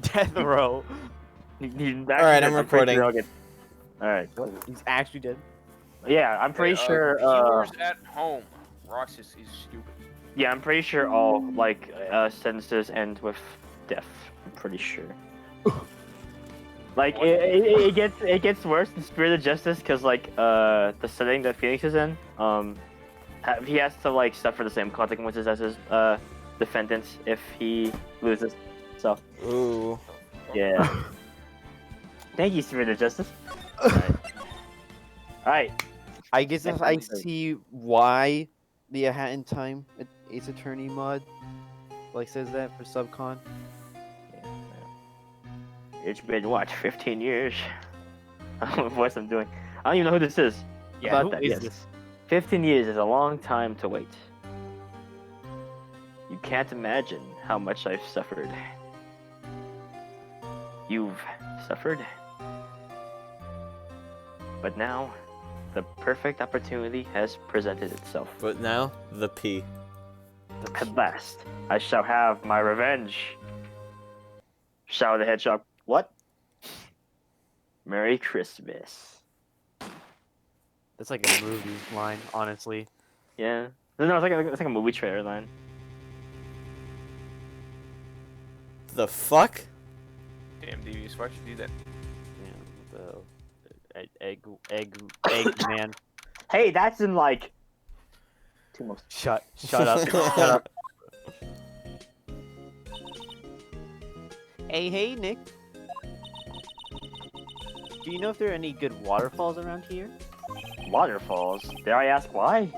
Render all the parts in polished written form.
Death row. He's All actually right, dead. I'm pretty recording. sure I'll get... All right. He's actually dead. Yeah, I'm pretty sure. Viewers at home, Ross is stupid. Yeah, I'm pretty sure all like sentences end with death. I'm pretty sure. Like it gets worse in Spirit of Justice because like the setting that Phoenix is in, he has to like suffer the same consequences as his defendants if he loses. So Ooh. yeah. Thank you, Spirit of Justice. All right. I guess if I see why the A Hat in Time Ace Attorney mod like says that for subcon. It's been what, 15 years? I don't know what voice I'm doing. I don't even know who this is. Yeah, About who that, is yes. this? 15 years is a long time to wait. You can't imagine how much I've suffered. You've suffered. But now, the perfect opportunity has presented itself. But now, the P. At last, I shall have my revenge. Shadow the Hedgehog. What? Merry Christmas. That's like a movie line, honestly. Yeah. No, it's like a movie trailer line. The fuck? Damn, Devious, why'd you do that? Yeah, egg man. Hey, that's in like 2 months. Shut up. Shut up. Hey, Nick. Do you know if there are any good waterfalls around here? Waterfalls? Dare I ask why?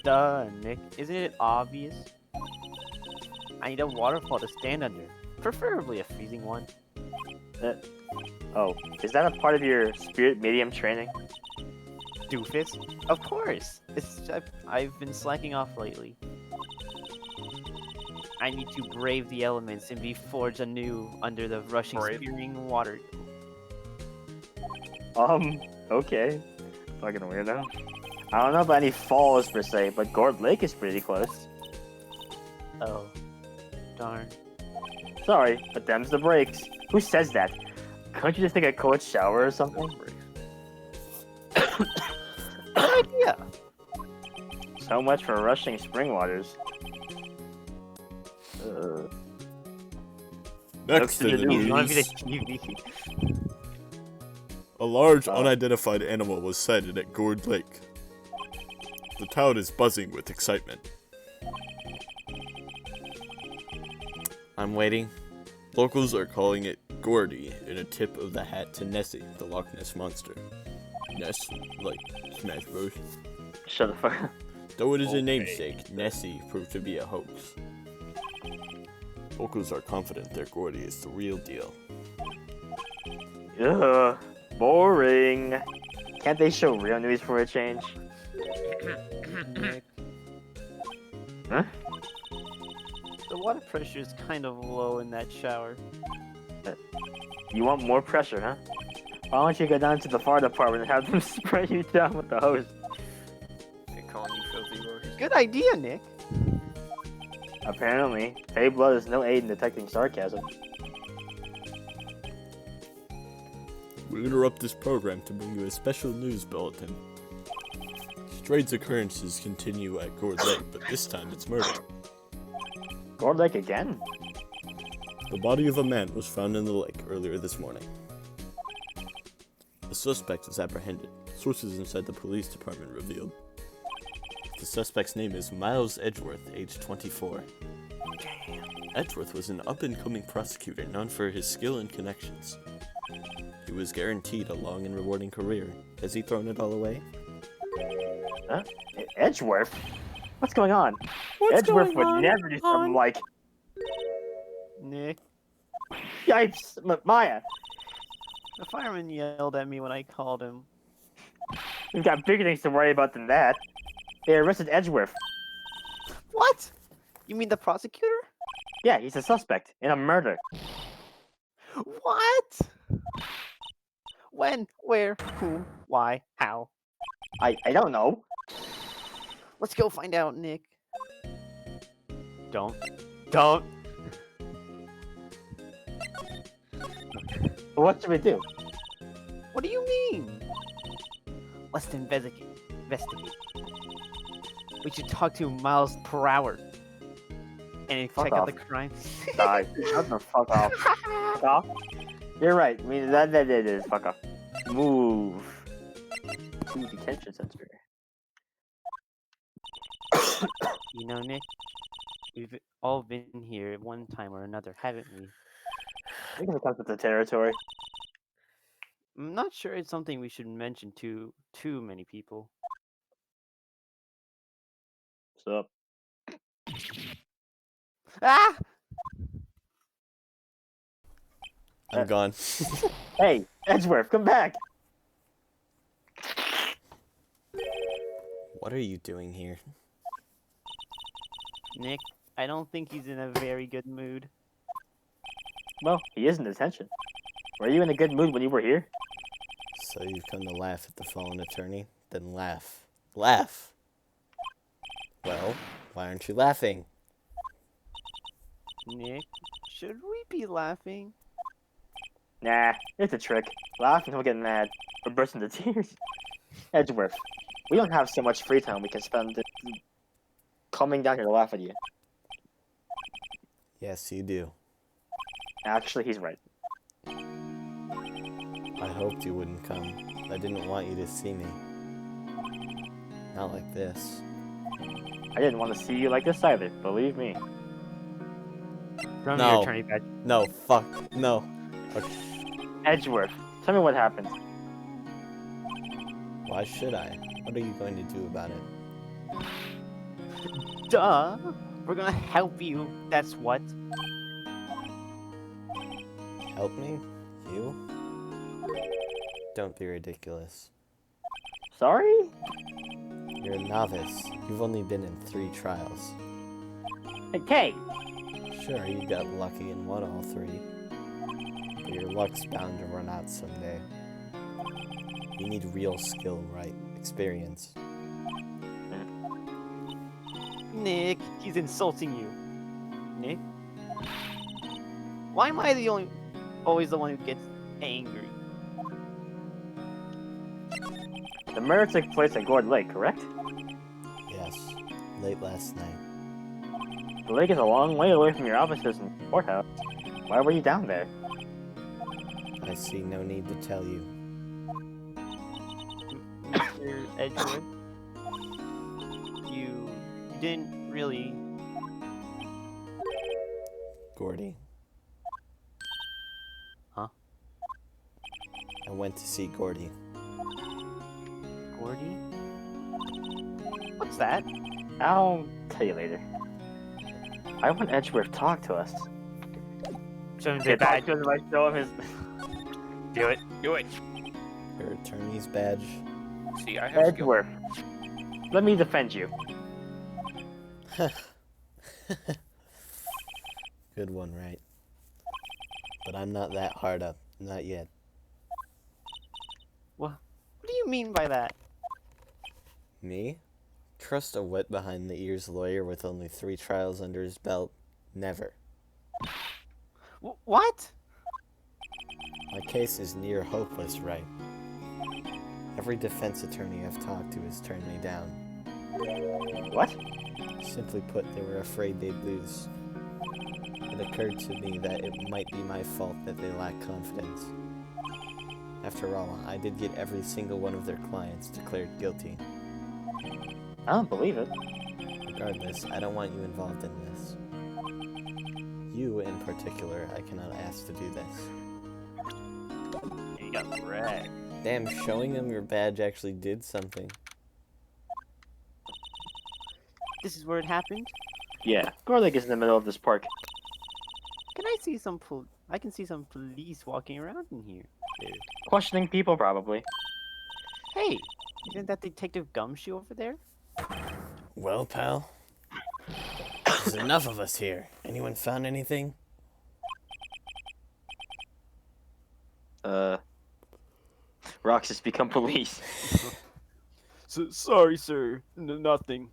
Duh, Nick. Isn't it obvious? I need a waterfall to stand under. Preferably a freezing one. Oh, is that a part of your spirit medium training? Doofus? Of course! I've been slacking off lately. I need to brave the elements and be forged anew under the rushing, spearing water. Okay. Fucking weirdo. I don't know about any falls per se, but Gourd Lake is pretty close. Oh. Darn. Sorry, but them's the breaks. Who says that? Can't you just take a cold shower or something? Good idea! So much for rushing spring waters. Next in the You want me to news, TV? a large unidentified animal was sighted at Gourd Lake. The town is buzzing with excitement. I'm waiting. Locals are calling it Gordy in a tip of the hat to Nessie, the Loch Ness monster. Ness, like Smash Bros. Shut the fuck up. Though it is a namesake, Nessie proved to be a hoax. Locals are confident their Gordy is the real deal. Ugh, boring. Can't they show real news for a change? Huh? The water pressure is kind of low in that shower. You want more pressure, huh? Why don't you go down to the fire department and have them spray you down with the hose? They're calling you filthy, Rory. Good idea, Nick. Apparently, fey blood is no aid in detecting sarcasm. We interrupt this program to bring you a special news bulletin. Strange occurrences continue at Gourd Lake, but this time it's murder. Gourd Lake again? The body of a man was found in the lake earlier this morning. The suspect was apprehended, sources inside the police department revealed. The suspect's name is Miles Edgeworth, age 24. Edgeworth was an up-and-coming prosecutor known for his skill and connections. He was guaranteed a long and rewarding career. Has he thrown it all away? Huh? Edgeworth? What's going on? Edgeworth would never do something like... Nick. Yipes! Maya! The fireman yelled at me when I called him. We've got bigger things to worry about than that. They arrested Edgeworth. What? You mean the prosecutor? Yeah, he's a suspect in a murder. What? When? Where? Who? Why? How? I don't know. Let's go find out, Nick. Don't. What should we do? What do you mean? Let's investigate. We should talk to Miles per hour. And Fuck check out off. the crime. Die. Shut the fuck off. Fuck off. You're right. I mean, that is fuck off. Move. To detention center. You know, Nick, we've all been here at one time or another, haven't we? I think it comes with the territory. I'm not sure it's something we should mention to too many people. What's up? Ah! I'm gone. Hey, Edgeworth, come back! What are you doing here? Nick, I don't think he's in a very good mood. Well, he is in detention. Were you in a good mood when you were here? So you've come to laugh at the fallen attorney? Then laugh. Laugh! Well, why aren't you laughing? Nick, should we be laughing? Nah, it's a trick. Laugh and he'll get mad, or burst into tears. Edgeworth, we don't have so much free time we can spend coming down here to laugh at you. Yes, you do. Actually, he's right. I hoped you wouldn't come. I didn't want you to see me. Not like this. I didn't want to see you like this either, believe me. From No. your attorney badge. No, fuck, no. Okay. Edgeworth, tell me what happened. Why should I? What are you going to do about it? Duh! We're gonna help you, that's what. Help me? You? Don't be ridiculous. Sorry? You're a novice. You've only been in 3 trials. Hey, Kay! Sure, you got lucky and won all 3. But your luck's bound to run out someday. You need real skill, right? Experience. Nick, he's insulting you. Nick? Why am I always the one who gets angry? The murder took place at Gourd Lake, correct? Yes. Late last night. The lake is a long way away from your offices and courthouse. Why were you down there? I see no need to tell you. Mr. Edgewood? You didn't really... Gordy. Huh? I went to see Gordy. Gordy? What's that? I'll tell you later. I want Edgeworth to talk to us. Show him Okay, the badge. show him his... Do it. Do it. Your attorney's badge. See, I have skill. Edgeworth, let me defend you. Good one, right? But I'm not that hard up. Not yet. What do you mean by that? Me? Trust a wet behind the ears lawyer with only 3 trials under his belt? Never. What? My case is near hopeless, right? Every defense attorney I've talked to has turned me down. What? Simply put, they were afraid they'd lose. It occurred to me that it might be my fault that they lack confidence. After all, I did get every single one of their clients declared guilty. I don't believe it. Regardless, I don't want you involved in this. You, in particular, I cannot ask to do this. You got wrecked. Damn, showing them your badge actually did something. This is where it happened? Yeah, Gourd Lake is in the middle of this park. Can I see some I can see some police walking around in here. Questioning people, probably. Hey, isn't that Detective Gumshoe over there? Well, pal, there's enough of us here. Anyone found anything? Roxas become police. Sorry, sir. Nothing.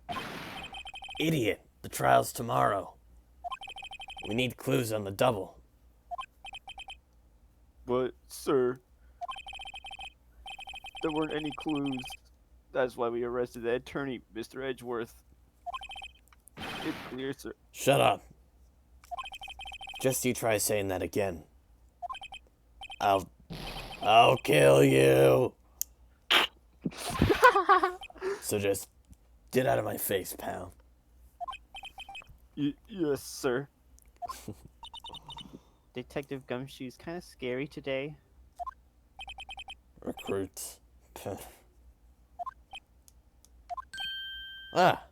Idiot! The trial's tomorrow. We need clues on the double. But, Sir, there weren't any clues. That's why we arrested the attorney, Mr. Edgeworth. It's clear, sir. Shut up. Just you try saying that again. I'll kill you. So just get out of my face, pal. Yes, sir. Detective Gumshoe's kind of scary today. Recruits. Ah.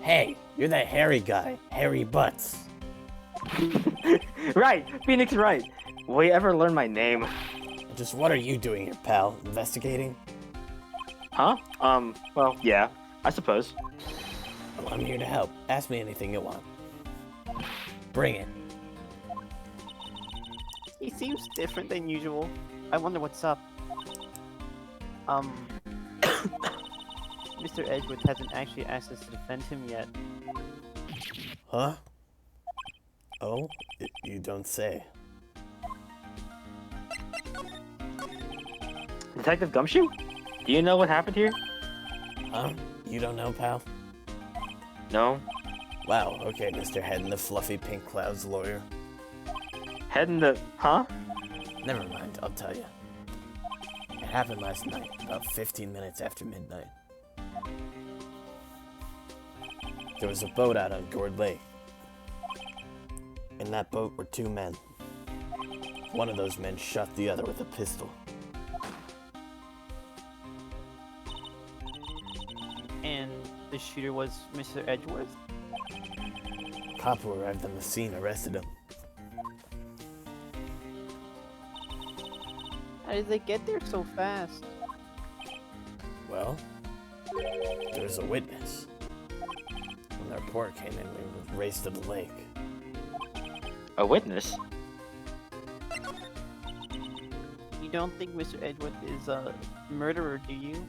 Hey, you're that hairy guy. Hairy Butts. Right, Phoenix, right. Will you ever learn my name? Just what are you doing here, pal? Investigating? Huh? Well, yeah, I suppose. Well, I'm here to help. Ask me anything you want. Bring it. He seems different than usual. I wonder what's up. Mr. Edgeworth hasn't actually asked us to defend him yet. Huh? Oh? You don't say. Detective Gumshoe? Do you know what happened here? Huh? You don't know, pal? No. Wow, okay, Mr. Head in the fluffy pink clouds lawyer. Head in the... Huh? Never mind, I'll tell you. It happened last night, about 15 minutes after midnight. There was a boat out on Gourd Lake. In that boat were two men. One of those men shot the other with a pistol. And the shooter was Mr. Edgeworth? Cop who arrived on the scene arrested him. How did they get there so fast? Well, there was a witness. When the report came in, we raced to the lake. A witness? You don't think Mr. Edgeworth is a murderer, do you?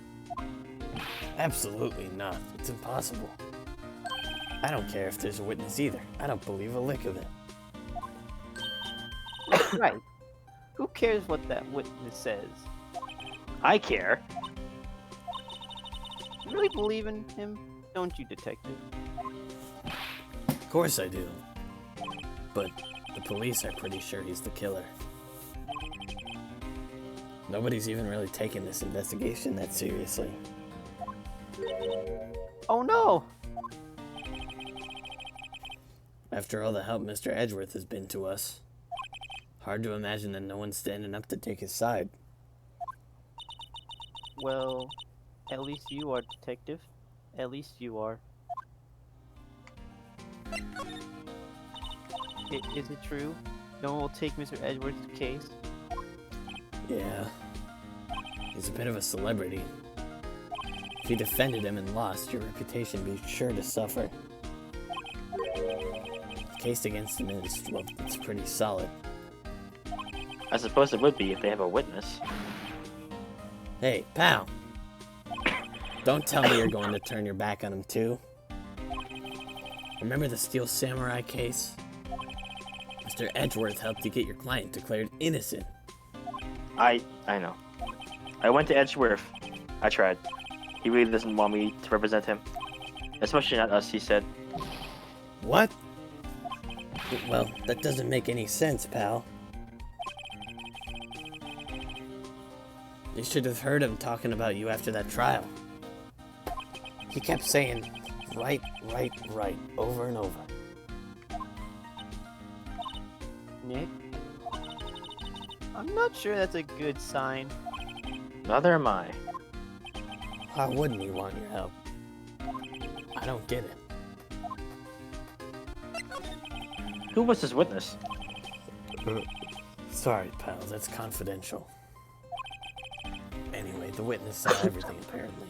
Absolutely not. It's impossible. I don't care if there's a witness either. I don't believe a lick of it. Right. Who cares what that witness says? I care. You really believe in him, don't you, Detective? Of course I do. But the police are pretty sure he's the killer. Nobody's even really taken this investigation that seriously. Oh no! After all the help Mr. Edgeworth has been to us, hard to imagine that no one's standing up to take his side. Well, at least you are, Detective. At least you are. Is it true? No one will take Mr. Edgeworth's case? Yeah. He's a bit of a celebrity. If you defended him and lost, your reputation would be sure to suffer. The case against him is, well, it's pretty solid. I suppose it would be if they have a witness. Hey, pal! Don't tell me you're going to turn your back on him too. Remember the Steel Samurai case? Mr. Edgeworth helped you get your client declared innocent. I know. I went to Edgeworth. I tried. He really doesn't want me to represent him. Especially not us, he said. What? Well, that doesn't make any sense, pal. You should have heard him talking about you after that trial. He kept saying, right, over and over. Nick? I'm not sure that's a good sign. Neither am I. Why wouldn't he want your help? I don't get it. Who was his witness? Sorry, pal, that's confidential. Anyway, the witness saw everything, apparently.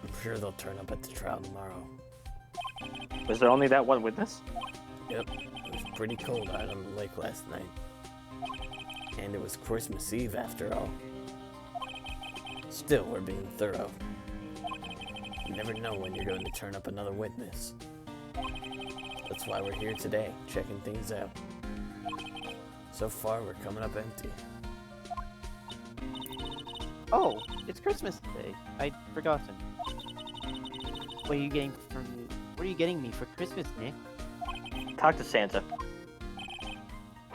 I'm sure they'll turn up at the trial tomorrow. Was there only that one witness? Yep, it was pretty cold out on the lake last night. And it was Christmas Eve after all. Still, we're being thorough. You never know when you're going to turn up another witness. That's why we're here today, checking things out. So far, we're coming up empty. Oh, it's Christmas Day. I'd forgotten. What are you getting from? What are you getting me for Christmas, Nick? Talk to Santa.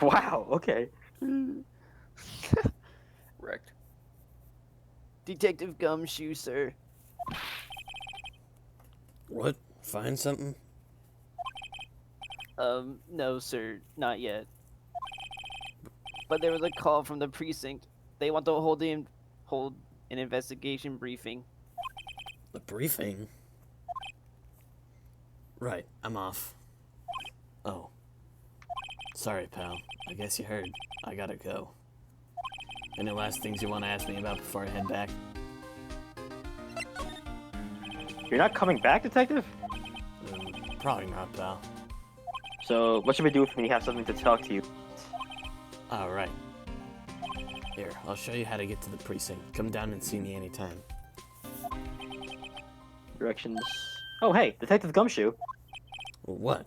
Wow. Okay. Wrecked. Detective Gumshoe, sir. What? Find something? No, sir, not yet. But there was a call from the precinct. They want to hold an investigation briefing. The briefing? Right, I'm off. Oh. Sorry, pal. I guess you heard. I gotta go. Any last things you want to ask me about before I head back? You're not coming back, Detective? Probably not, pal. So, what should we do when you have something to talk to you? Alright. Here, I'll show you how to get to the precinct. Come down and see me anytime. Directions. Oh, hey, Detective Gumshoe. What?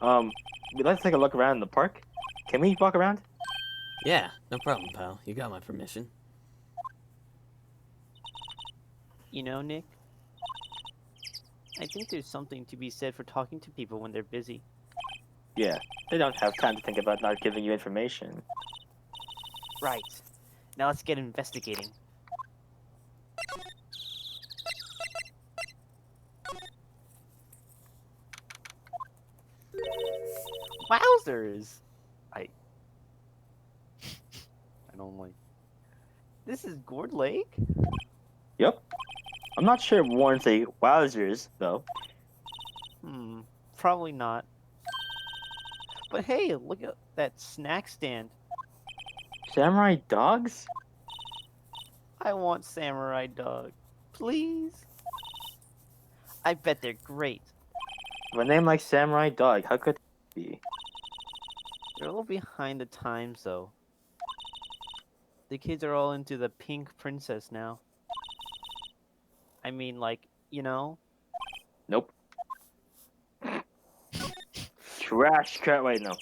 We'd like to take a look around the park. Can we walk around? Yeah, no problem, pal. You got my permission. You know, Nick, I think there's something to be said for talking to people when they're busy. Yeah, they don't have time to think about not giving you information. Right. Now let's get investigating. Wowzers! I don't like. This is Gourd Lake? Yep. I'm not sure it warrants a wowzers, though. Probably not. But hey, look at that snack stand. Samurai dogs? I want samurai dog. Please? I bet they're great. With a name like Samurai Dog, how could it be? They're a little behind the times, though. The kids are all into the pink princess now. I mean, like, you know? Nope. Trash cat. Wait, no.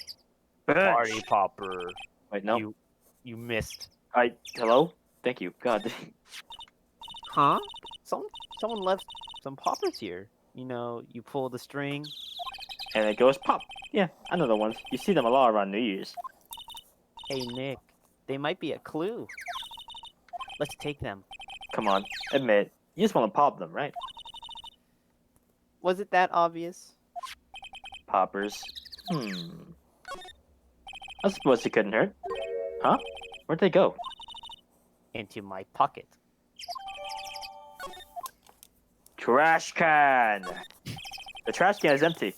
Party popper. Wait, no. You missed. Hello? Thank you. God. Huh? Someone left some poppers here. You know, you pull the string. And it goes pop. Yeah, I know the ones. You see them a lot around New Year's. Hey, Nick, they might be a clue. Let's take them. Come on, admit. You just want to pop them, right? Was it that obvious? Poppers. I suppose it couldn't hurt. Huh? Where'd they go? Into my pocket. Trash can! The trash can is empty.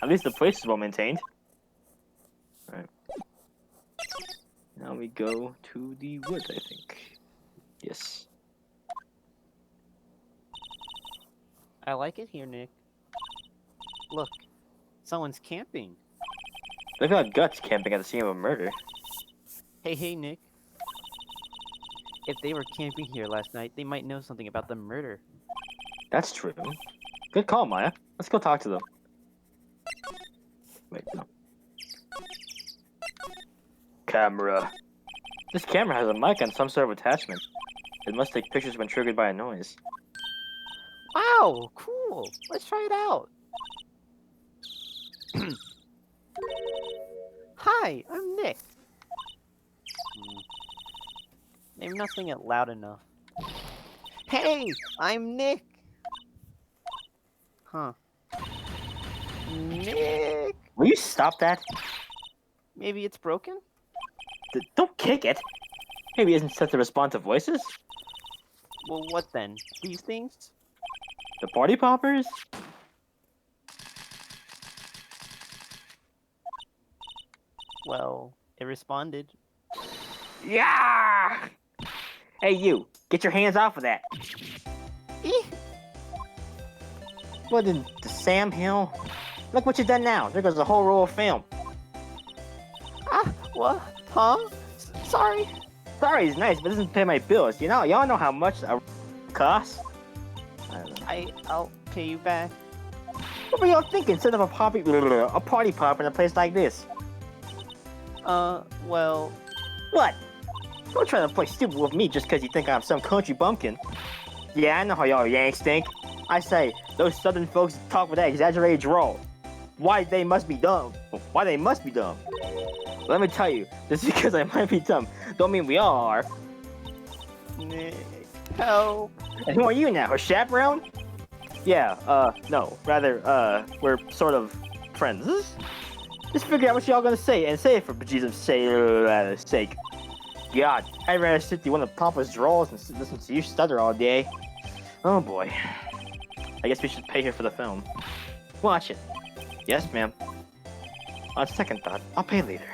At least the place is well maintained. Alright. Now we go to the woods, I think. Yes. I like it here, Nick. Look, someone's camping. They've got guts camping at the scene of a murder. Hey, Nick. If they were camping here last night, they might know something about the murder. That's true. Good call, Maya. Let's go talk to them. Wait, no. Camera. This camera has a mic and some sort of attachment. It must take pictures when triggered by a noise. Wow, cool. Let's try it out. Hi, I'm Nick. Maybe not saying it loud enough. Hey, I'm Nick. Huh. Nick. Will you stop that? Maybe it's broken? Don't kick it. Maybe it isn't set to respond to voices? Well, what then? These things? The party poppers? Well, it responded. Yeah! Hey, you. Get your hands off of that. Eeh. What in the Sam Hill? Look what you've done now. There goes a whole roll of film. Ah, what? Huh? Sorry. Sorry, it's nice, but it doesn't pay my bills. You know, y'all know how much a costs? I don't know. I'll pay you back. What were y'all thinking? Instead of a party pop in a place like this? Well, What? Don't try to play stupid with me just because you think I'm some country bumpkin. Yeah, I know how y'all Yanks think. I say, those southern folks talk with that exaggerated drawl. Why they must be dumb. Why they must be dumb. Let me tell you, just because I might be dumb, don't mean we all are. Nick, help. And who are you now, a chaperone? Yeah, no. Rather, we're sort of friends. Just figure out what y'all gonna say, and say it for Jesus' sake. God, I'd rather sit through one of Papa's draws and listen to you stutter all day. Oh boy. I guess we should pay here for the film. Watch it. Yes, ma'am. On second thought, I'll pay later.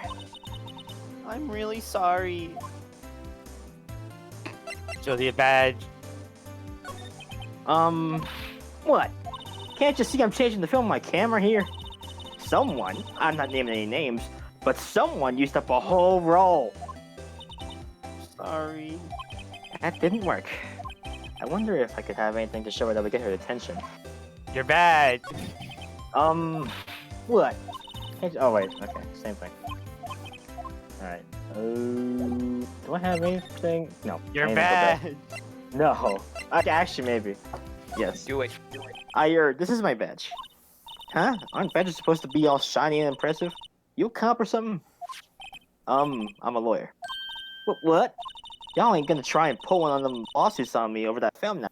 I'm really sorry. Show the badge. What? Can't you see I'm changing the film on my camera here? Someone, I'm not naming any names, but someone used up a whole roll. Sorry. That didn't work. I wonder if I could have anything to show her that would get her attention. Your badge. What? Oh wait, okay, same thing. Alright. Do I have anything? No. Your anything but badge. that. No. Okay, actually, maybe. Yes. Do it. This is my badge. Huh? Aren't badges supposed to be all shiny and impressive? You a cop or something? I'm a lawyer. What? Y'all ain't gonna try and pull one of them lawsuits on me over that film now.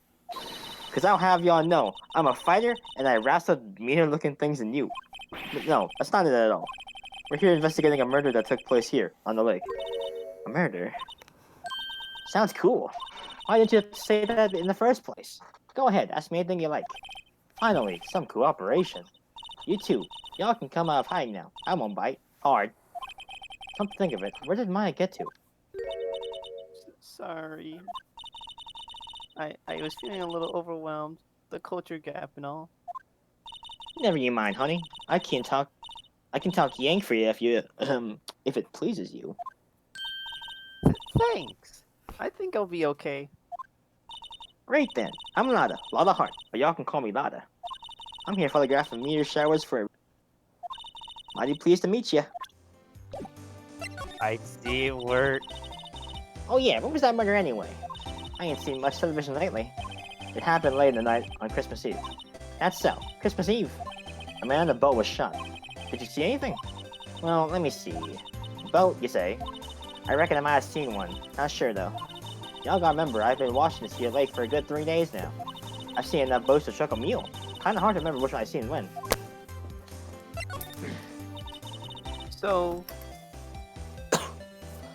Cause I'll have y'all know, I'm a fighter and I wrestled meaner looking things than you. But no, that's not it at all. We're here investigating a murder that took place here, on the lake. A murder? Sounds cool. Why didn't you say that in the first place? Go ahead, ask me anything you like. Finally, some cooperation. You two, y'all can come out of hiding now. I won't bite. Hard. Come to think of it, where did Maya get to? Sorry. I was feeling a little overwhelmed. The culture gap and all. Never you mind, honey. I can talk Yank for you if it pleases you. Thanks. I think I'll be okay. Great then. I'm Lada Hart, but y'all can call me Lada. I'm here photographing meteor showers for. Mighty pleased to meet you. I see it work. Oh yeah, what was that murder anyway? I ain't seen much television lately. It happened late in the night on Christmas Eve. That's so. Christmas Eve. A man on the boat was shot. Did you see anything? Well, let me see. Boat, you say? I reckon I might have seen one. Not sure though. Y'all gotta remember, I've been watching this here lake for a good 3 days now. I've seen enough boats to truck a mule. Kinda hard to remember which one I seen when. So,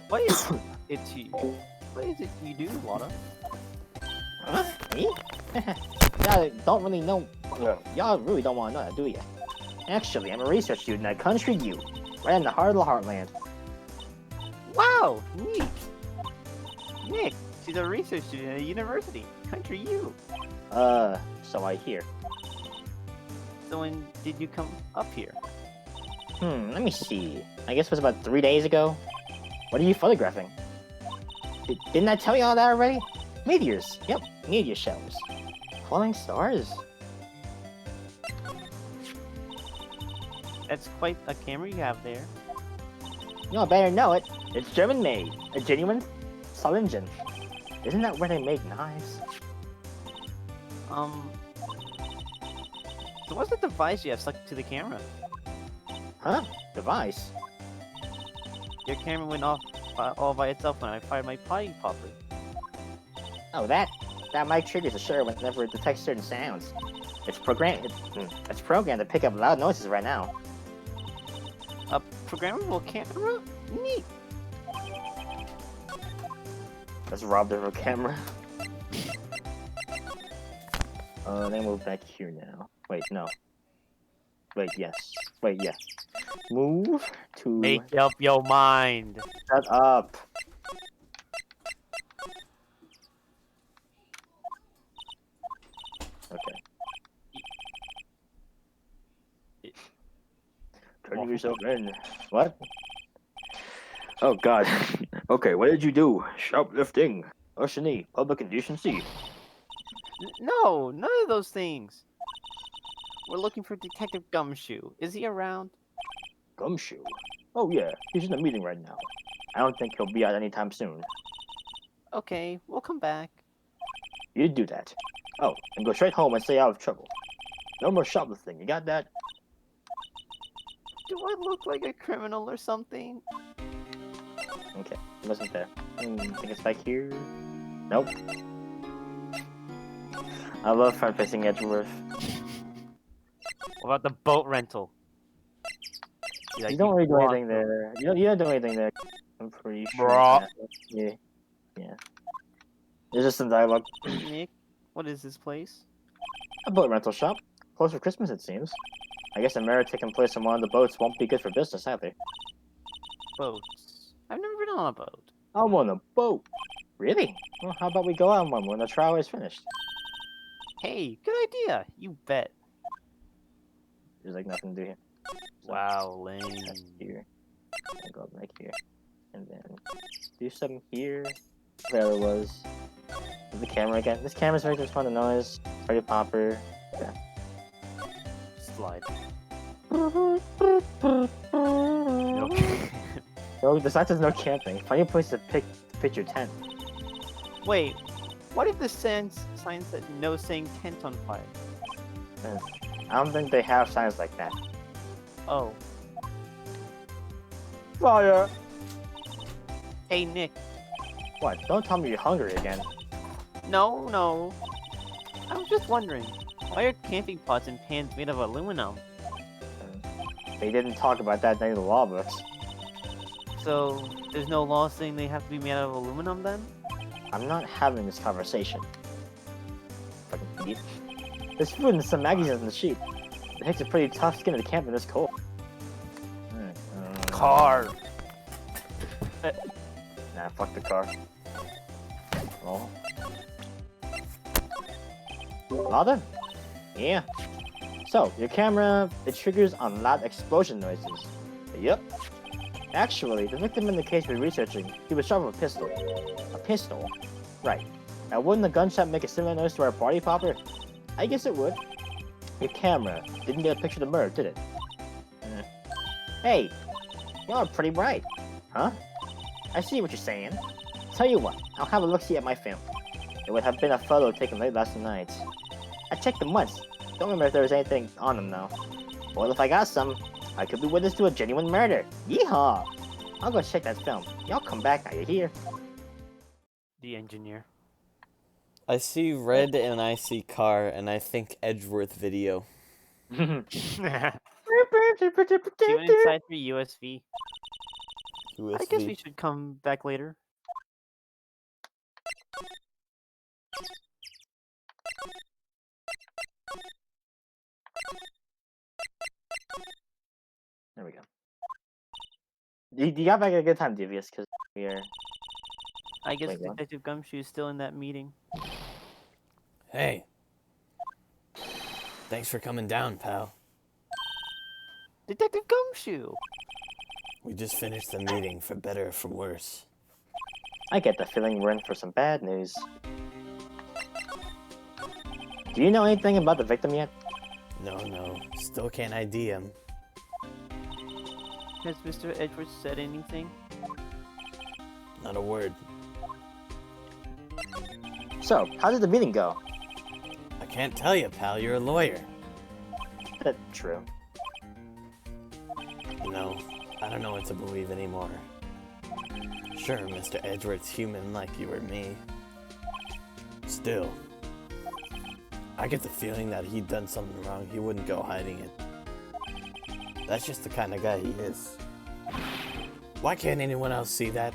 what is it to you? What is it you do, Lana? Huh? Me? Y'all don't really know. Y'all really don't want to know that, do ya? Actually, I'm a research student at Country U, right in the heart of the heartland. Wow, neat. Nick, she's a research student at a university. Country U. So I hear. So when did you come up here? Let me see. I guess it was about 3 days ago. What are you photographing? Didn't I tell you all that already? Meteors. Yep, meteor showers. Falling stars. That's quite a camera you have there. Y'all better know it. It's German made. A genuine Solingen. Isn't that where they make knives? So what's the device you have stuck to the camera? Huh? Device? Your camera went off all by itself when I fired my potty popper. Oh, that mic triggers a shutter whenever it detects certain sounds. It's programmed to pick up loud noises right now. A programmable camera? Neat. Let's rob their camera. Then move back here now. Wait, no. Wait, yes. Wait, yes. Move to... Make up your mind. Shut up. Okay. Turn yourself in. What? Oh god. Okay, what did you do? Shoplifting. Larceny. Public indecency. No, none of those things. We're looking for Detective Gumshoe. Is he around? Gumshoe? Oh yeah, he's in a meeting right now. I don't think he'll be out anytime soon. Okay, we'll come back. You do that. Oh, and go straight home and stay out of trouble. No more shoplifting, you got that? Do I look like a criminal or something? Okay, he wasn't there. I think it's back here. Nope. I love front-facing Edgeworth. What about the boat rental? You don't really do anything there. You don't do anything there. I'm pretty sure. Bruh. Yeah. Yeah. There's just some dialogue. Nick, what is this place? A boat rental shop. Close for Christmas, it seems. I guess a marriage taking place on one of the boats won't be good for business, either. Boats. I've never been on a boat. I'm on a boat. Really? Well, how about we go on one when the trial is finished? Hey, good idea. You bet. There's like nothing to do here. So, Wow, lame. that's here. And go up like here. And then do something here. There it was. The camera again. This camera's very fun to noise. Party popper. Yeah. Slide. No, the sign says no camping. Find a place to pitch your tent. Wait, what if the sign said no saying tent on fire? I don't think they have signs like that. Oh. Fire! Hey, Nick. What? Don't tell me you're hungry again. No. I was just wondering, why are camping pots and pans made of aluminum? They didn't talk about that in any of the law books. So, there's no law saying they have to be made out of aluminum then? I'm not having this conversation. Fucking idiot. There's food and some magazines on the sheet. It takes a pretty tough skin to camp in this cold. Car! Nah, fuck the car. Oh. Louder? Yeah. So, your camera, it triggers on loud explosion noises. Yep. Actually, the victim in the case we're researching, he was shot with a pistol. A pistol? Right. Now, wouldn't a gunshot make a similar noise to our party popper? I guess it would. Your camera didn't get a picture of the murder, did it? Hey, y'all are pretty bright. Huh? I see what you're saying. Tell you what, I'll have a look-see at my film. It would have been a photo taken late last night. I checked them once. Don't remember if there was anything on them, though. Well, if I got some, I could be witness to a genuine murder. Yeehaw! I'll go check that film. Y'all come back now, you hear? The engineer. I see red and I see car and I think Edgeworth video. See you inside for USV. I guess we should come back later. There we go. You got back at a good time, Devious, because we are... I guess Wait, what? Detective Gumshoe's still in that meeting. Hey. Thanks for coming down, pal. Detective Gumshoe! We just finished the meeting, for better or for worse. I get the feeling we're in for some bad news. Do you know anything about the victim yet? No. Still can't ID him. Has Mr. Edwards said anything? Not a word. So, how did the meeting go? I can't tell you, pal. You're a lawyer. That's true. No, I don't know what to believe anymore. Sure, Mr. Edgeworth's human like you or me. Still, I get the feeling that he'd done something wrong. He wouldn't go hiding it. That's just the kind of guy he is. Why can't anyone else see that?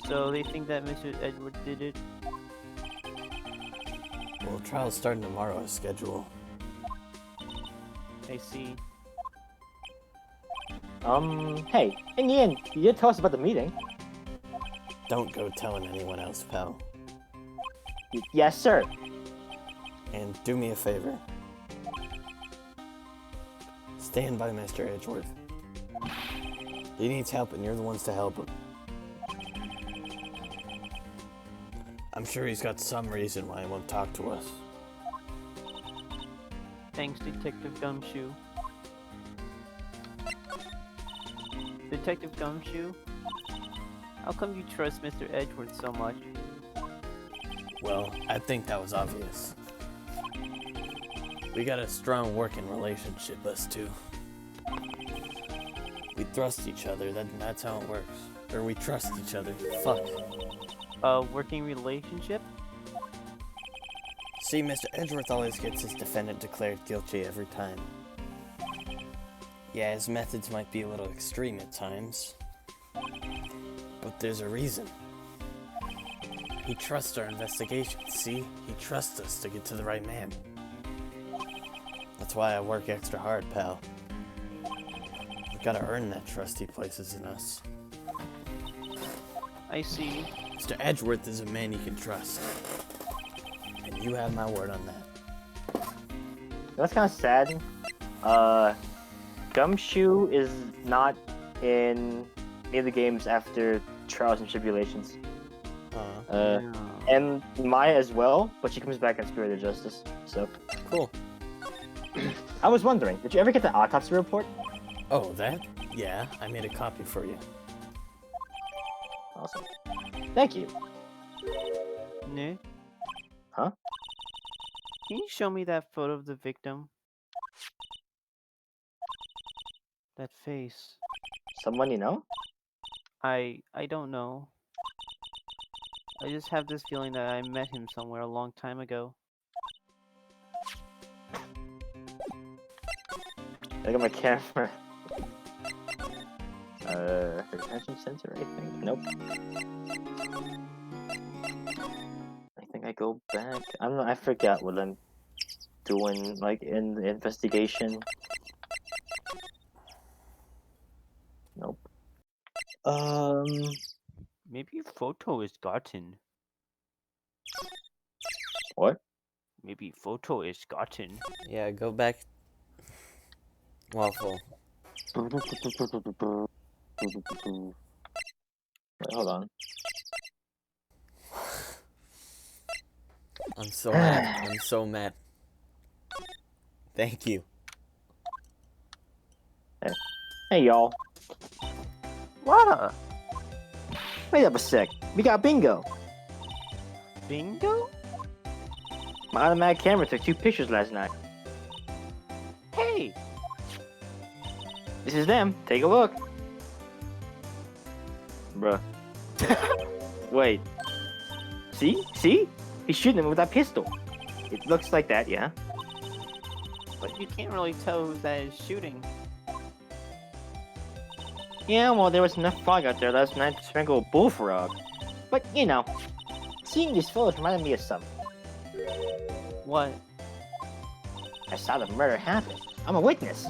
So they think that Mr. Edwards did it? Well, trial's starting tomorrow as schedule. I see. Hey, in the end, you did tell us about the meeting. Don't go telling anyone else, pal. Yes, sir. And do me a favor. Stand by Mr. Edgeworth. He needs help and you're the ones to help him. I'm sure he's got some reason why he won't talk to us. Thanks, Detective Gumshoe. Detective Gumshoe? How come you trust Mr. Edgeworth so much? Well, I think that was obvious. We got a strong working relationship, us two. We trust each other, that's how it works. Or we trust each other. Fuck. A working relationship? See, Mr. Edgeworth always gets his defendant declared guilty every time. Yeah, his methods might be a little extreme at times. But there's a reason. He trusts our investigation, see? He trusts us to get to the right man. That's why I work extra hard, pal. We've gotta earn that trust he places in us. I see. Mr. Edgeworth is a man you can trust. And you have my word on that. That's kind of sad. Gumshoe is not in any of the games after Trials and Tribulations. Yeah. And Maya as well, but she comes back in Spirit of Justice. So Cool. I was wondering, did you ever get the autopsy report? Oh, that? Yeah, I made a copy for you. Awesome. Thank you. Nick? Huh? Can you show me that photo of the victim? That face. Someone you know? I don't know. I just have this feeling that I met him somewhere a long time ago. Look at my camera. Retention sensor, I think. Nope. I think I go back. I don't know, I forgot what I'm doing, like, in the investigation. Nope. Maybe a photo is gotten. What? Maybe photo is gotten. Yeah, go back. Waffle. Wait, hold on. I'm so mad. I'm so mad. Thank you. Hey, y'all. What? Wait up a sec. We got bingo. Bingo? My automatic camera took 2 pictures last night. Hey! This is them. Take a look. Bruh. Wait. See? See? He's shooting him with that pistol. It looks like that, yeah? But you can't really tell who that is shooting. Yeah, well, there was enough fog out there last night to sprinkle a bullfrog. But, you know, seeing these photos reminded me of something. What? I saw the murder happen. I'm a witness.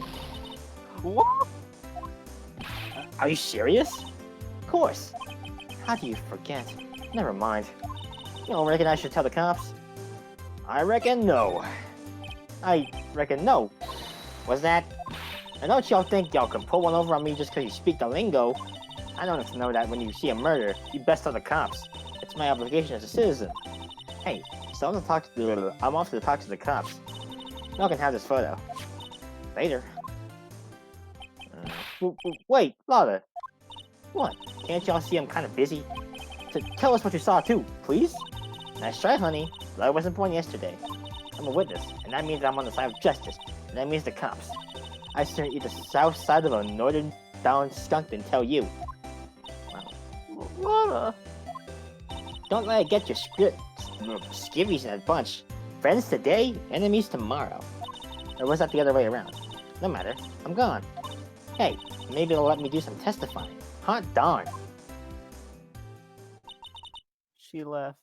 What? Are you serious? Of course. How do you forget? Never mind. You don't reckon I should tell the cops? I reckon no. I reckon no. What's that? I don't y'all think y'all can pull one over on me just because you speak the lingo. I don't have to know that when you see a murder, you best tell the cops. It's my obligation as a citizen. Hey, so I'm off to talk to the cops. Y'all can have this photo. Later. Wait, Lada. What? Can't y'all see I'm kind of busy? Tell us what you saw too, please? Nice try, honey, but I wasn't born yesterday. I'm a witness, and that means I'm on the side of justice, and that means the cops. I sooner eat the south side of a northern down skunk than tell you. Wow. What? Don't let it get your skivvies in a bunch. Friends today, enemies tomorrow. Or was that the other way around? No matter, I'm gone. Hey, maybe they'll let me do some testifying. Hot darn. She left.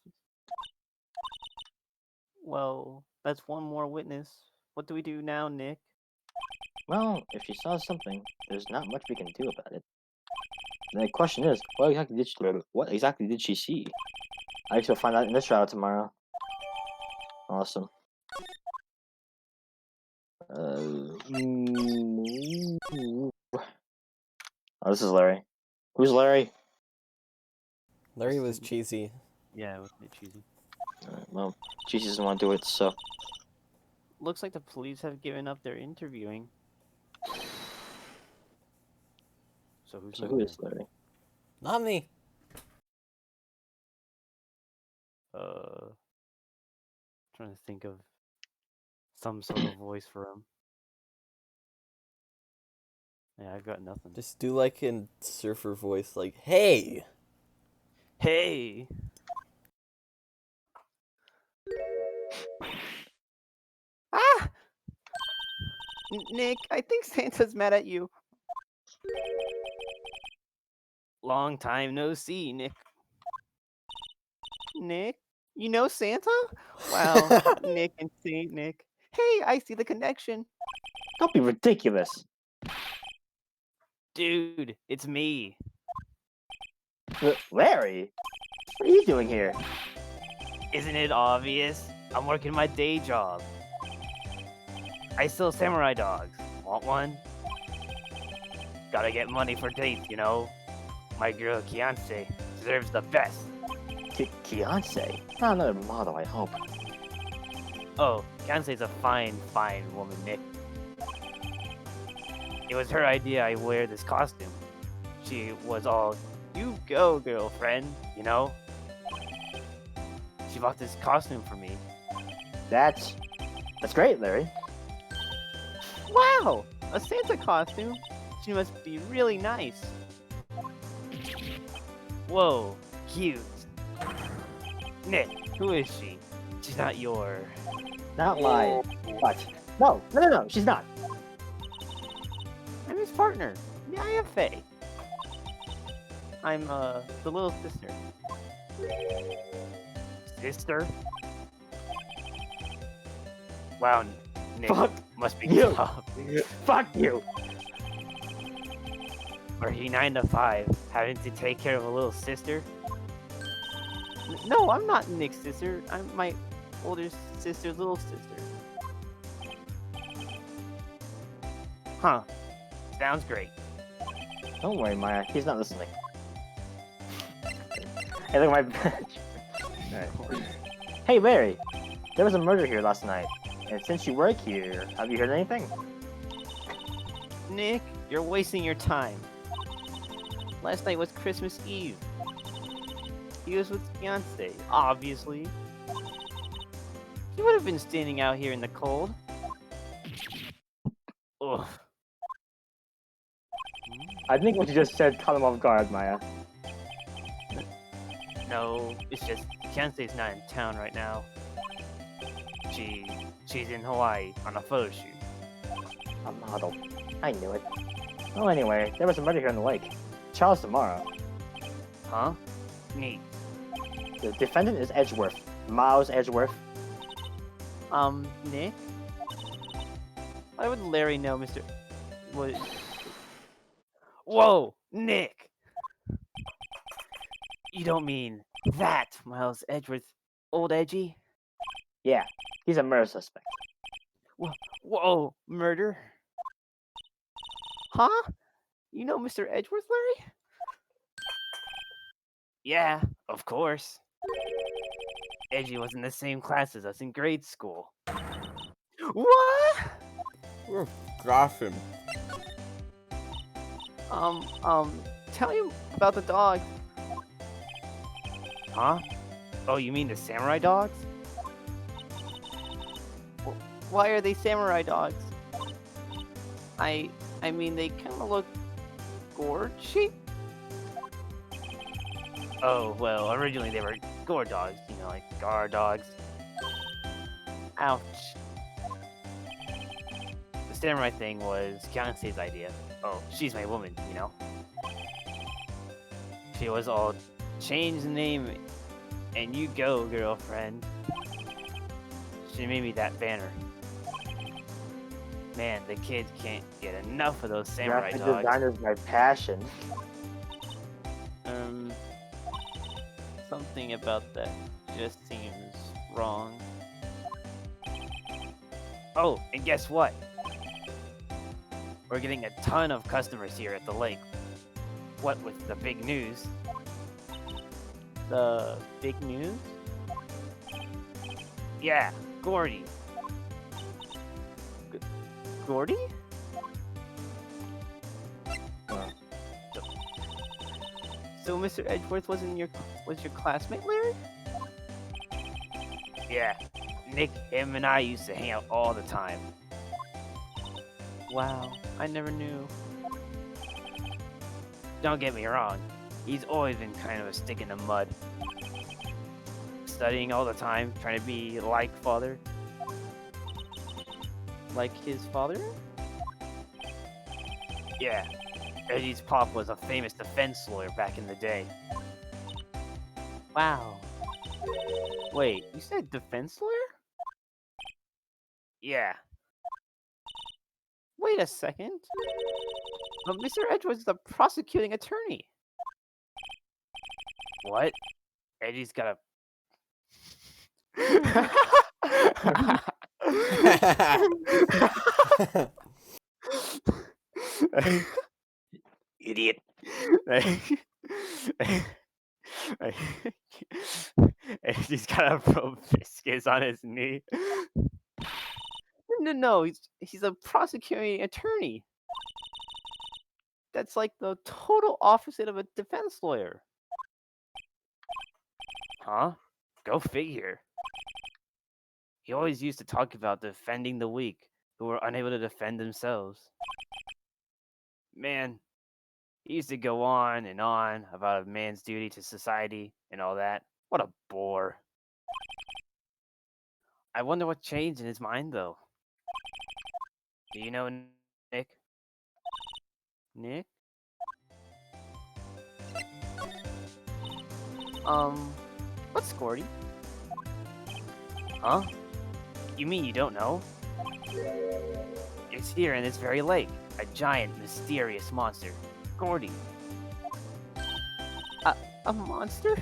Well, that's one more witness. What do we do now, Nick? Well, if she saw something, there's not much we can do about it. And the question is, what exactly did she see? I guess we'll find out in this trial tomorrow. Awesome. Oh, this is Larry. Who's Larry? Larry was cheesy. Yeah, it was a bit cheesy. Well, Jesus doesn't want to do it, so. looks like the police have given up their interviewing. So who's So new who then? is Larry? Not me. Trying to think of some sort of voice for him. Yeah, I've got nothing. Just do like in surfer voice, like, hey! Hey! Ah! Nick, I think Santa's mad at you. Long time no see, Nick. Nick? You know Santa? Wow, Nick and Saint Nick. Hey, I see the connection. Don't be ridiculous. Dude, it's me. Larry? What are you doing here? Isn't it obvious? I'm working my day job. I sell samurai dogs. Want one? Gotta get money for dates, you know? My girl Kianse deserves the best. Beyonce? Not another model, I hope. Oh, Kianse's a fine, fine woman, Nick. It was her idea I wear this costume. She was all, you go, girlfriend, you know? She bought this costume for me. That's great, Larry. Wow! A Santa costume? She must be really nice. Whoa, cute. Nick, who is she? She's not your... Not my what? No, she's not. I'm his partner. Yeah, I am Faye. I'm, the little sister. Sister? Wow, Nick Fuck must be you. tough. Fuck you. Are he 9 to 5, having to take care of a little sister? No, I'm not Nick's sister. I'm my older sister's little sister. Huh. Sounds great. Don't worry, Maya. He's not listening. Hey, look at my badge. Alright. Hey, Larry. There was a murder here last night. And since you work here, have you heard anything? Nick, you're wasting your time. Last night was Christmas Eve. He was with his fiancée, obviously. He would have been standing out here in the cold. Ugh. I think what you just said caught him off guard, Maya. No, it's just fiancée's not in town right now. She's in Hawaii on a photo shoot. A model. I knew it. Well, anyway, there was a murder here in the lake. Trial's tomorrow. Huh? Neat. The defendant is Edgeworth. Miles Edgeworth. Nick? Why would Larry know Mr. What? Whoa, Nick! You don't mean that, Miles Edgeworth, old Edgy? Yeah, he's a murder suspect. Whoa, murder? Huh? You know Mr. Edgeworth, Larry? Yeah, of course. Edgy was in the same class as us in grade school. What? We're gossiping. Tell me about the dogs. Huh? Oh, you mean the samurai dogs? Why are they samurai dogs? I mean, they kind of look gourd-shaped. Oh, well, originally they were gore dogs, you know, like gar dogs. Ouch. The samurai thing was Kianse's idea. Oh, she's my woman, you know? She was all, change the name and you go, girlfriend. She made me that banner. Man, the kids can't get enough of those samurai Graphic dogs. design is my passion. Something about that just seems wrong. Oh, and guess what? We're getting a ton of customers here at the lake. What with the big news? The big news? Yeah, Gordy. Gordy? So Mr. Edgeworth was your classmate, Larry? Yeah. Nick, him, and I used to hang out all the time. Wow, I never knew. Don't get me wrong, he's always been kind of a stick in the mud. Studying all the time, trying to be like father. Like his father? Yeah, Eddie's pop was a famous defense lawyer back in the day. Wow. Wait, you said defense lawyer? Yeah. Wait a second. But Mr. Edgeworth is the prosecuting attorney. What? Eddie's got a... Idiot. He's got a proboscis on his knee. No, he's a prosecuting attorney. That's like the total opposite of a defense lawyer. Huh? Go figure. He always used to talk about defending the weak who were unable to defend themselves. Man, he used to go on and on about a man's duty to society and all that. What a bore. I wonder what changed in his mind, though. Do you know Nick? Nick? What's Gordy? Huh? You mean you don't know? It's here in this very lake. A giant, mysterious monster. Gordy. A monster?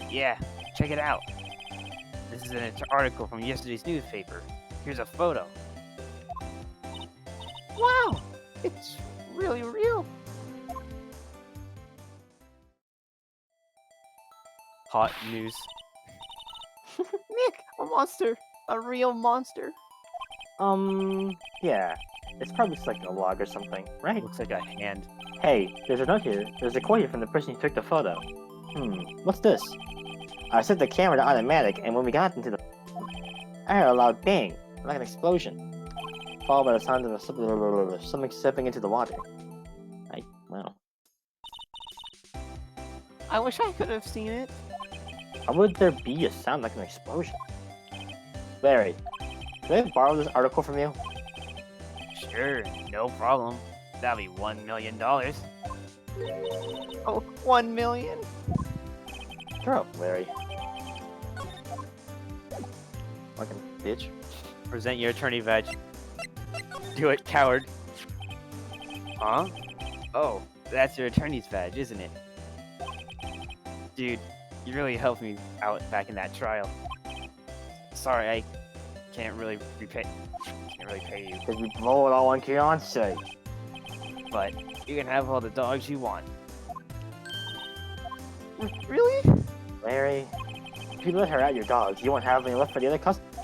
Yeah, check it out. This is an article from yesterday's newspaper. Here's a photo. Wow! It's really real. Hot news. Nick, a monster. A real monster. Yeah. It's probably just like a log or something, right? Looks like a hand. Hey, there's a note here. There's a quote here from the person who took the photo. What's this? I set the camera to automatic, and when we got into the... I heard a loud bang, like an explosion, followed by the sound of something stepping into the water. Wow. I wish I could have seen it. How would there be a sound like an explosion? Larry, can I borrow this article from you? Sure, no problem. That'll be $1 million. Oh, 1 million? Shut up, Larry. Fucking bitch. Present your attorney badge. Do it, coward. Huh? Oh, that's your attorney's badge, isn't it? Dude, you really helped me out back in that trial. Sorry, I can't really pay you. Because we blow it all on Fiance. But you can have all the dogs you want. Really? Larry, if you let her out your dogs, you won't have any left for the other customers.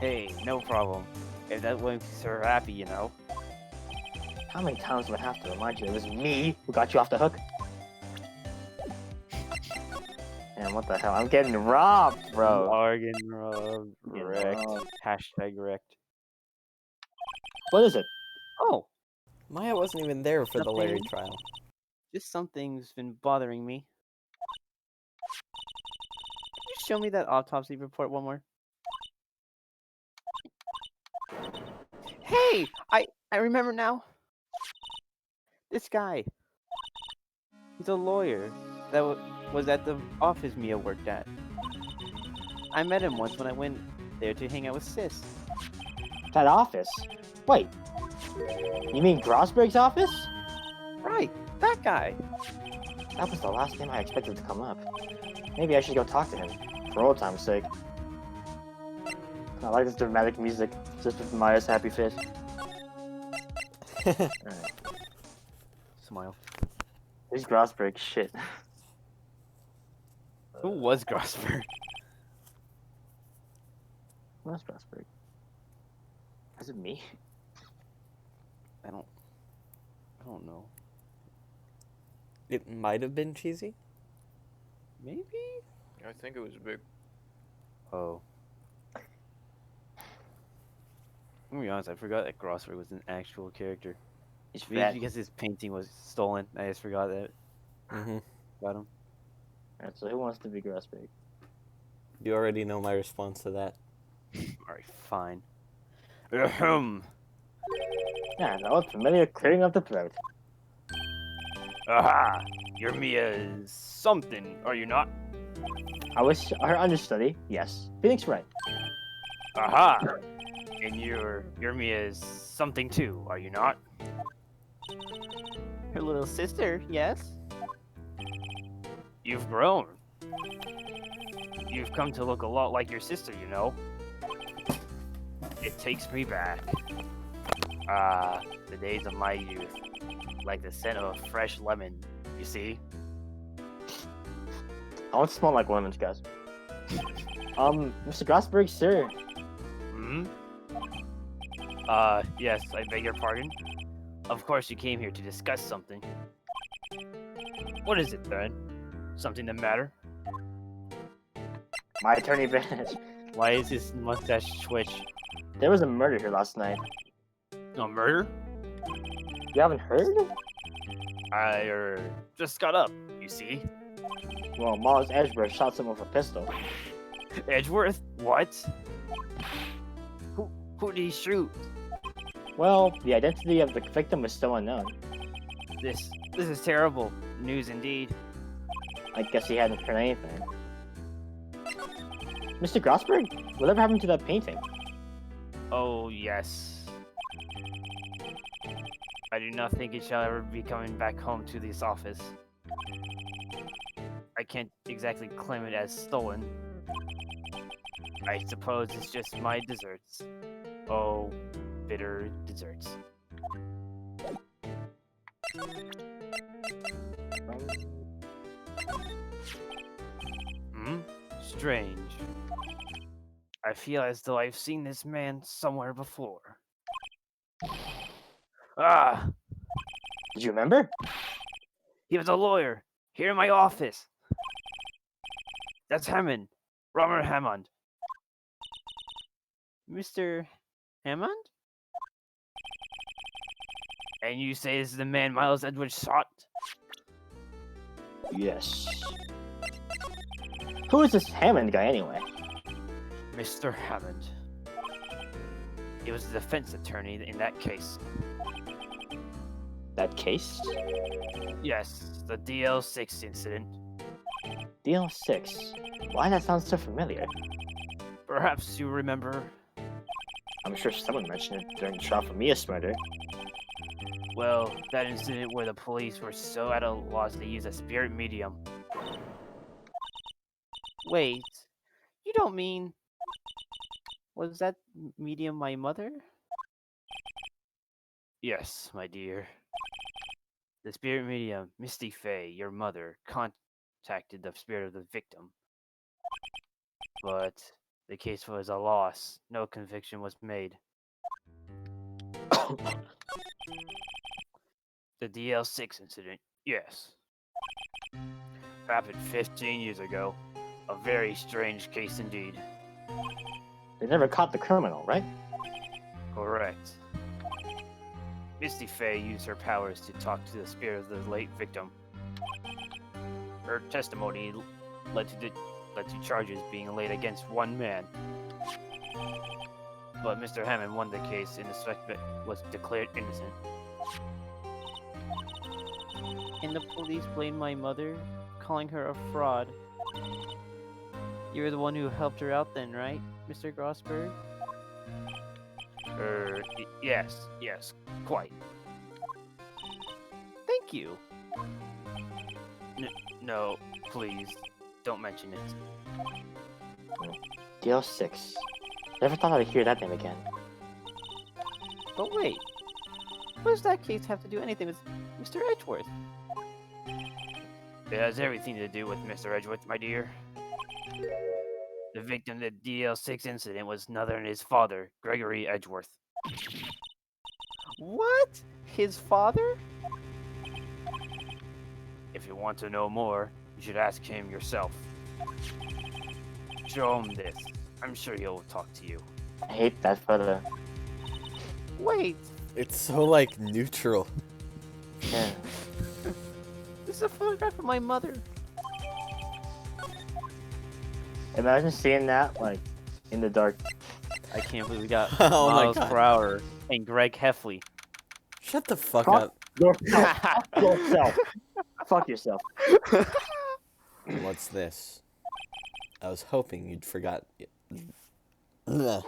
Hey, no problem. If that makes her happy, you know. How many times do I have to remind you it was me who got you off the hook? Man, what the hell? I'm getting robbed, bro. Bargain robbed. Getting Wrecked. robbed. Hashtag wrecked. What is it? Oh, Maya wasn't even there for the Larry Nothing. trial. just something's been bothering me. Can you show me that autopsy report one more? Hey! I remember now. This guy. He's a lawyer that was at the office Mia worked at. I met him once when I went there to hang out with Sis. That office? Wait. You mean Grosberg's office? Right, that guy. That was the last name I expected to come up. Maybe I should go talk to him, for old time's sake. I like this dramatic music, just with Maya's happy face. Alright. Smile. Who's Grosberg? Shit. Who was Grosberg? Where's Grosberg? Is it me? I don't know. It might have been cheesy. Maybe. I think it was big. Oh. I'm gonna be honest, I forgot that Grossberg was an actual character. He's Maybe fat. because his painting was stolen. I just forgot that Mm-hmm. about him. Alright, so who wants to be Grassberg? You already know my response to that. Alright, fine. Ahem. Yeah, that was familiar clearing of the throat. Aha! You're Mia's something, are you not? I was her understudy, yes. Phoenix right. Aha! And you're Mia's something too, are you not? Her little sister, yes? You've grown. You've come to look a lot like your sister, you know? It takes me back. The days of my youth. Like the scent of a fresh lemon, you see? I want to smell like lemons, guys. Mr. Grassberg, sir. Hmm? Yes, I beg your pardon? Of course you came here to discuss something. What is it, then? Something the matter? My attorney advantage. Why is his mustache twitch? There was a murder here last night. No murder? You haven't heard? I, just got up, you see? Well, Miles Edgeworth shot someone with a pistol. Edgeworth? What? Who did he shoot? Well, the identity of the victim is still unknown. This is terrible. News indeed. I guess he hadn't heard anything. Mr. Grassberg, whatever happened to that painting? Oh, yes. I do not think it shall ever be coming back home to this office. I can't exactly claim it as stolen. I suppose it's just my desserts. Oh, bitter desserts. Hmm? Strange. I feel as though I've seen this man somewhere before. Ah! Did you remember? He was a lawyer, here in my office. That's Hammond. Robert Hammond. Mr. Hammond? And you say this is the man Miles Edwards shot? Yes. Who is this Hammond guy anyway? Mr. Hammond. He was the defense attorney in that case. That case? Yes, the DL6 incident. DL6. Why that sounds so familiar? Perhaps you remember. I'm sure someone mentioned it during the trial for Mia's murder. Well, that incident where the police were so at a loss to use a spirit medium. Wait, you don't mean... Was that medium my mother? Yes, my dear. The spirit medium, Misty Fey, your mother, contacted the spirit of the victim. But the case was a loss. No conviction was made. The DL6 incident, yes. Happened 15 years ago. A very strange case indeed. They never caught the criminal, right? Correct. Misty Fey used her powers to talk to the spirit of the late victim. Her testimony led to charges being laid against one man. But Mr. Hammond won the case and the suspect was declared innocent. And the police blamed my mother, calling her a fraud. You're the one who helped her out then, right, Mr. Grossberg? Yes, quite. Thank you. No, please, don't mention it. DL6. Never thought I'd hear that name again. But wait, what does that case have to do anything with Mr. Edgeworth? It has everything to do with Mr. Edgeworth, my dear. The victim of the DL6 incident was none other than his father, Gregory Edgeworth. What? His father? If you want to know more, you should ask him yourself. Show him this. I'm sure he'll talk to you. I hate that photo. Wait, It's so, like, neutral. Yeah. this is a photograph of my mother. Imagine seeing that, like, in the dark. I can't believe we got Oh my Miles God. Crowder and Greg Heffley. Shut the fuck Fuck up. yourself. Fuck yourself. Fuck yourself. What's this? I was hoping you'd forgot. Ugh.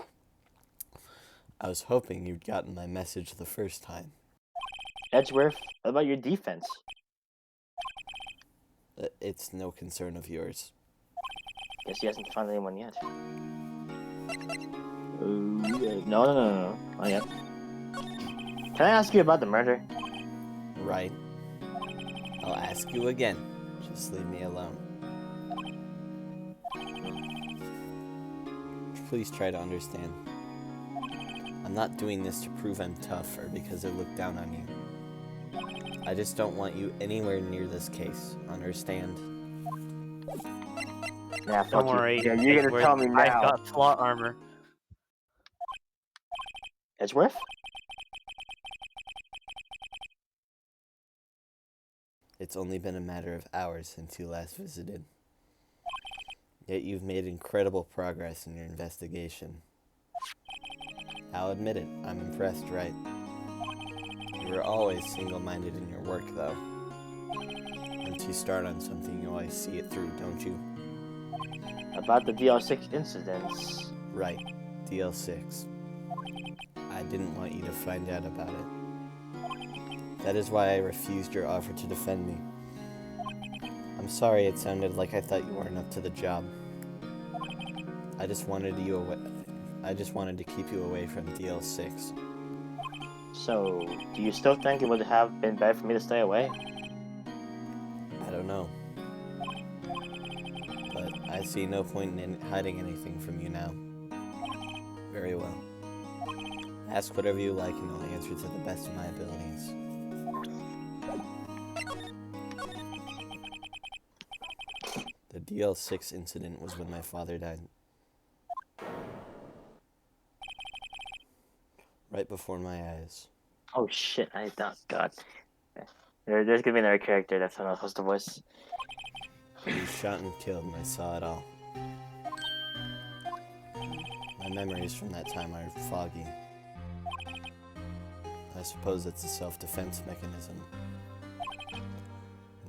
I was hoping you'd gotten my message the first time. Edgeworth, what about your defense? It's no concern of yours. Guess he hasn't found anyone yet. No. Not yet. Can I ask you about the murder? Right? I'll ask you again. Just leave me alone. Please try to understand. I'm not doing this to prove I'm tough or because I look down on you. I just don't want you anywhere near this case. Understand? Nah, fuck Don't you. worry. Yeah, you're gonna Edgeworth, tell me I've now. got plot armor. Edgeworth? It's only been a matter of hours since you last visited. Yet you've made incredible progress in your investigation. I'll admit it, I'm impressed, right? You were always single-minded in your work, though. Once you start on something, you always see it through, don't you? About the DL6 incidents. Right, DL6. I didn't want you to find out about it. That is why I refused your offer to defend me. I'm sorry it sounded like I thought you weren't up to the job. I just wanted to keep you away from DL6. So, do you still think it would have been better for me to stay away? I don't know. But I see no point in hiding anything from you now. Very well. Ask whatever you like and I'll answer to the best of my abilities. The DL6 incident was when my father died. Right before my eyes. Oh shit, I thought, God. There's gonna be another character that's not supposed to voice. He shot and killed and I saw it all. My memories from that time are foggy. I suppose it's a self-defense mechanism.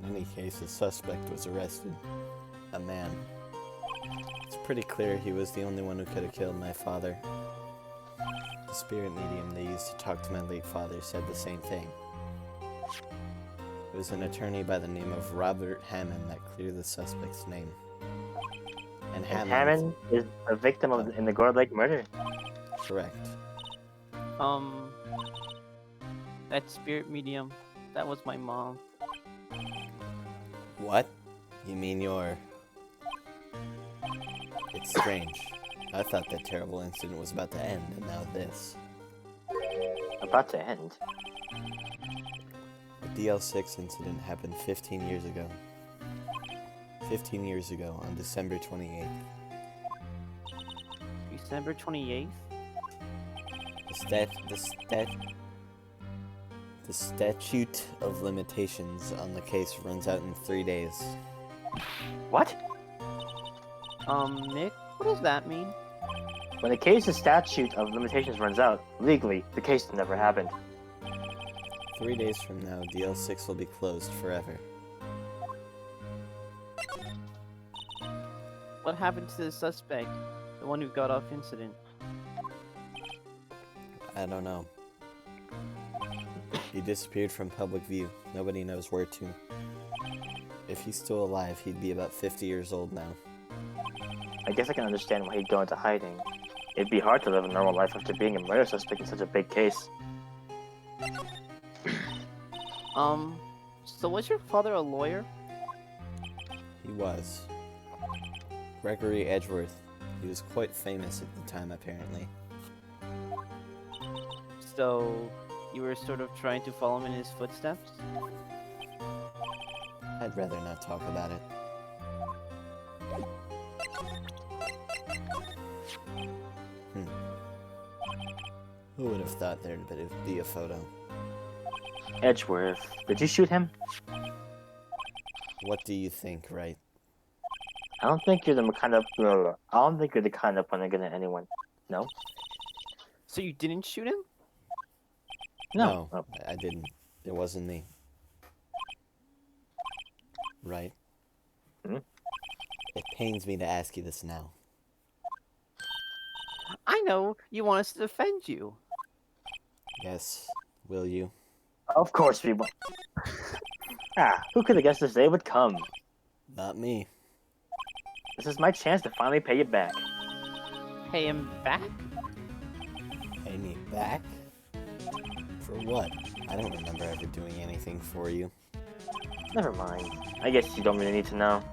In any case, the suspect was arrested. A man. It's pretty clear he was the only one who could have killed my father. The spirit medium they used to talk to my late father said the same thing. It was an attorney by the name of Robert Hammond that cleared the suspect's name. And Hammond is a victim of in the Gore Lake murder. Correct. That spirit medium, that was my mom. What? You mean your... It's strange. I thought that terrible incident was about to end, and now this. About to end. The DL6 incident happened 15 years ago. 15 years ago, on December 28th. December 28th? The statute of limitations on the case runs out in 3 days. What? Nick, what does that mean? When the case's statute of limitations runs out, legally, the case never happened. 3 days from now, DL6 will be closed forever. What happened to the suspect? The one who got off incident? I don't know. He disappeared from public view. Nobody knows where to. If he's still alive, he'd be about 50 years old now. I guess I can understand why he'd go into hiding. It'd be hard to live a normal life after being a murder suspect in such a big case. So was your father a lawyer? He was. Gregory Edgeworth. He was quite famous at the time, apparently. So, you were sort of trying to follow him in his footsteps? I'd rather not talk about it. Who would have thought there'd be a photo? Edgeworth, did you shoot him? What do you think, right? I don't think you're the kind of. I don't think you're the kind of point to get at anyone. No. So you didn't shoot him? No. No, I didn't. It wasn't me. Right? Hmm? It pains me to ask you this now. I know, you want us to defend you. Yes, will you? Of course we won't. Who could have guessed this day would come? Not me. This is my chance to finally pay you back. Pay him back? Pay me back? For what? I don't remember ever doing anything for you. Never mind. I guess you don't really need to know.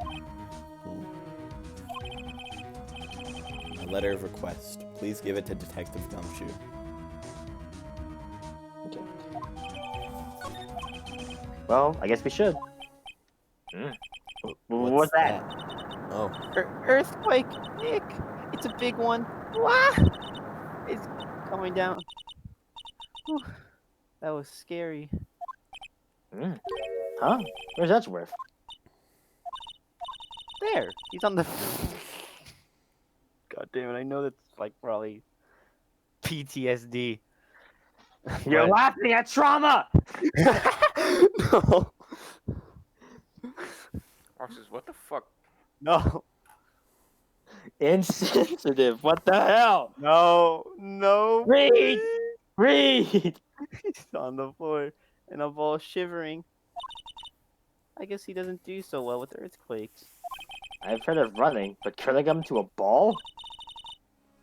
A letter of request. Please give it to Detective Gumshoe. Well, I guess we should. What's that? Oh, Earthquake, Nick! It's a big one. Wah! It's coming down. Whew. That was scary. Huh? Where's Edgeworth? There! He's on the... God damn it, I know that's like probably PTSD. You're But- laughing at trauma! No. Roxas, what the fuck? No. Insensitive. What the hell? No. No. Read! please. Read! He's on the floor and I'm all shivering. I guess he doesn't do so well with earthquakes. I've heard of running, but curling them to a ball?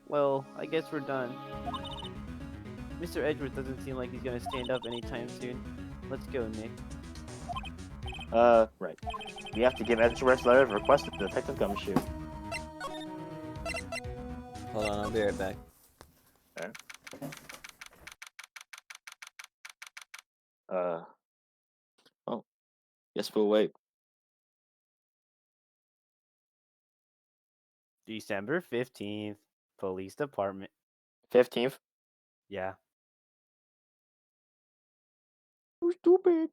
Well, I guess we're done. Mr. Edgeworth doesn't seem like he's gonna stand up anytime soon. Let's go, Nick. Right. We have to give Edgeworth's letter of request to Detective Gumshoe. hold on, I'll be right back. Oh. Guess we'll wait. December 15th, Police Department. 15th? Yeah. Too stupid.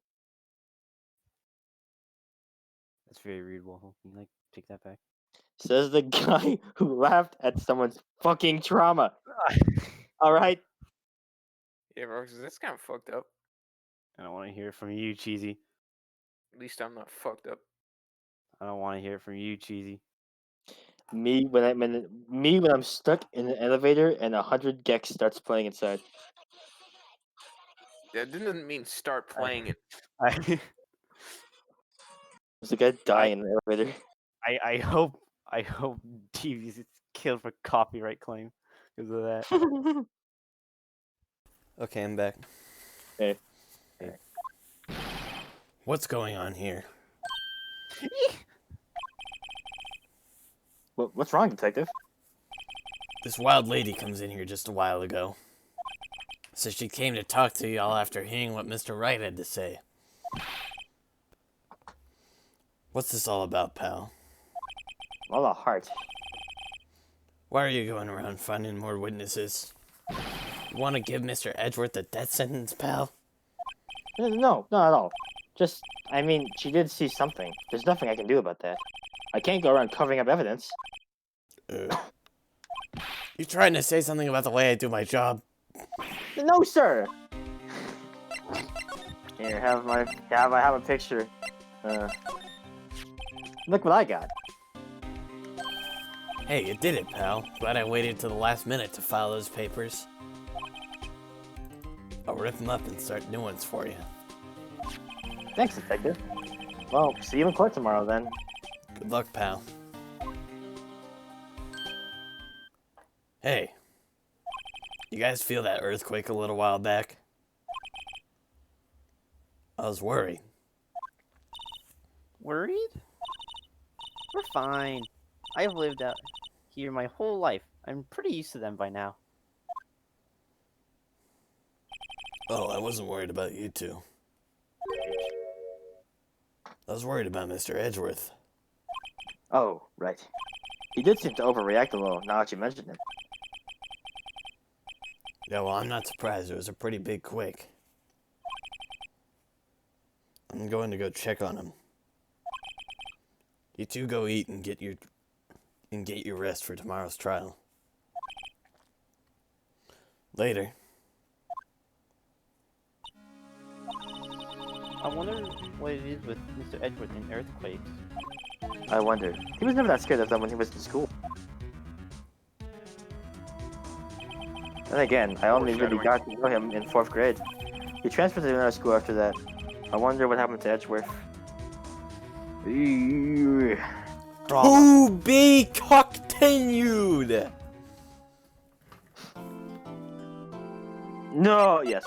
That's very rude, Waffle. Can you, like, take that back? Says the guy who laughed at someone's fucking trauma. Alright? Yeah, Roxas, that's kind of fucked up. I don't want to hear it from you, Cheesy. At least I'm not fucked up. I don't want to hear it from you, Cheesy. Me when I'm stuck in an elevator and 100 Gex starts playing inside. That didn't mean start playing it. I, There's a guy dying in the elevator. I hope TV gets killed for copyright claim because of that. Okay, I'm back. Hey. What's going on here? What's wrong, Detective? This wild lady comes in here just a while ago. So she came to talk to y'all after hearing what Mr. Wright had to say. What's this all about, pal? All the heart. Why are you going around finding more witnesses? You want to give Mr. Edgeworth a death sentence, pal? No, not at all. Just, I mean, she did see something. There's nothing I can do about that. I can't go around covering up evidence. You trying to say something about the way I do my job? No, sir. Here, I have a picture. Look what I got. Hey, you did it, pal. Glad I waited till the last minute to file those papers. I'll rip them up and start new ones for you. Thanks, Detective. Well, see you in court tomorrow, then. Good luck, pal. Hey. You guys feel that earthquake a little while back? I was worried. Worried? We're fine. I've lived out here my whole life. I'm pretty used to them by now. Oh, I wasn't worried about you two. I was worried about Mr. Edgeworth. Oh, right. He did seem to overreact a little, now that you mentioned it. Yeah, well, I'm not surprised. It was a pretty big quake. I'm going to go check on him. You two go eat and get your rest for tomorrow's trial. Later. I wonder what it is with Mr. Edgeworth and earthquakes. I wonder. He was never that scared of them when he was in school. Then again, I only really got to know him in 4th grade. He transferred to another school after that. I wonder what happened to Edgeworth. To be continued! No, yes.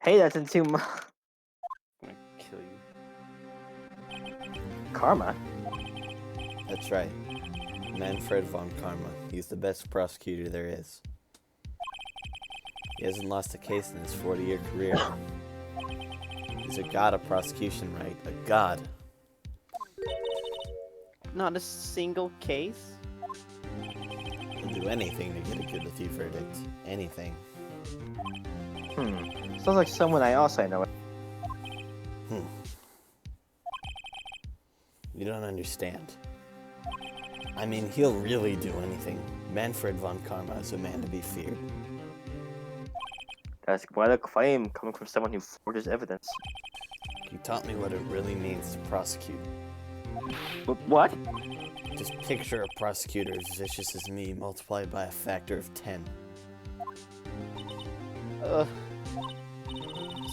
Hey, that's in 2 months. I'm gonna kill you. Karma? That's right. Manfred von Karma. He's the best prosecutor there is. He hasn't lost a case in his 40-year career. He's a god of prosecution, right? A god. Not a single case? He'll do anything to get a guilty verdict. Anything. Sounds like someone I also know. You don't understand. I mean, he'll really do anything. Manfred von Karma is a man to be feared. That's quite a claim coming from someone who forges evidence. He taught me what it really means to prosecute. What? Just picture a prosecutor as vicious as me multiplied by a factor of 10.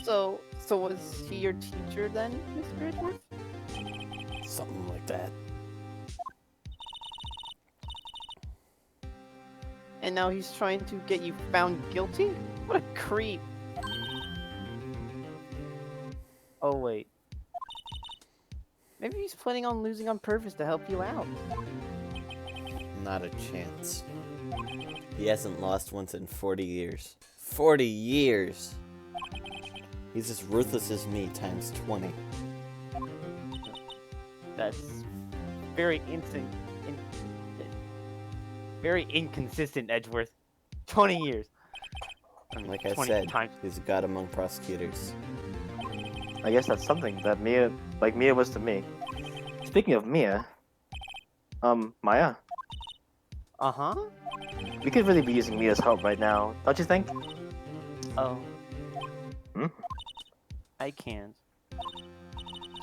So was he your teacher then, Mr. Edgeworth? Something like that. And now he's trying to get you found guilty? What a creep! Oh wait. Maybe he's planning on losing on purpose to help you out. Not a chance. He hasn't lost once in 40 years. 40 years! He's as ruthless as me times 20. That's very very inconsistent, Edgeworth. 20 years. Like I 20 said, times. he's a god among prosecutors. I guess that's something that Mia was to me. Speaking of Mia, Maya, Uh-huh. we could really be using Mia's help right now, don't you think? Oh. Hmm? I can't.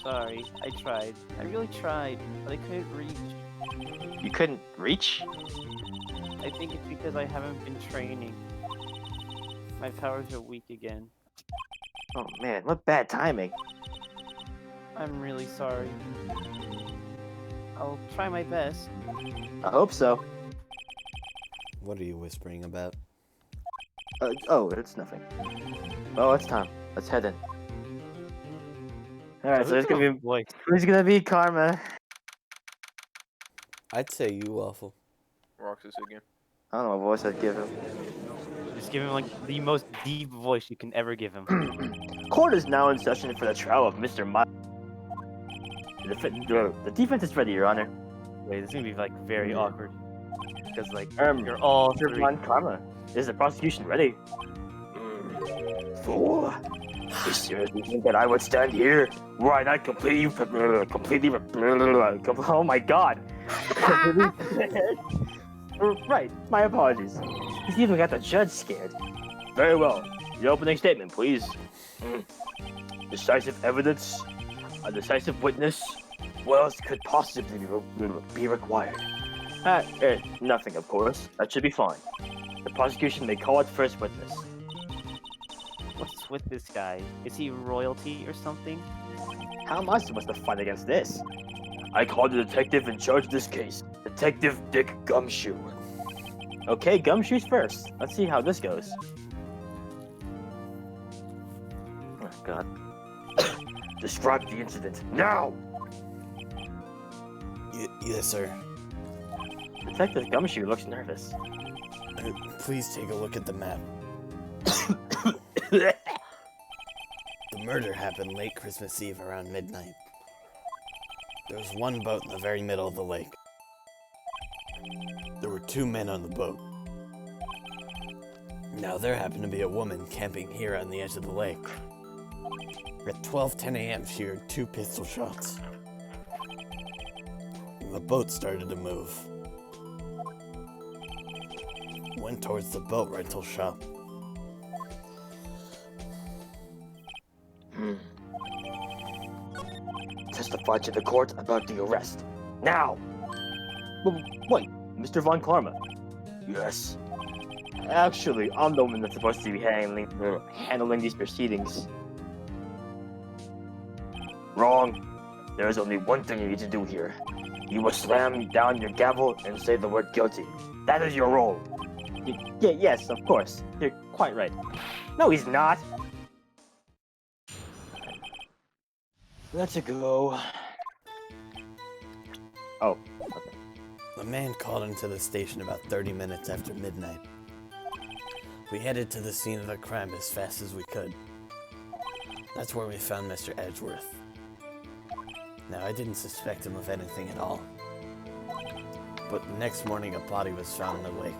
Sorry, I tried. I really tried, but I couldn't reach. You couldn't reach? I think it's because I haven't been training. My powers are weak again. Oh man, what bad timing. I'm really sorry. I'll try my best. I hope so. What are you whispering about? Oh, it's nothing. Oh, it's time. Let's head in. Alright, so it's gonna be who's gonna be Karma? I'd say you, Waffle. Roxas again. I don't know what voice I'd give him. Just give him like the most deep voice you can ever give him. Court is now in session for the trial of Mr. Miles. The defense is ready, Your Honor. Wait, this is gonna be like very awkward. Because like you're Mr. all three. Von Karma, is the prosecution ready? Fool! You seriously think that I would stand here? Why not completely, oh my god! Right, my apologies. He's even got the judge scared. Very well. Your opening statement, please. Decisive evidence? A decisive witness? What else could possibly be required? Nothing, of course. That should be fine. The prosecution may call its first witness. What's with this guy? Is he royalty or something? How am I supposed to fight against this? I called the detective in charge of this case, Detective Dick Gumshoe. Okay, Gumshoe's first. Let's see how this goes. Oh, God. Describe the incident, now! Yes, sir. Detective Gumshoe looks nervous. Please take a look at the map. The murder happened late Christmas Eve around midnight. There was one boat in the very middle of the lake. There were 2 men on the boat. Now there happened to be a woman camping here on the edge of the lake. At 12:10 a.m. she heard 2 pistol shots. The boat started to move. Went towards the boat rental shop. Testify to the court about the arrest. Now! Wait, Mr. Von Karma? Yes. Actually, I'm the one that's supposed to be handling these proceedings. Wrong. There is only one thing you need to do here. You must slam down your gavel and say the word guilty. That is your role. Yes, of course. You're quite right. No, he's not. Let's go. Oh, okay. The man called into the station about 30 minutes after midnight. We headed to the scene of the crime as fast as we could. That's where we found Mr. Edgeworth. Now, I didn't suspect him of anything at all. But the next morning, a body was found in the lake.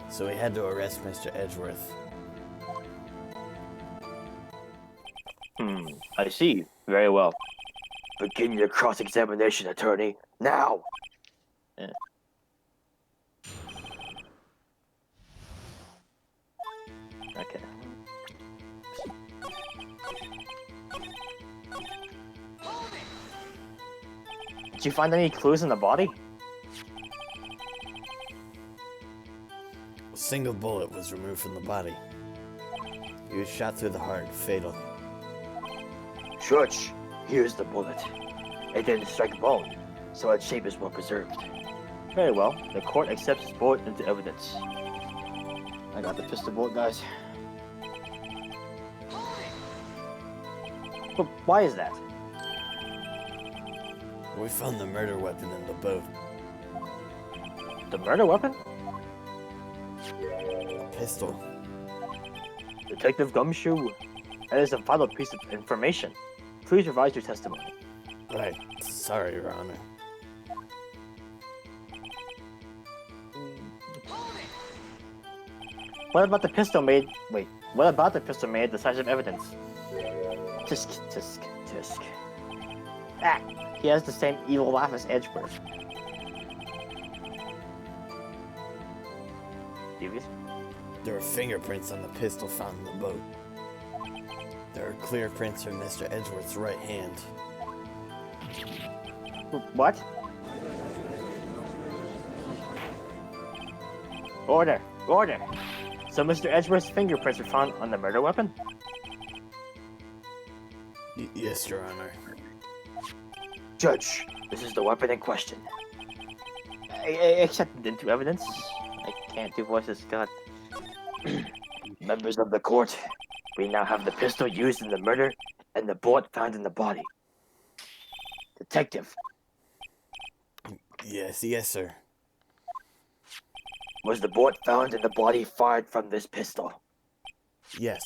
So we had to arrest Mr. Edgeworth. I see. Very well. Begin your cross-examination, attorney. Now! Okay. Did you find any clues in the body? A single bullet was removed from the body. He was shot through the heart, fatal. Judge, here's the bullet. It didn't strike bone, so its shape is well preserved. Very well. The court accepts this bullet into evidence. I got the pistol bullet, guys. But why is that? We found the murder weapon in the boat. The murder weapon? A pistol. Detective Gumshoe, that is a vital piece of information. Please revise your testimony. Right. Sorry, Your Honor. What about the pistol made... Wait, what about the pistol made decisive evidence? Tisk, tisk, tisk. Ah, he has the same evil laugh as Edgeworth. Devious? There are fingerprints on the pistol found in the boat. There are clear prints from Mr. Edgeworth's right hand. What? Order! Order! So Mr. Edgeworth's fingerprints were found on the murder weapon? Yes, Your Honor. Judge, this is the weapon in question. Accepted into evidence. I can't do voices, God. Members of the court, we now have the pistol used in the murder and the bullet found in the body. Detective, Yes, sir. was the bullet found in the body fired from this pistol? Yes.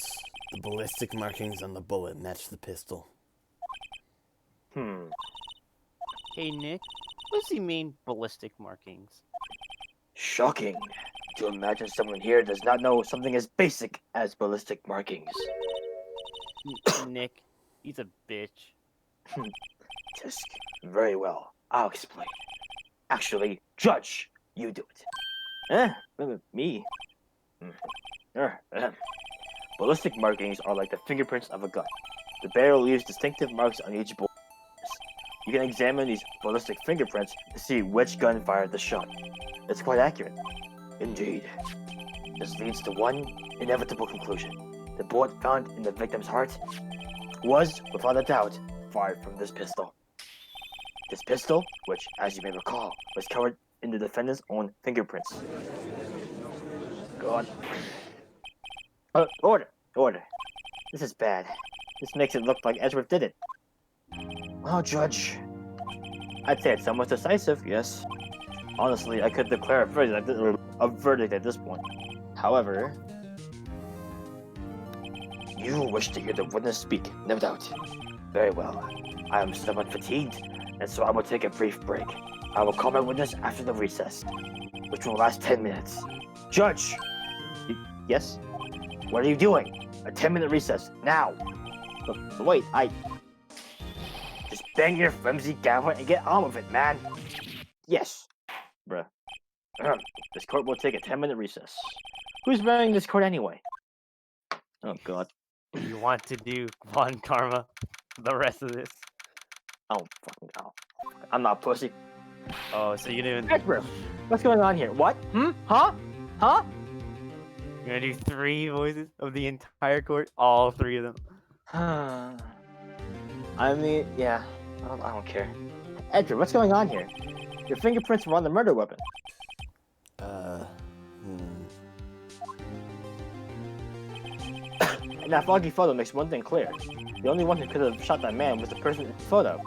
The ballistic markings on the bullet match the pistol. Hey, Nick. What does he mean, ballistic markings? Shocking to imagine someone here does not know something as basic as ballistic markings. Nick, he's a bitch. Tisk, very well. I'll explain. Actually, Judge, you do it. Me? Ballistic markings are like the fingerprints of a gun. The barrel leaves distinctive marks on each bullet. You can examine these ballistic fingerprints to see which gun fired the shot. It's quite accurate. Indeed. This leads to one inevitable conclusion. The bullet found in the victim's heart was, without a doubt, fired from this pistol. This pistol, which, as you may recall, was covered in the defendant's own fingerprints. God. Order! Order. This is bad. This makes it look like Edgeworth did it. Oh, Judge. I'd say it's somewhat decisive, yes. Honestly, I could declare a verdict at this point. However, you wish to hear the witness speak, no doubt. Very well. I am somewhat fatigued, and so I will take a brief break. I will call my witness after the recess, which will last 10 minutes. Judge! Yes? What are you doing? A 10-minute recess, now! Wait, Just bang your flimsy gavel and get on with it, man! Yes! Bruh. This court will take a 10-minute recess. Who's running this court anyway? Oh god. You want to do Von Karma the rest of this? Oh fucking hell. I'm not pussy. Oh, so you're doing Edward, what's going on here? What? Huh? Huh? you're gonna do 3 voices of the entire court, all 3 of them. I mean, yeah. I don't care. Edward, what's going on here? Your fingerprints were on the murder weapon. And that foggy photo makes one thing clear. The only one who could have shot that man was the person in the photo.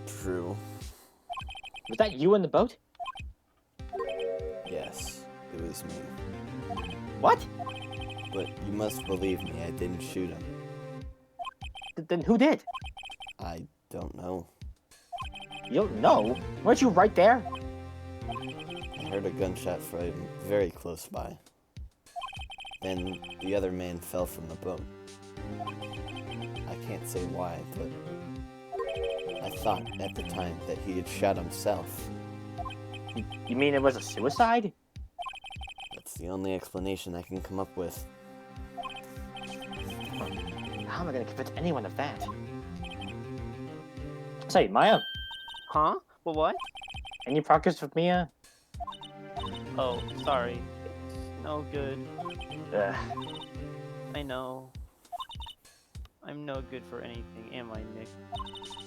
True. Was that you in the boat? Yes, it was me. What? But you must believe me, I didn't shoot him. Then who did? I don't know. You don't know? Weren't you right there? I heard a gunshot from very close by. Then the other man fell from the boat. I can't say why, but I thought at the time that he had shot himself. You mean it was a suicide? That's the only explanation I can come up with. How am I gonna convince anyone of that? Say, Maya, Huh? Well, what? any progress with Mia? Oh, sorry. It's no good. Ugh. I know. I'm no good for anything, am I, Nick?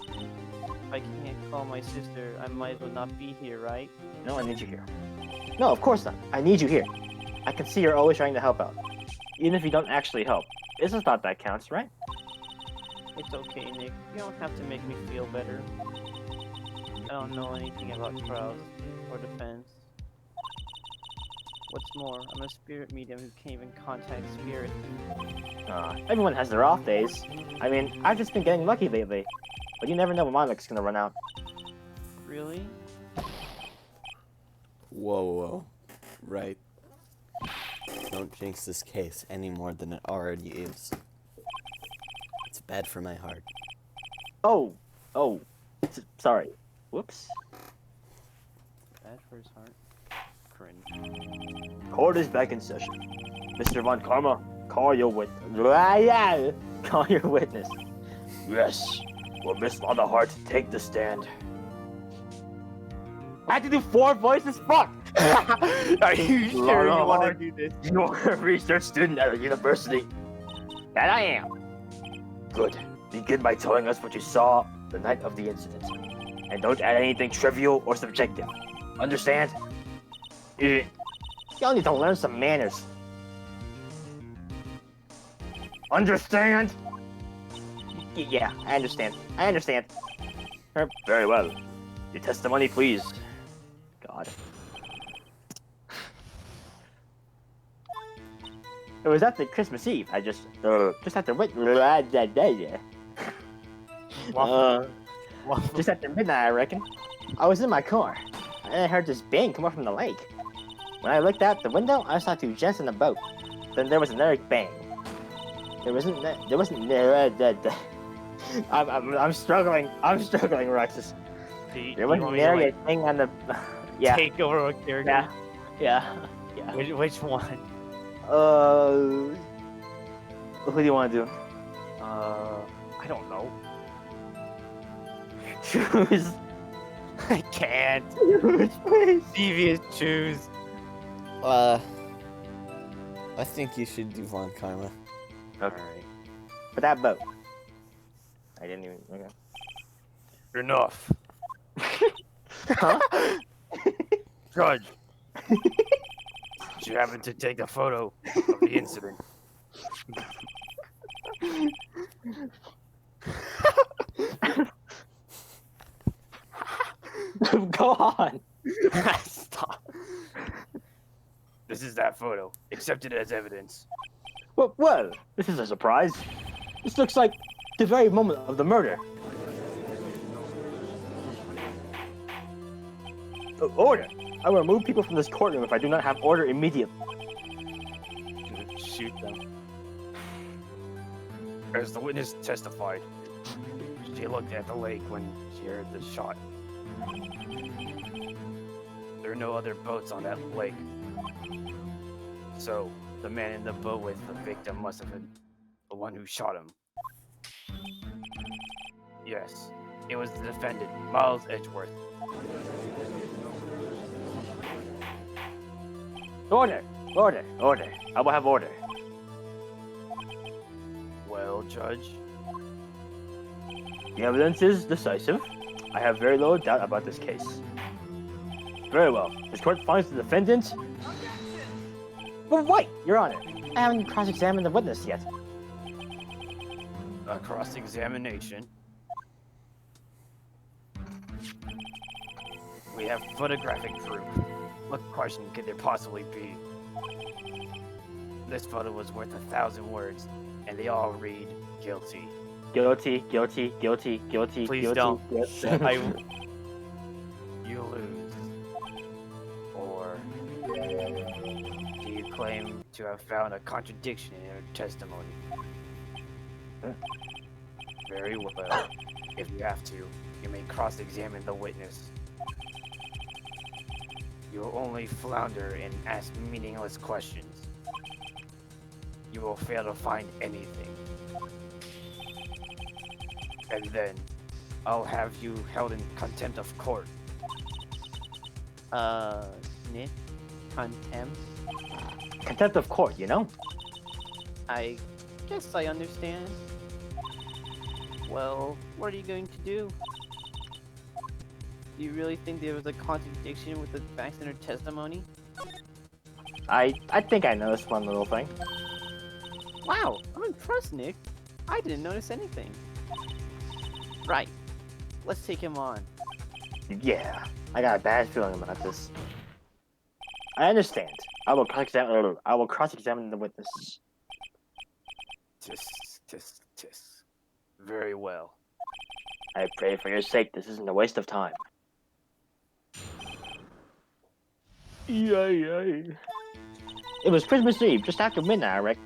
If I can't call my sister, I might as well not be here, right? No, I need you here. No, of course not. I need you here. I can see you're always trying to help out. Even if you don't actually help. It's a thought that counts, right? It's okay, Nick. You don't have to make me feel better. I don't know anything about trials or defense. What's more, I'm a spirit medium who can't even contact spirits. Everyone has their off days. I mean, I've just been getting lucky lately. But you never know when my luck's gonna run out. Really? Whoa. Right. Don't jinx this case any more than it already is. It's bad for my heart. Oh. Sorry. Whoops. Bad for his heart. Cringe. Court is back in session. Mr. Von Karma, call your witness. Call your witness. Yes. Will Miss Von the Heart take the stand? I had to do 4 voices? Fuck! Are you sure you want to do this? You're a research student at a university. That I am. Good. Begin by telling us what you saw the night of the incident. And don't add anything trivial or subjective. Understand? Y'all need to learn some manners. Understand? Yeah, I understand. Very well. Your testimony, please. God. It was after Christmas Eve. I just after just after midnight, I reckon. I was in my car, and I heard this bang come up from the lake. When I looked out the window, I saw 2 gents in a boat. Then there was another bang. There wasn't. I'm struggling, Roxas. There wasn't nary a thing on the. Yeah. Take over a character. Yeah. Which one? Who do you want to do? I don't know. Choose. I can't. Choose, please. Devious choose. I think you should do Von Karma. Okay. Alright. For that boat. I didn't even. Okay. Enough. Huh? Judge. Did you happen to take a photo of the incident? Go on. Stop. This is that photo. Accepted as evidence. Well, this is a surprise. This looks like the very moment of the murder. Order! I will remove people from this courtroom if I do not have order immediately. Shoot them. As the witness testified, she looked at the lake when she heard the shot. There are no other boats on that lake. So, the man in the boat with the victim must have been the one who shot him. Yes, it was the defendant, Miles Edgeworth. Order! Order! Order! I will have order. Well, Judge, The evidence is decisive. I have very little doubt about this case. Very well. This court finds the defendant. But wait, Your Honor. I haven't cross-examined the witness yet. a cross-examination. We have photographic proof. What question could there possibly be? This photo was worth 1,000 words, and they all read guilty. Guilty, guilty, guilty, guilty, Please guilty. don't. guilty. You lose. Or do you claim to have found a contradiction in your testimony? Very well. If you have to, you may cross-examine the witness. You will only flounder and ask meaningless questions. You will fail to find anything. And then, I'll have you held in contempt of court. Nick? Contempt? Contempt of court, you know? I guess I understand. Well, what are you going to do? Do you really think there was a contradiction with the facts in her testimony? I think I noticed one little thing. Wow, I'm impressed, Nick. I didn't notice anything. Right. Let's take him on. Yeah, I got a bad feeling about this. I understand. I will cross-examine the witness. Tisk. Very well. I pray for your sake this isn't a waste of time. Yay. It was Christmas Eve, just after midnight, I reckon.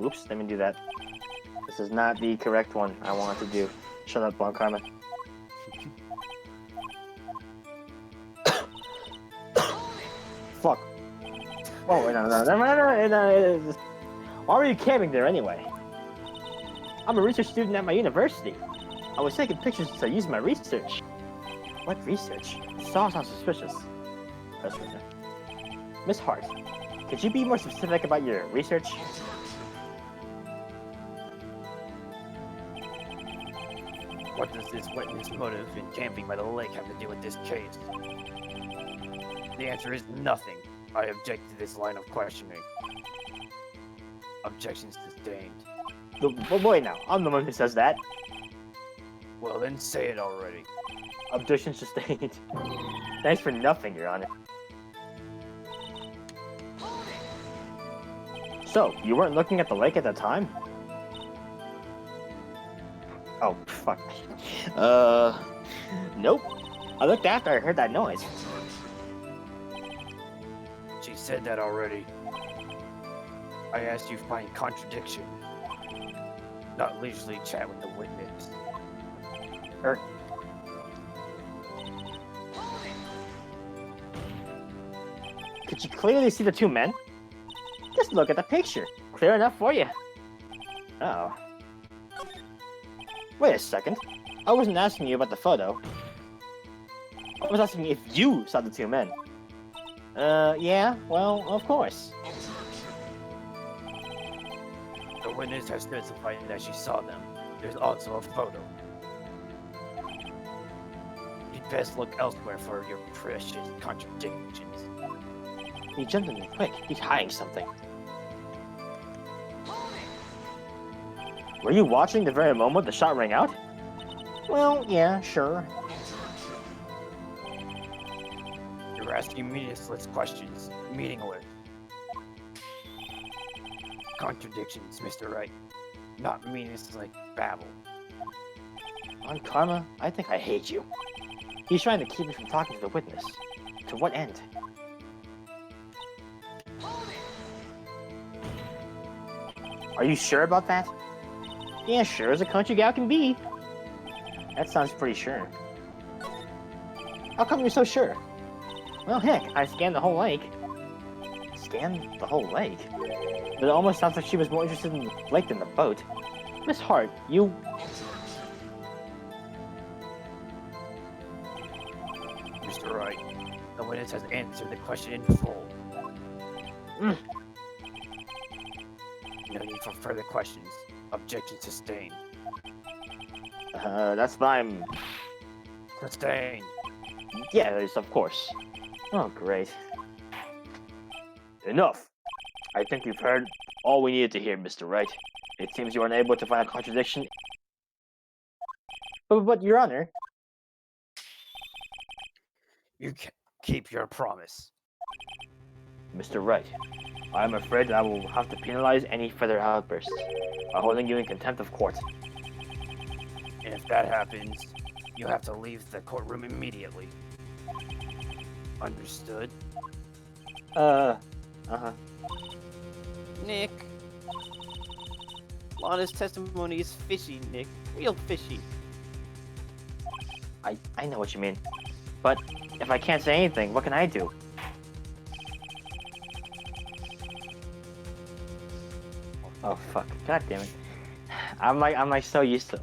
Oops, let me do that. This is not the correct one I wanted to do. Shut up, Bon Carmen. Fuck. Oh, wait, no. Why were you camping there anyway? I'm a research student at my university. I was taking pictures to use my research. What research? This all sounds suspicious. Miss Hart, could you be more specific about your research? What does this witness motive in camping by the lake have to do with this case? The answer is nothing. I object to this line of questioning. Objection sustained. But wait now, I'm the one who says that. Well, then say it already. Objection sustained. Thanks for nothing, Your Honor. So, you weren't looking at the lake at the time? Oh, fuck. Nope. I looked after I heard that noise. She said that already. I asked you find contradiction, not leisurely chat with the witness. Could you clearly see the two men? Just look at the picture. Clear enough for you. Oh. Wait a second. I wasn't asking you about the photo. I was asking if you saw the two men. Yeah, well, of course. The witness has specified that she saw them. There's also a photo. You'd best look elsewhere for your precious contradictions. He jumped in there quick. He's hiding something. Were you watching the very moment the shot rang out? Well, yeah, sure. You're asking meaningless questions. Meaningless. Contradictions, Mr. Wright. Not meaningless like babble. On Karma, I think I hate you. He's trying to keep me from talking to the witness. To what end? Are you sure about that? Yeah, sure as a country gal can be. That sounds pretty sure. How come you're so sure? Well, heck, I scanned the whole lake. Scanned the whole lake? But it almost sounds like she was more interested in the lake than the boat. Miss Hart, you... Mr. Wright, the witness has answered the question in full. Mm. No need for further questions. Objection sustained. That's fine. Sustained. Yes, of course. Oh, great. Enough. I think we've heard all we needed to hear, Mr. Wright. It seems you are unable to find a contradiction. But, Your Honor... You keep your promise. Mr. Wright, I am afraid that I will have to penalize any further outbursts by holding you in contempt of court. And if that happens, you have to leave the courtroom immediately. Understood? Uh-huh. Nick. Lana's testimony is fishy, Nick. Real fishy. I know what you mean. But if I can't say anything, what can I do? Oh fuck! God damn it! I'm like so used to.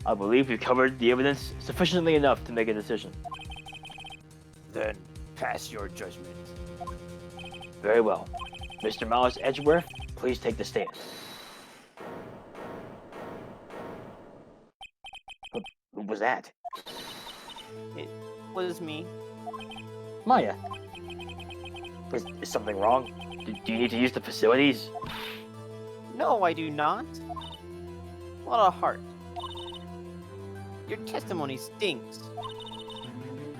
I believe we've covered the evidence sufficiently enough to make a decision. Then pass your judgment. Very well, Mr. Miles Edgeworth, please take the stand. What was that? It was me. Maya. Is something wrong? Do you need to use the facilities? No, I do not. What a heart. Your testimony stinks.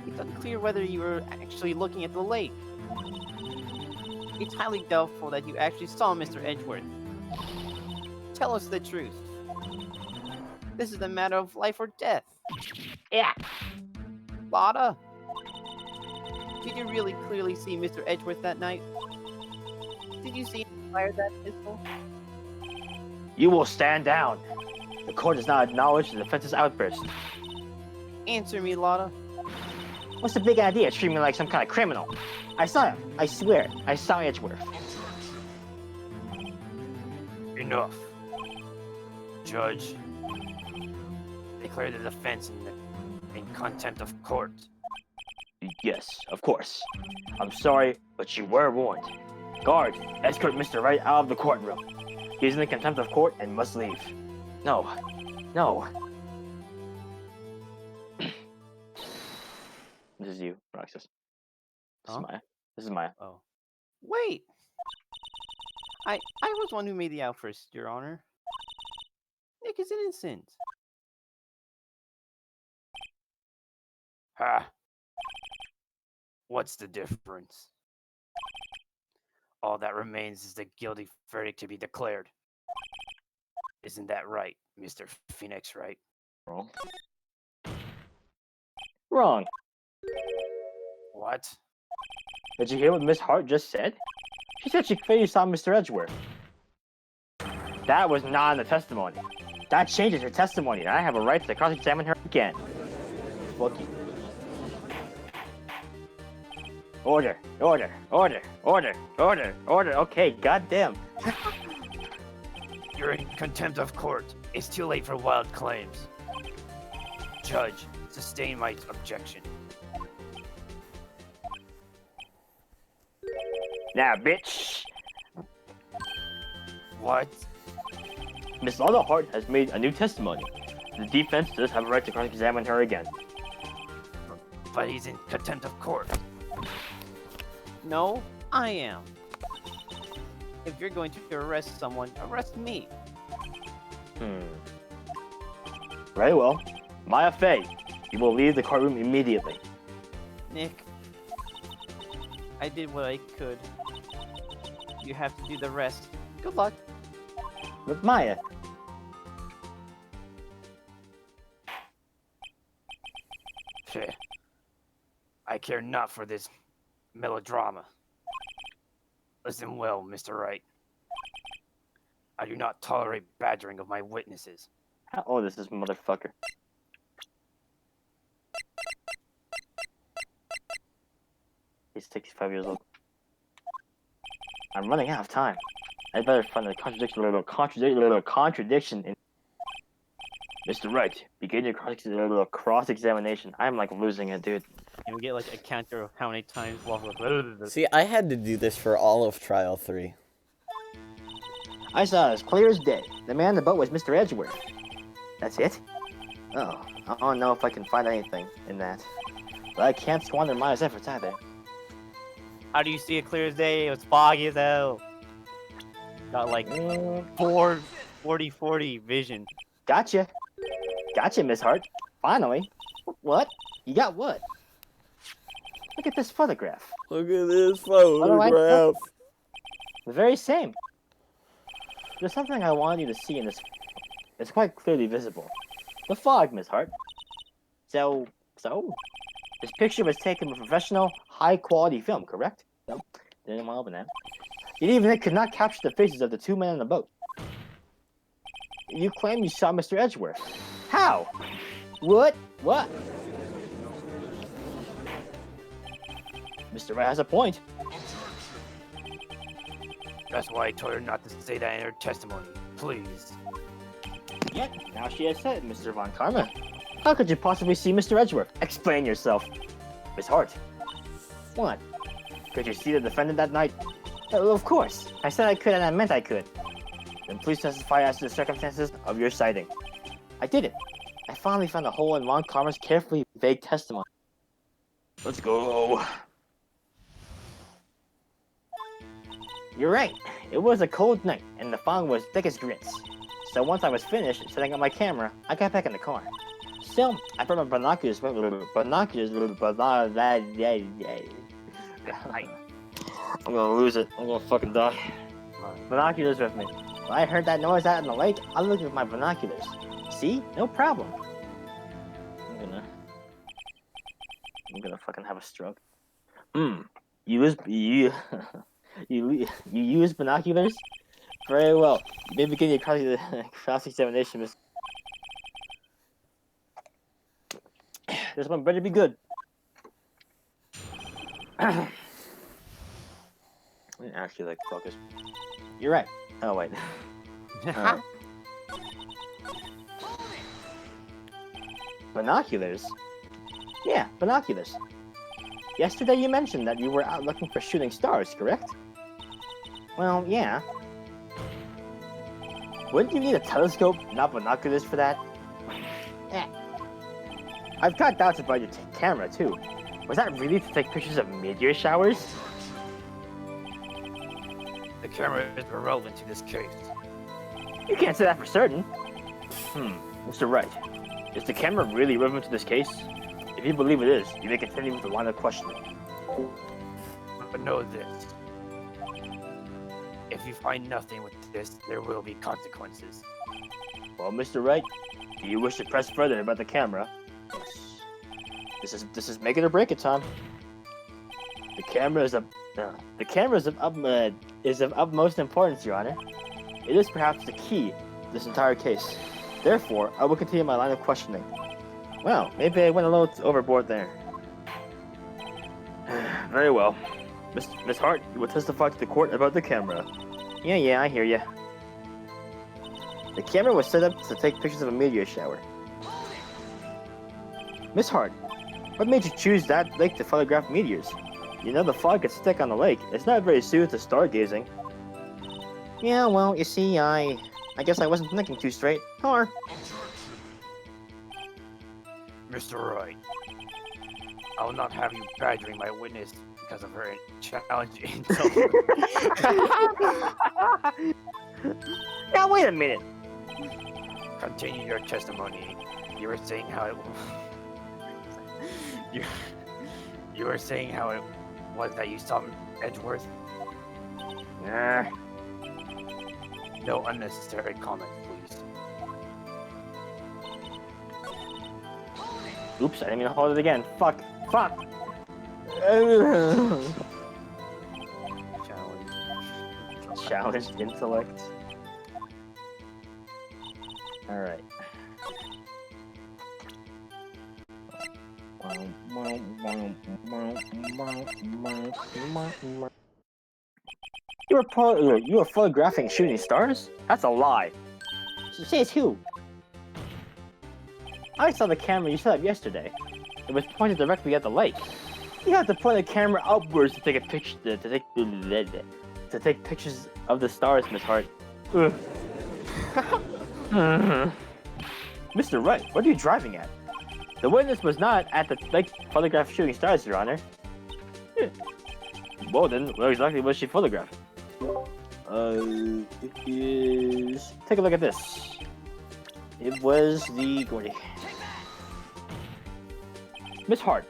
It's unclear whether you were actually looking at the lake. It's highly doubtful that you actually saw Mr. Edgeworth. Tell us the truth. This is a matter of life or death. Yeah. Lotta? Did you really clearly see Mr. Edgeworth that night? Did you see him fire that pistol? You will stand down. The court does not acknowledge the defense's outburst. Answer me, Lotta. What's the big idea? Treat me like some kind of criminal. I saw him. I swear. I saw Edgeworth. Enough. Judge, declare the defense in contempt of court. Yes, of course. I'm sorry, but you were warned. Guard, escort Mr. Wright out of the courtroom. He's in contempt of court and must leave. No. No. This is you, Roxas. This Huh? is Maya. This is Maya. Oh. Wait! I was one who made the outburst, Your Honor. Nick is innocent. Ha! What's the difference? All that remains is the guilty verdict to be declared. Isn't that right, Mr. Phoenix Wright? Wrong. Wrong. What? Did you hear what Miss Hart just said? She said she clearly saw Mr. Edgeworth. That was not in the testimony. That changes her testimony, and I have a right to cross-examine her again. Fuck you. Order, order, order, order, order, order. Okay, goddamn. You're in contempt of court. It's too late for wild claims. Judge, sustain my objection. Now, bitch. What? Miss Lana Hart has made a new testimony. The defense does have a right to cross-examine her again. But he's in contempt of court. No, I am. If you're going to arrest someone, arrest me. Very well. Maya Fey, you will leave the courtroom immediately. Nick, I did what I could. You have to do the rest. Good luck. With Maya. Pfeh. I care not for this melodrama. Listen well, Mr. Wright. I do not tolerate badgering of my witnesses. How old is this motherfucker? He's 65 years old. I'm running out of time. I'd better find a contradiction in... Mr. Wright, begin your cross-examination. I'm like losing it, dude. You get like a counter of how many times See, I had to do this for all of Trial 3. I saw it as clear as day. The man in the boat was Mr. Edgeworth. That's it? Oh, I don't know if I can find anything in that. But I can't squander Maya's efforts either. How do you see it clear as day? It was foggy as hell. Got like 40 vision. Gotcha. Gotcha, Miss Hart. Finally. What? You got what? Look at this photograph. Look at this do I- photograph. The very same. There's something I want you to see in this. It's quite clearly visible. The fog, Miss Hart. So? This picture was taken with professional, high-quality film, correct? No, didn't want to open that. Yet even it could not capture the faces of the two men in the boat. You claim you saw Mr. Edgeworth. How? What? What? Mr. Wright has a point. That's why I told her not to say that in her testimony. Please. Yet, now she has said it, Mr. Von Karma. How could you possibly see Mr. Edgeworth? Explain yourself. Miss Hart. What? Could you see the defendant that night? Of course. I said I could and I meant I could. Then please testify as to the circumstances of your sighting. I did it. I finally found a hole in Von Karma's carefully vague testimony. Let's go. You're right. It was a cold night, and the fog was thick as grits. So once I was finished setting up my camera, I got back in the car. Still, I brought my binoculars. I'm gonna lose it. I'm gonna fucking die. Binoculars with me. When I heard that noise out in the lake, I looked with my binoculars. See? No problem. I'm gonna fucking have a stroke. You use binoculars? Very well. You may begin your cross-examination, Miss. This one better be good. Actually, like, focus. You're right. Oh, wait. Binoculars? Yeah, binoculars. Yesterday you mentioned that you were out looking for shooting stars, correct? Well, yeah. Wouldn't you need a telescope, not binoculars for that? Eh. I've got doubts about your camera, too. Was that really to take pictures of meteor showers? The camera is irrelevant to this case. You can't say that for certain. Mr. Wright, is the camera really relevant to this case? If you believe it is, you may continue with the line of questioning. But know this. If you find nothing with this, there will be consequences. Well, Mr. Wright, do you wish to press further about the camera? Yes. This is make it or break it, Tom. The camera is of utmost importance, Your Honor. It is perhaps the key to this entire case. Therefore, I will continue my line of questioning. Well, maybe I went a little overboard there. Very well. Miss Hart, you will testify to the court about the camera. Yeah, I hear ya. The camera was set up to take pictures of a meteor shower. Miss Hart, what made you choose that lake to photograph meteors? You know the fog gets thick on the lake. It's not very suited to stargazing. Yeah, well, you see, I guess I wasn't thinking too straight. Or... Mr. Wright, I will not have you badgering my witness because of her challenging. Now wait a minute. Continue your testimony. You were saying how it. you, you were saying how it was that you saw Edgeworth. Nah. No unnecessary comment, please. Oops, I didn't mean to hold it again. Fuck. Fuck. Challenge. Challenged intellect. Alright. You were photographing shooting stars? That's a lie. Says who? I saw the camera you set up yesterday. It was pointed directly at the lake. You have to point the camera upwards to take a picture to take pictures of the stars, Miss Hart. Mr. Wright, what are you driving at? The witness was not at the lake to photograph shooting stars, Your Honor. Well then, what exactly was she photographing? It is... Take a look at this. It was the Gordy. Miss Hart,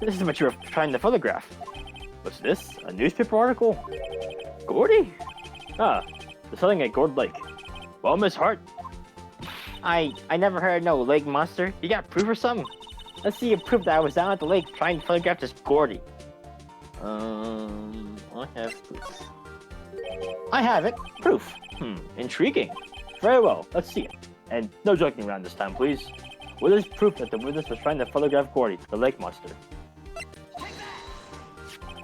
this is what you were trying to photograph. What's this? A newspaper article? Gordy? Ah, the sighting at Gord Lake. Well, Miss Hart, I never heard of no lake monster. You got proof or something? Let's see your proof that I was down at the lake trying to photograph this Gordy. I have proof. I have it. Proof. Intriguing. Very well, let's see it. And no joking around this time, please. What is proof that the witness was trying to photograph Gordy, the lake monster?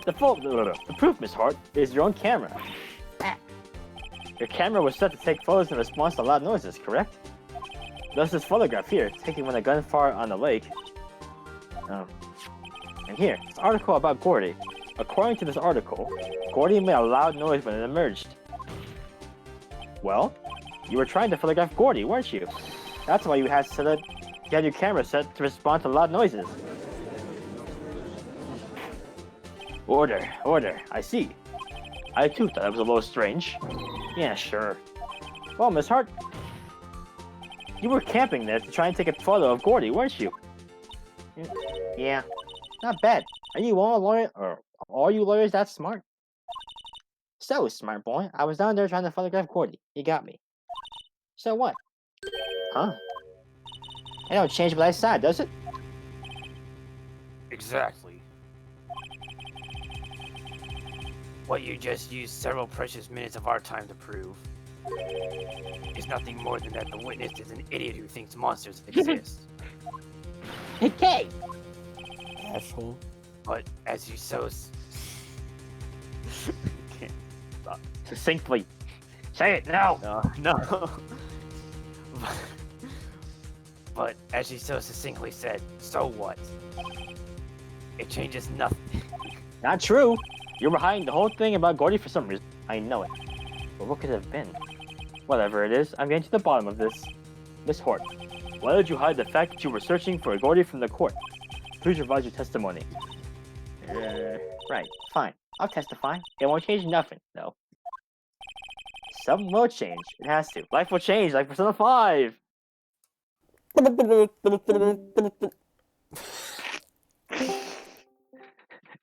The proof, Miss Hart, is your own camera. Your camera was set to take photos in response to loud noises, correct? Thus this photograph here, taken when a gun fired on the lake. And here, this article about Gordy. According to this article, Gordy made a loud noise when it emerged. Well, you were trying to photograph Gordy, weren't you? That's why you had your camera set to respond to loud noises. Order, I see. I too thought that was a little strange. Yeah, sure. Well, Miss Hart, you were camping there to try and take a photo of Gordy, weren't you? Yeah, not bad. Are you all a lawyer, or are all you lawyers that smart? So, smart boy, I was down there trying to photograph Gordy. You got me. So what? Huh? I don't change what I said, does it? Exactly. What you just used several precious minutes of our time to prove is nothing more than that the witness is an idiot who thinks monsters exist. Okay. Asshole. But as you so Succinctly. Say it now. No. But as you so succinctly said, so what? It changes nothing. Not true. You're behind the whole thing about Gordy for some reason. I know it. But what could it have been? Whatever it is, I'm getting to the bottom of this. Miss Hart, why did you hide the fact that you were searching for a Gordy from the court? Please revise your testimony. Right. Fine. I'll testify. It won't change nothing, though. Something will change. It has to. Life will change, like Persona 5.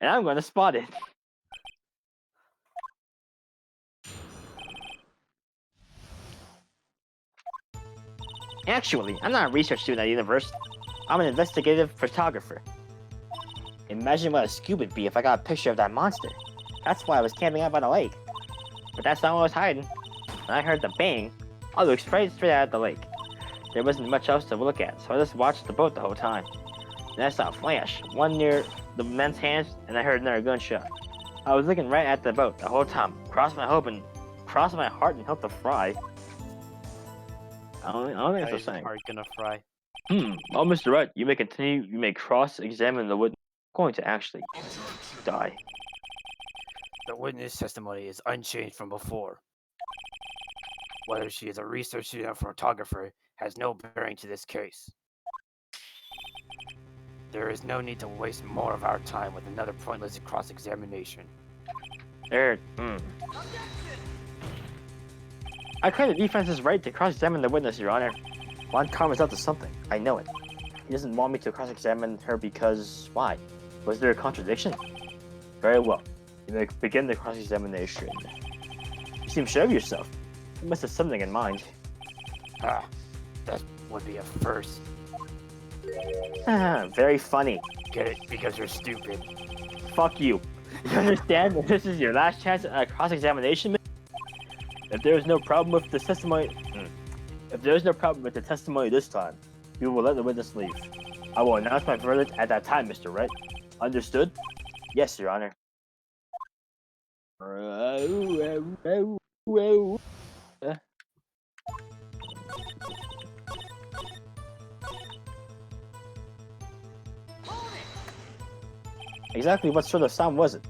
And I'm going to spot it. Actually, I'm not a research student at university. I'm an investigative photographer. Imagine what a scoop would be if I got a picture of that monster. That's why I was camping out by the lake. But that's not what I was hiding. When I heard the bang, I looked straight out at the lake. There wasn't much else to look at, so I just watched the boat the whole time. Then I saw a flash, one near the men's hands, and I heard another gunshot. I was looking right at the boat the whole time, crossed my heart and hoped to fry. I don't think that's the same. Are gonna fry? Oh, Mr. Wright, you may cross-examine the witness. I'm going to actually die. The witness testimony is unchanged from before. Whether she is a research student or photographer has no bearing to this case. There is no need to waste more of our time with another pointless cross-examination. I claim the defense's right to cross-examine the witness, Your Honor. Von Karma's up to something. I know it. He doesn't want me to cross-examine her because... Why? Was there a contradiction? Very well. You may begin the cross-examination. You seem sure of yourself. You must have something in mind. Ah, that would be a first. Very funny. Get it? Because you're stupid. Fuck you. You understand that this is your last chance at a cross-examination? If there is no problem with the testimony... If there is no problem with the testimony this time, we will let the witness leave. I will announce my verdict at that time, Mr. Wright. Understood? Yes, Your Honor. Exactly what sort of sound was it?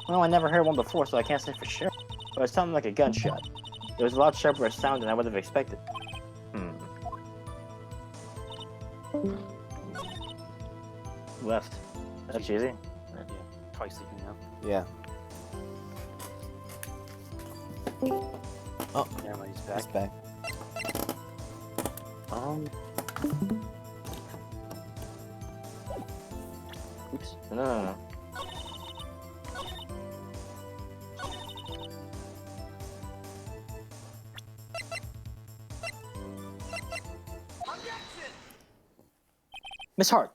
Well, I never heard one before, so I can't say for sure. But it sounded like a gunshot. It was a lot sharper a sound than I would have expected. Left. That's easy. Yeah, twice sleeping now. Yeah. Oh, Never mind, he's back. he's back. Oops. No. Miss Hart,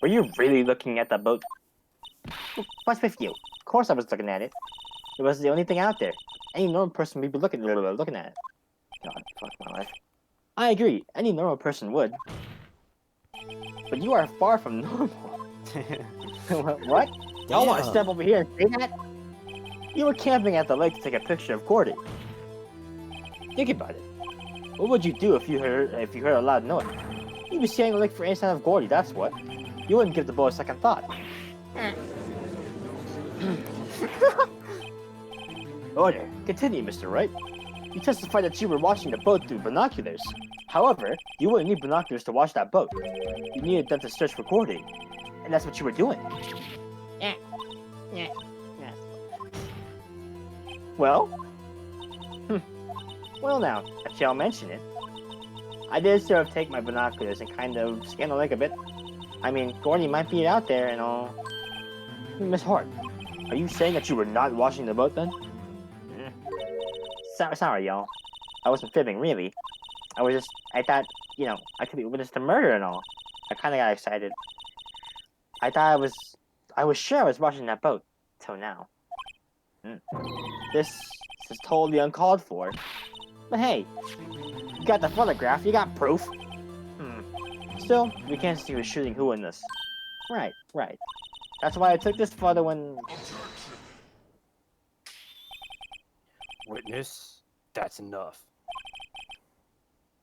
were you really looking at that boat? What's with you? Of course I was looking at it. It was the only thing out there. Any normal person would be looking at it. God, fuck my life. I agree, any normal person would. But you are far from normal. What? Y'all want to step over here and say that? You were camping at the lake to take a picture of Gordy. Think about it. What would you do if you heard a loud noise? You'd be scanning the lake for any sign of Gordy, that's what. You wouldn't give the boat a second thought. Order. Continue, Mr. Wright. You testified that you were watching the boat through binoculars. However, you wouldn't need binoculars to watch that boat. You needed them to search for Gordy. And that's what you were doing. Yeah. Well? Well now, if y'all mention it. I did sort of take my binoculars and kind of scan the lake a bit. I mean, Gordy might be out there and all. Miss Hart, are you saying that you were not watching the boat then? Sorry, y'all. I wasn't fibbing, really. I thought, I could be witness to murder and all. I kind of got excited. I was sure I was watching that boat. Till now. This is totally uncalled for. But hey, you got the photograph, you got proof. Still, we can't see who's shooting who in this. Right. That's why I took this photo and... Witness, that's enough.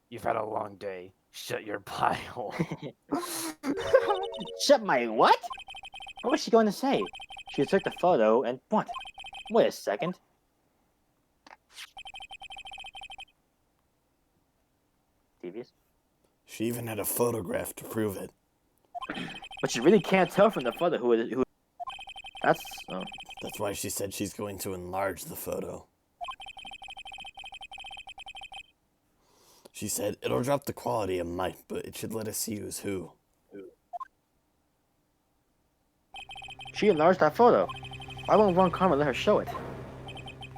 You've had a long day. Shut your pie hole. Shut my what? What was she going to say? She took the photo and what? Wait a second. Devious? She even had a photograph to prove it. But you really can't tell from the photo who That's... Oh. That's why she said she's going to enlarge the photo. She said, it'll drop the quality a mite, but it should let us see who's who. She enlarged that photo. Why won't Von Karma let her show it?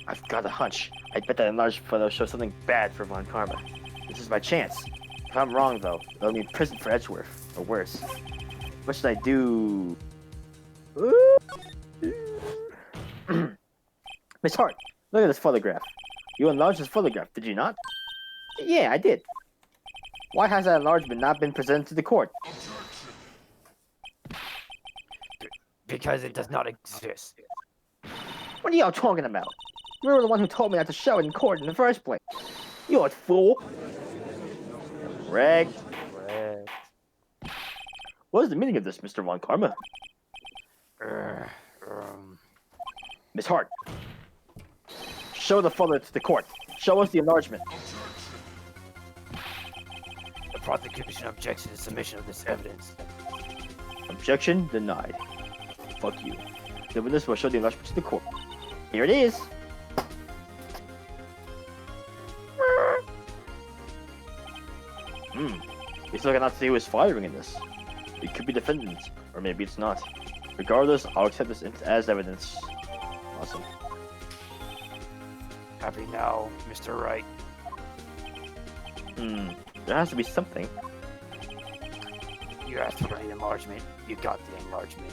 I've got a hunch. I bet that enlarged photo shows something bad for Von Karma. This is my chance. If I'm wrong, though, it'll mean prison for Edgeworth, or worse. What should I do? Miss Hart, look at this photograph. You enlarged this photograph, did you not? Yeah, I did. Why has that enlargement not been presented to the court? Because it does not exist. What are y'all talking about? You were the one who told me not to show it in court in the first place. You old fool. Correct. What is the meaning of this, Mr. Von Karma? Miss Hart, show the photo to the court. Show us the enlargement. The prosecution objects to the submission of this evidence. Objection denied. Fuck you. The witness will show the enlargement to the court. Here it is. We still cannot see who is firing in this. It could be defendants, or maybe it's not. Regardless, I'll accept this as evidence. Awesome. Happy now, Mr. Wright. There has to be something. You asked for the enlargement. You got the enlargement.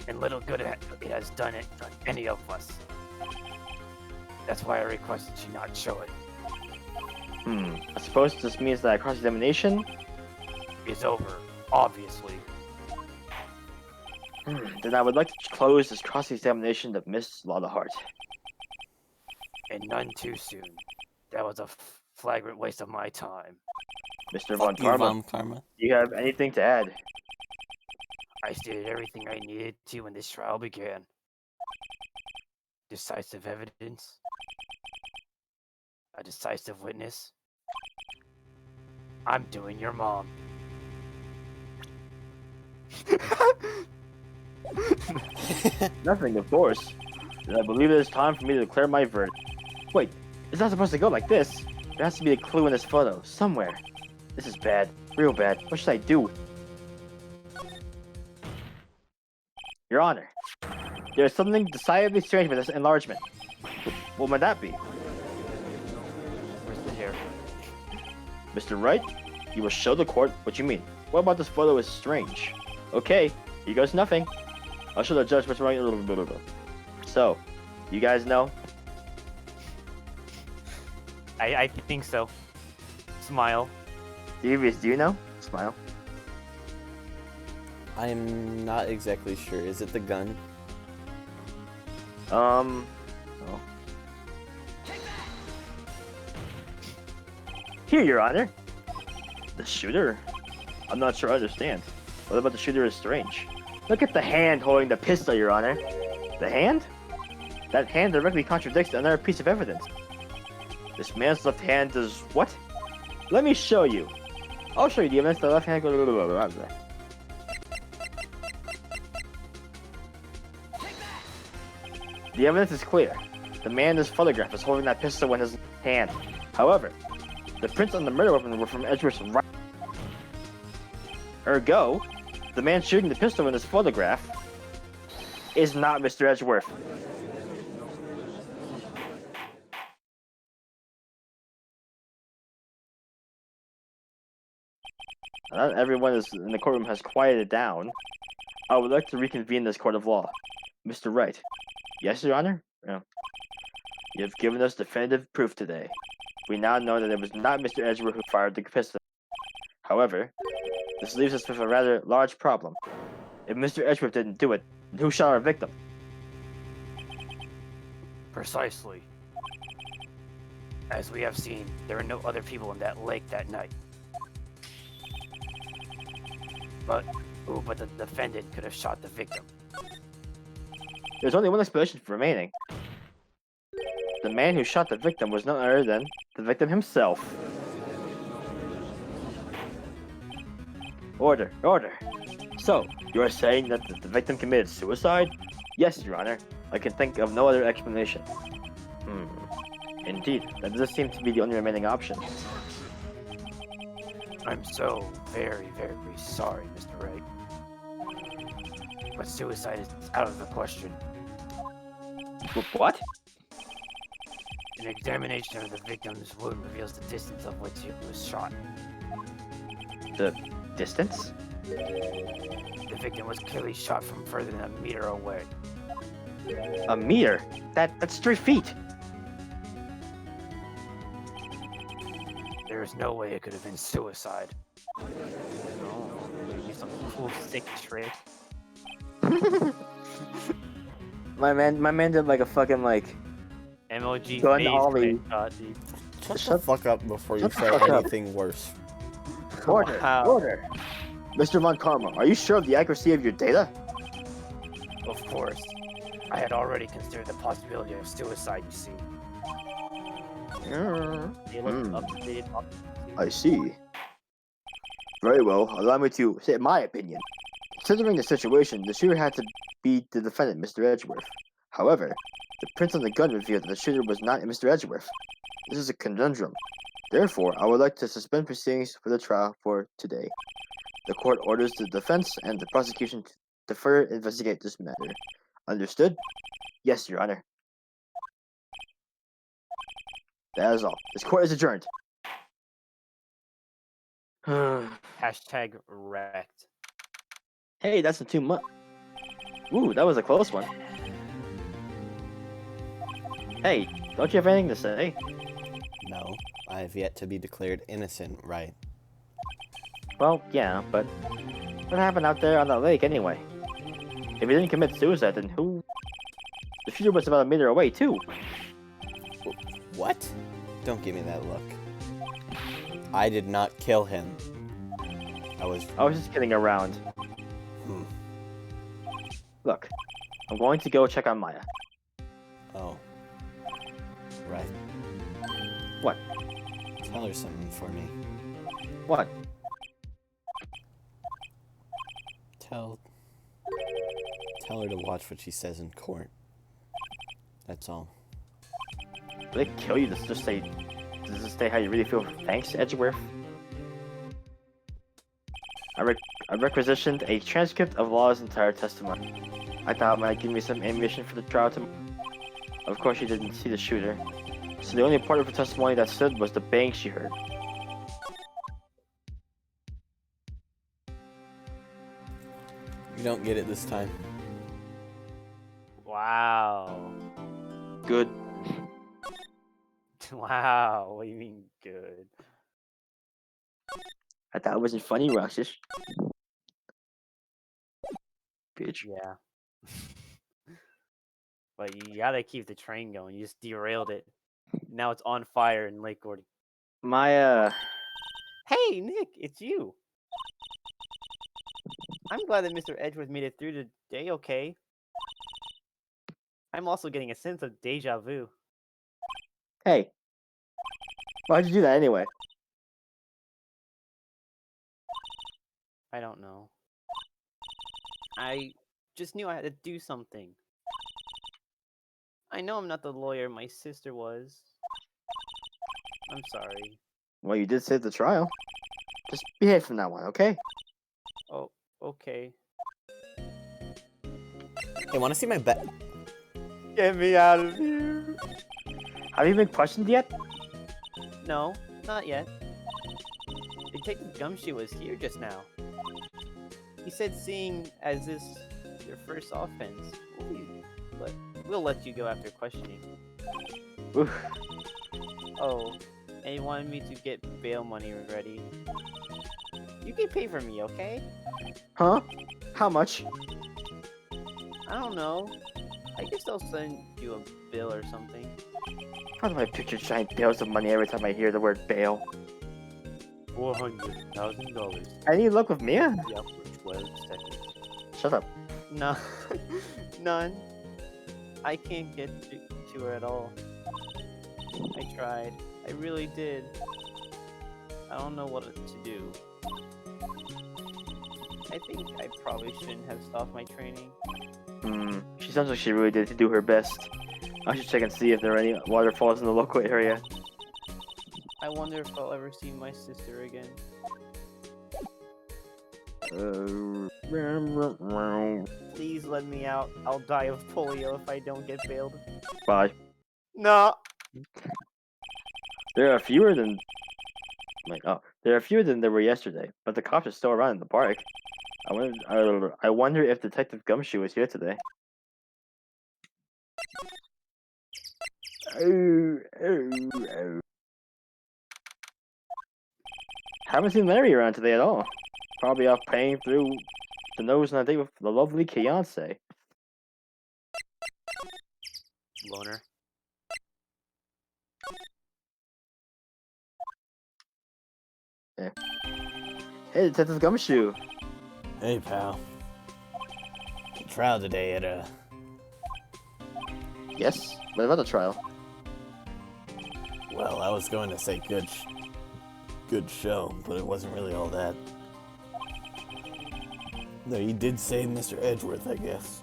And little good it has done it on any of us. That's why I requested you not show it. I suppose this means that cross-examination It's over, obviously. Then I would like to close this cross-examination of Miss Loudahart. And none too soon. That was a flagrant waste of my time. Mr. Von Fuck you, Karma, Von Karma. do you have anything to add? I stated everything I needed to when this trial began. Decisive evidence. A decisive witness. I'm doing your mom. Nothing, of course. Then I believe it is time for me to declare my verdict. Wait, it's not supposed to go like this. There has to be a clue in this photo, somewhere. This is bad, real bad. What should I do? Your Honor, there is something decidedly strange with this enlargement. What might that be? Where's the hair? Mr. Wright, you will show the court what you mean. What about this photo is strange? Okay, here goes nothing. I'll show the judge what's wrong. So, you guys know? I think so. Smile. Devious, do you know? Smile. I'm not exactly sure. Is it the gun? Oh. Here, Your Honor. The shooter? I'm not sure I understand. What about the shooter is strange? Look at the hand holding the pistol, Your Honor. The hand? That hand directly contradicts another piece of evidence. This man's left hand does what? Let me show you. I'll show you the evidence. The left hand goes. The evidence is clear. The man in this photograph is holding that pistol in his hand. However, the prints on the murder weapon were from Edgeworth's right. Ergo, the man shooting the pistol in this photograph is not Mr. Edgeworth. Not everyone in the courtroom has quieted down. I would like to reconvene this court of law. Mr. Wright. Yes, Your Honor? Yeah. You have given us definitive proof today. We now know that it was not Mr. Edgeworth who fired the pistol. However, this leaves us with a rather large problem. If Mr. Edgeworth didn't do it, then who shot our victim? Precisely. As we have seen, there are no other people in that lake that night. But the defendant could have shot the victim. There's only one explanation remaining. The man who shot the victim was none other than the victim himself. Order, order. So, you are saying that the victim committed suicide? Yes, Your Honor. I can think of no other explanation. Indeed, that does seem to be the only remaining option. I'm so very, very sorry, Mr. Wright. But suicide is out of the question. What? An examination of the victim's wound reveals the distance of which he was shot. The distance? The victim was clearly shot from further than a meter away. A meter? That's 3 feet. There is no way it could have been suicide. Oh, maybe some cool sick trick. My man did like a fucking MLG gun phase ollie. shot, dude. Shut the fuck up before you Shut the say fuck up. anything worse. Order, Wow. order. Mr. Von Karma, are you sure of the accuracy of your data? Of course. I had already considered the possibility of suicide, you see. They look updated. I see. Very well, allow me to say my opinion. Considering the situation, the shooter had to be the defendant, Mr. Edgeworth. However, the prints on the gun revealed that the shooter was not Mr. Edgeworth. This is a conundrum. Therefore, I would like to suspend proceedings for the trial for today. The court orders the defense and the prosecution to further investigate this matter. Understood? Yes, Your Honor. That is all. This court is adjourned. Hashtag wrecked. Hey, that's not too much. Ooh, that was a close one. Hey, don't you have anything to say? No, I have yet to be declared innocent, right? Well, yeah, but what happened out there on that lake anyway? If he didn't commit suicide, then who? The shooter was about a meter away, too. What? Don't give me that look. I did not kill him. I was just kidding around. Hmm. Look, I'm going to go check on Maya. Oh. Right. What? Tell her something for me. What? Tell her to watch what she says in court. That's all. Did they kill you? Does this say how you really feel? Thanks, Edgeworth. I requisitioned a transcript of Law's entire testimony. I thought it might give me some ammunition for the trial tomorrow. Of course, she didn't see the shooter, so the only part of her testimony that stood was the bang she heard. You don't get it this time. Wow. Good. Wow. What do you mean good? I thought it wasn't funny, Roxas. Bitch. Yeah. But you gotta keep the train going. You just derailed it. Now it's on fire in Lake Gordy. Maya. Hey, Nick, it's you. I'm glad that Mr. Edgeworth made it through today okay. I'm also getting a sense of deja vu. Hey. Why'd you do that anyway? I don't know. I just knew I had to do something. I know I'm not the lawyer my sister was. I'm sorry. Well, you did save the trial. Just behave from now on, okay? Oh, okay. Hey, wanna see my bet? Get me out of here. Have you been questioned yet? No, not yet. Detective Gumshoe was here just now. He said seeing as this your first offense, we'll let you go after questioning. Oof. Oh, and he wanted me to get bail money ready. You can pay for me, okay? Huh? How much? I don't know. I guess I'll send you a bill or something. How do I picture giant bales of money every time I hear the word bail? $400,000. Any luck with Mia? Yeah, for 12 seconds. Shut up. No, none. I can't get to her at all. I tried. I really did. I don't know what to do. I think I probably shouldn't have stopped my training. She sounds like she really did to do her best. I should check and see if there are any waterfalls in the local area. I wonder if I'll ever see my sister again. Please let me out. I'll die of polio if I don't get bailed. Bye. No. There are fewer than there are fewer than there were yesterday, but the cops are still around in the park. I wonder if Detective Gumshoe is here today. Haven't seen Larry around today at all. Probably off paying through the nose on a date with the lovely Beyonce. Loner. Yeah. Hey, Detective Gumshoe. Hey, pal. Trial today at Yes? What about the trial? Well, I was going to say good show, but it wasn't really all that. Though you did save Mr. Edgeworth, I guess.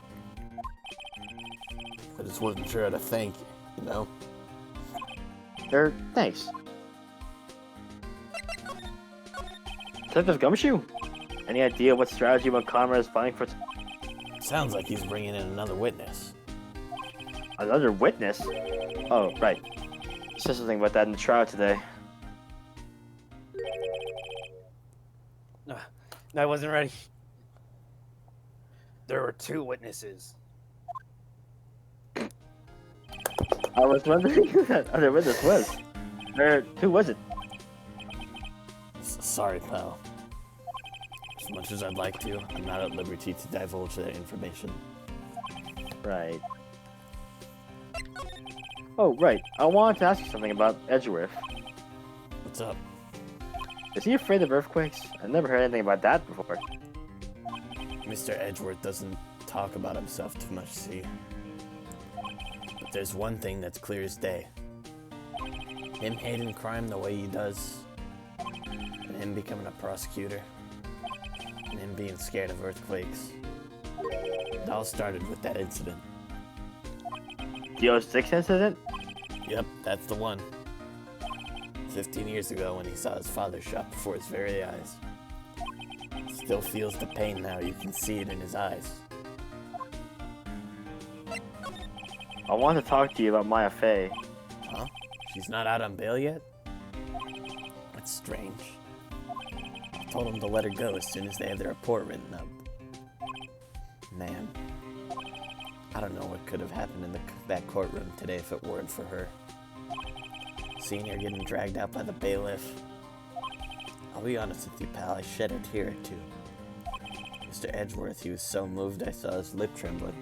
I just wasn't sure how to thank you, you know? Thanks. Detective Gumshoe? Any idea what strategy Wakama is planning for? Sounds like he's bringing in another witness. Another witness? Oh, right. He said something about that in the trial today. No, I wasn't ready. There were 2 witnesses. I was wondering who that other witness was. Who was it? Sorry, pal. As much as I'd like to, I'm not at liberty to divulge that information. Right. Oh, right. I wanted to ask you something about Edgeworth. What's up? Is he afraid of earthquakes? I've never heard anything about that before. Mr. Edgeworth doesn't talk about himself too much, see? But there's one thing that's clear as day. Him hating crime the way he does, and him becoming a prosecutor, and him being scared of earthquakes. It all started with that incident. The 06 incident? Yep, that's the one. 15 years ago when he saw his father shot before his very eyes. Still feels the pain now, you can see it in his eyes. I want to talk to you about Maya Fey. Huh? She's not out on bail yet? That's strange. I told him to let her go as soon as they have their report written up. Man, I don't know what could have happened in that courtroom today if it weren't for her. Seeing her getting dragged out by the bailiff. I'll be honest with you, pal, I shed a tear or two. Mr. Edgeworth, he was so moved I saw his lip trembling.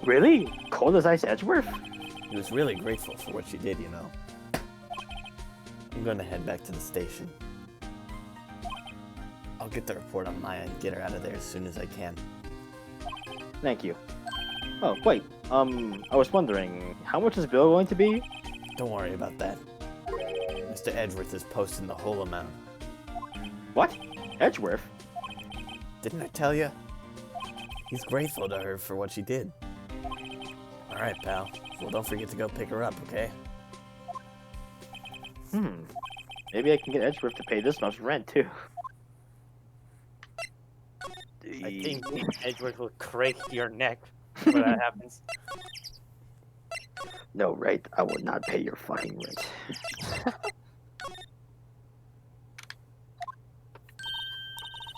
Really? Cold as ice Edgeworth? He was really grateful for what she did, you know. I'm gonna head back to the station. I'll get the report on Maya and get her out of there as soon as I can. Thank you. Oh, wait. I was wondering, how much is the bill going to be? Don't worry about that. Mr. Edgeworth is posting the whole amount. What? Edgeworth? Didn't I tell you? He's grateful to her for what she did. Alright, pal. Well, don't forget to go pick her up, okay? Maybe I can get Edgeworth to pay this month's rent, too. I think Edgeworth will crack your neck when that happens. No, right? I will not pay your fucking rent.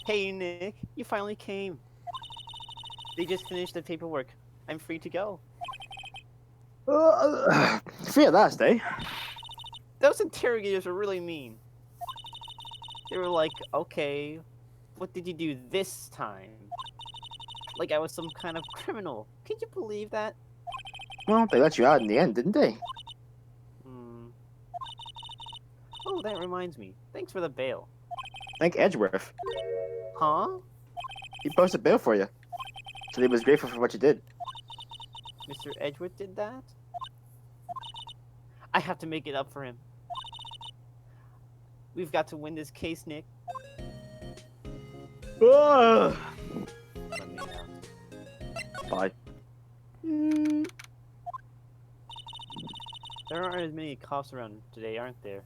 Hey, Nick, you finally came. They just finished the paperwork. I'm free to go. Free at last, eh? Those interrogators are really mean. They were like, okay, what did you do this time? Like I was some kind of criminal. Can you believe that? Well, they let you out in the end, didn't they? Oh, that reminds me. Thanks for the bail. Thank Edgeworth. Huh? He posted bail for you. So he was grateful for what you did. Mr. Edgeworth did that? I have to make it up for him. We've got to win this case, Nick. Ugh. Let me out. Bye. There aren't as many cops around today, aren't there?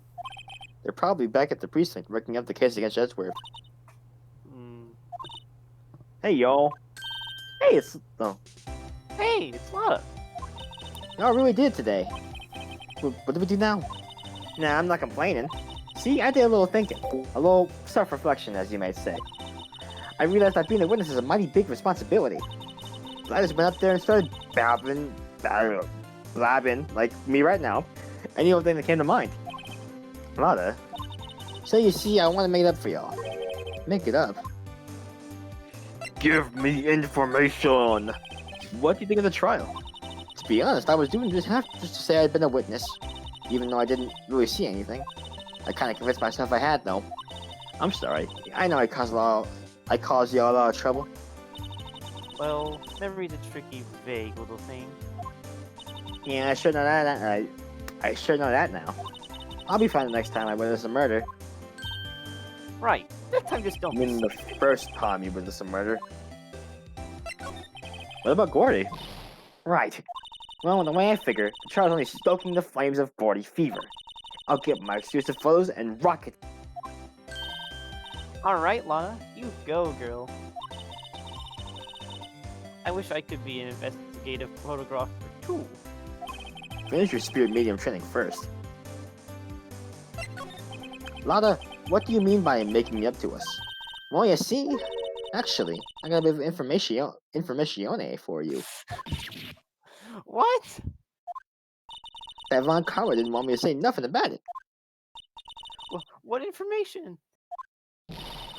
They're probably back at the precinct working up the case against Edgeworth. Hey, y'all. Hey, it's... Oh. Hey, it's Lotta. No, I really did today. What do we do now? Nah, I'm not complaining. See, I did a little thinking. A little self-reflection, as you might say. I realized that being a witness is a mighty big responsibility. I just went up there and started blabbing, like me right now. Any old thing that came to mind. Lotta. So you see, I want to make it up for y'all. Make it up? Give me information! What do you think of the trial? To be honest, I was doing this just to say I'd been a witness, even though I didn't really see anything. I kind of convinced myself I had, though. I'm sorry. I know I caused y'all a lot of trouble. Well, memory's a tricky, vague little thing. Yeah, I should know that. I should know that now. I'll be fine the next time I witness a murder. Right. That time just don't. I mean, the first time you witness a murder. What about Gordy? Right. Well, the way I figure, the child's only stoking the flames of Gordy fever. I'll get my exclusive photos and rocket. Alright, Lana, you go, girl. I wish I could be an investigative photographer too. Finish your spirit medium training first. Lada, what do you mean by making me up to us? Well, you see, actually, I got a bit of informatione for you. What? That Von Carver didn't want me to say nothing about it. What information?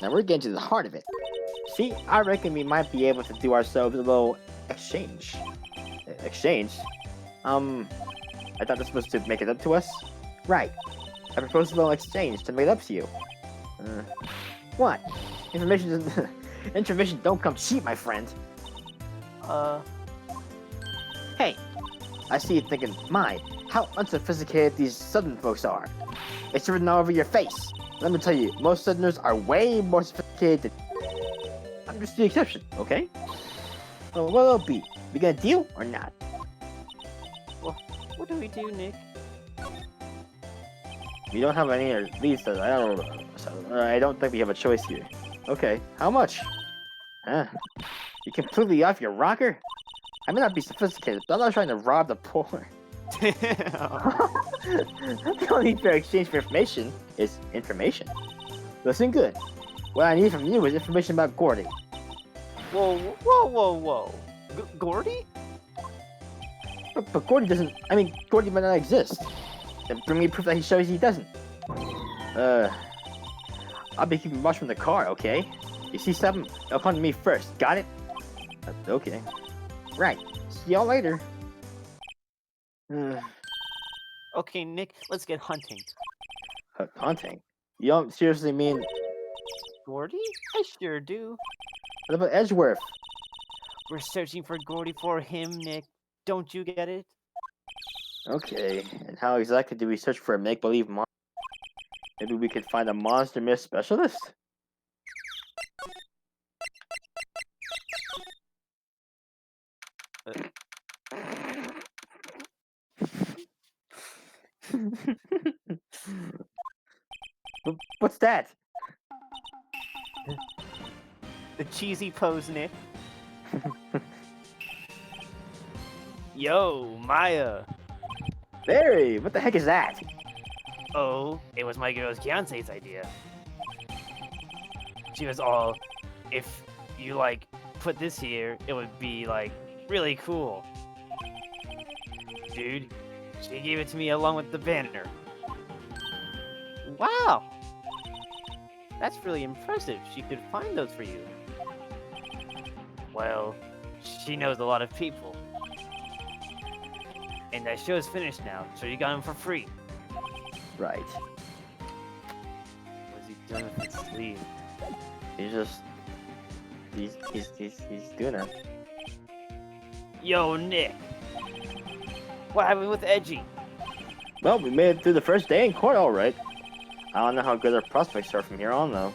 Now we're getting to the heart of it. See, I reckon we might be able to do ourselves a little exchange. Exchange? I thought this was to make it up to us? Right. I propose a little exchange to make it up to you. What? Information doesn't... Information don't come cheap, my friend. Hey, I see you thinking, my, how unsophisticated these southern folks are. It's written all over your face. Let me tell you, most southerners are way more sophisticated than... I'm just the exception, okay? Well, what'll it be? We gonna deal or not? What do we do, Nick? We don't have any, or at least I don't think we have a choice here. Okay, how much? Huh? You completely off your rocker? I may not be sophisticated, but I'm not trying to rob the poor. The only fair exchange for information is information. Listen good. What I need from you is information about Gordy. Whoa. Gordy? But Gordy doesn't... I mean, Gordy might not exist. Then bring me proof that he shows he doesn't. I'll be keeping watch from the car, okay? You see something? It'll come to me first. Got it? Okay. Right. See y'all later. Okay, Nick, let's get hunting. Hunting? You don't seriously mean... Gordy? I sure do. What about Edgeworth? We're searching for Gordy for him, Nick. Don't you get it? Okay, and how exactly do we search for a make-believe monster? Maybe we could find a monster myth specialist? What's that? The cheesy pose, Nick. Yo, Maya. Larry, what the heck is that? Oh, it was my girl's fiance's idea. She was all, if you like put this here, it would be like really cool. Dude, she gave it to me along with the banner. Wow. That's really impressive. She could find those for you. Well, she knows a lot of people. And that show's finished now, so you got him for free. Right. What's he doing with his sleeve? He's just... He's doing it. Yo, Nick! What happened with Edgy? Well, we made it through the first day in court alright. I don't know how good our prospects are from here on, though.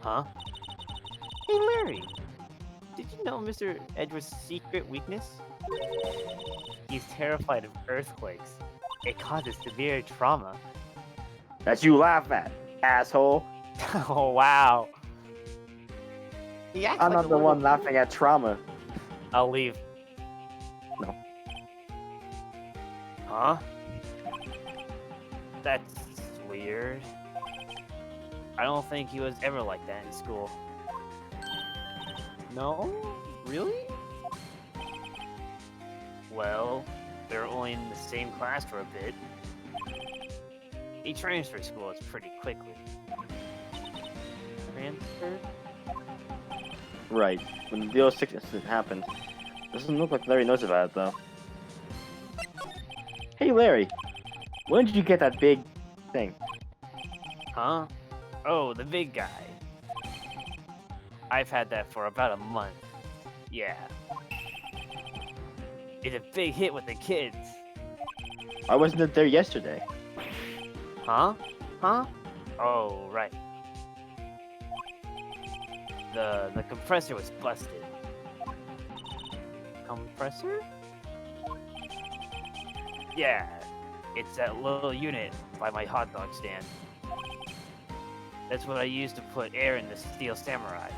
Huh? Hey, Larry. Did you know Mr. Edward's secret weakness? He's terrified of earthquakes. It causes severe trauma. That you laugh at, asshole. Oh, wow. He acts I'm like not a the little one laughing at trauma. I'll leave. No. Huh? That's weird. I don't think he was ever like that in school. No? Really? Well, they were only in the same class for a bit. He transferred schools pretty quickly. Transferred? Right. When the 06 incident happened. Doesn't look like Larry knows about it, though. Hey, Larry. When did you get that big thing? Huh? Oh, the big guy. I've had that for about a month. Yeah. It's a big hit with the kids. I wasn't there yesterday. Huh? Huh? Oh, right. The compressor was busted. Compressor? Yeah, it's that little unit by my hot dog stand. That's what I used to put air in the Steel Samurai.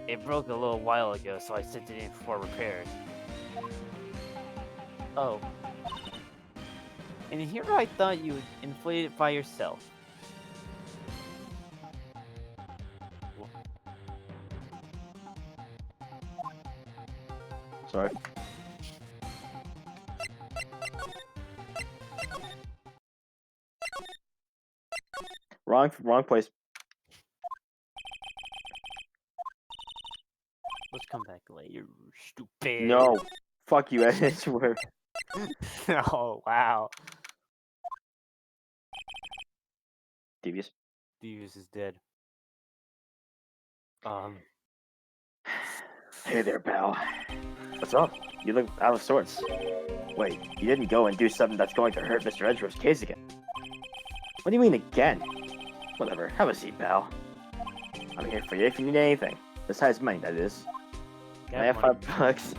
It broke a little while ago, so I sent it in for repairs. Oh. And here I thought you would inflate it by yourself. Sorry. Wrong place. Let's come back later, Stupid. No. Fuck you, Edgeworth. Oh, wow. Devious. Devious is dead. Hey there, pal. What's up? You look out of sorts. Wait, you didn't go and do something that's going to hurt Mr. Edgeworth's case again. What do you mean again? Whatever, have a seat, pal. I'm here for you if you need anything. Besides money, that is. Can I have $5?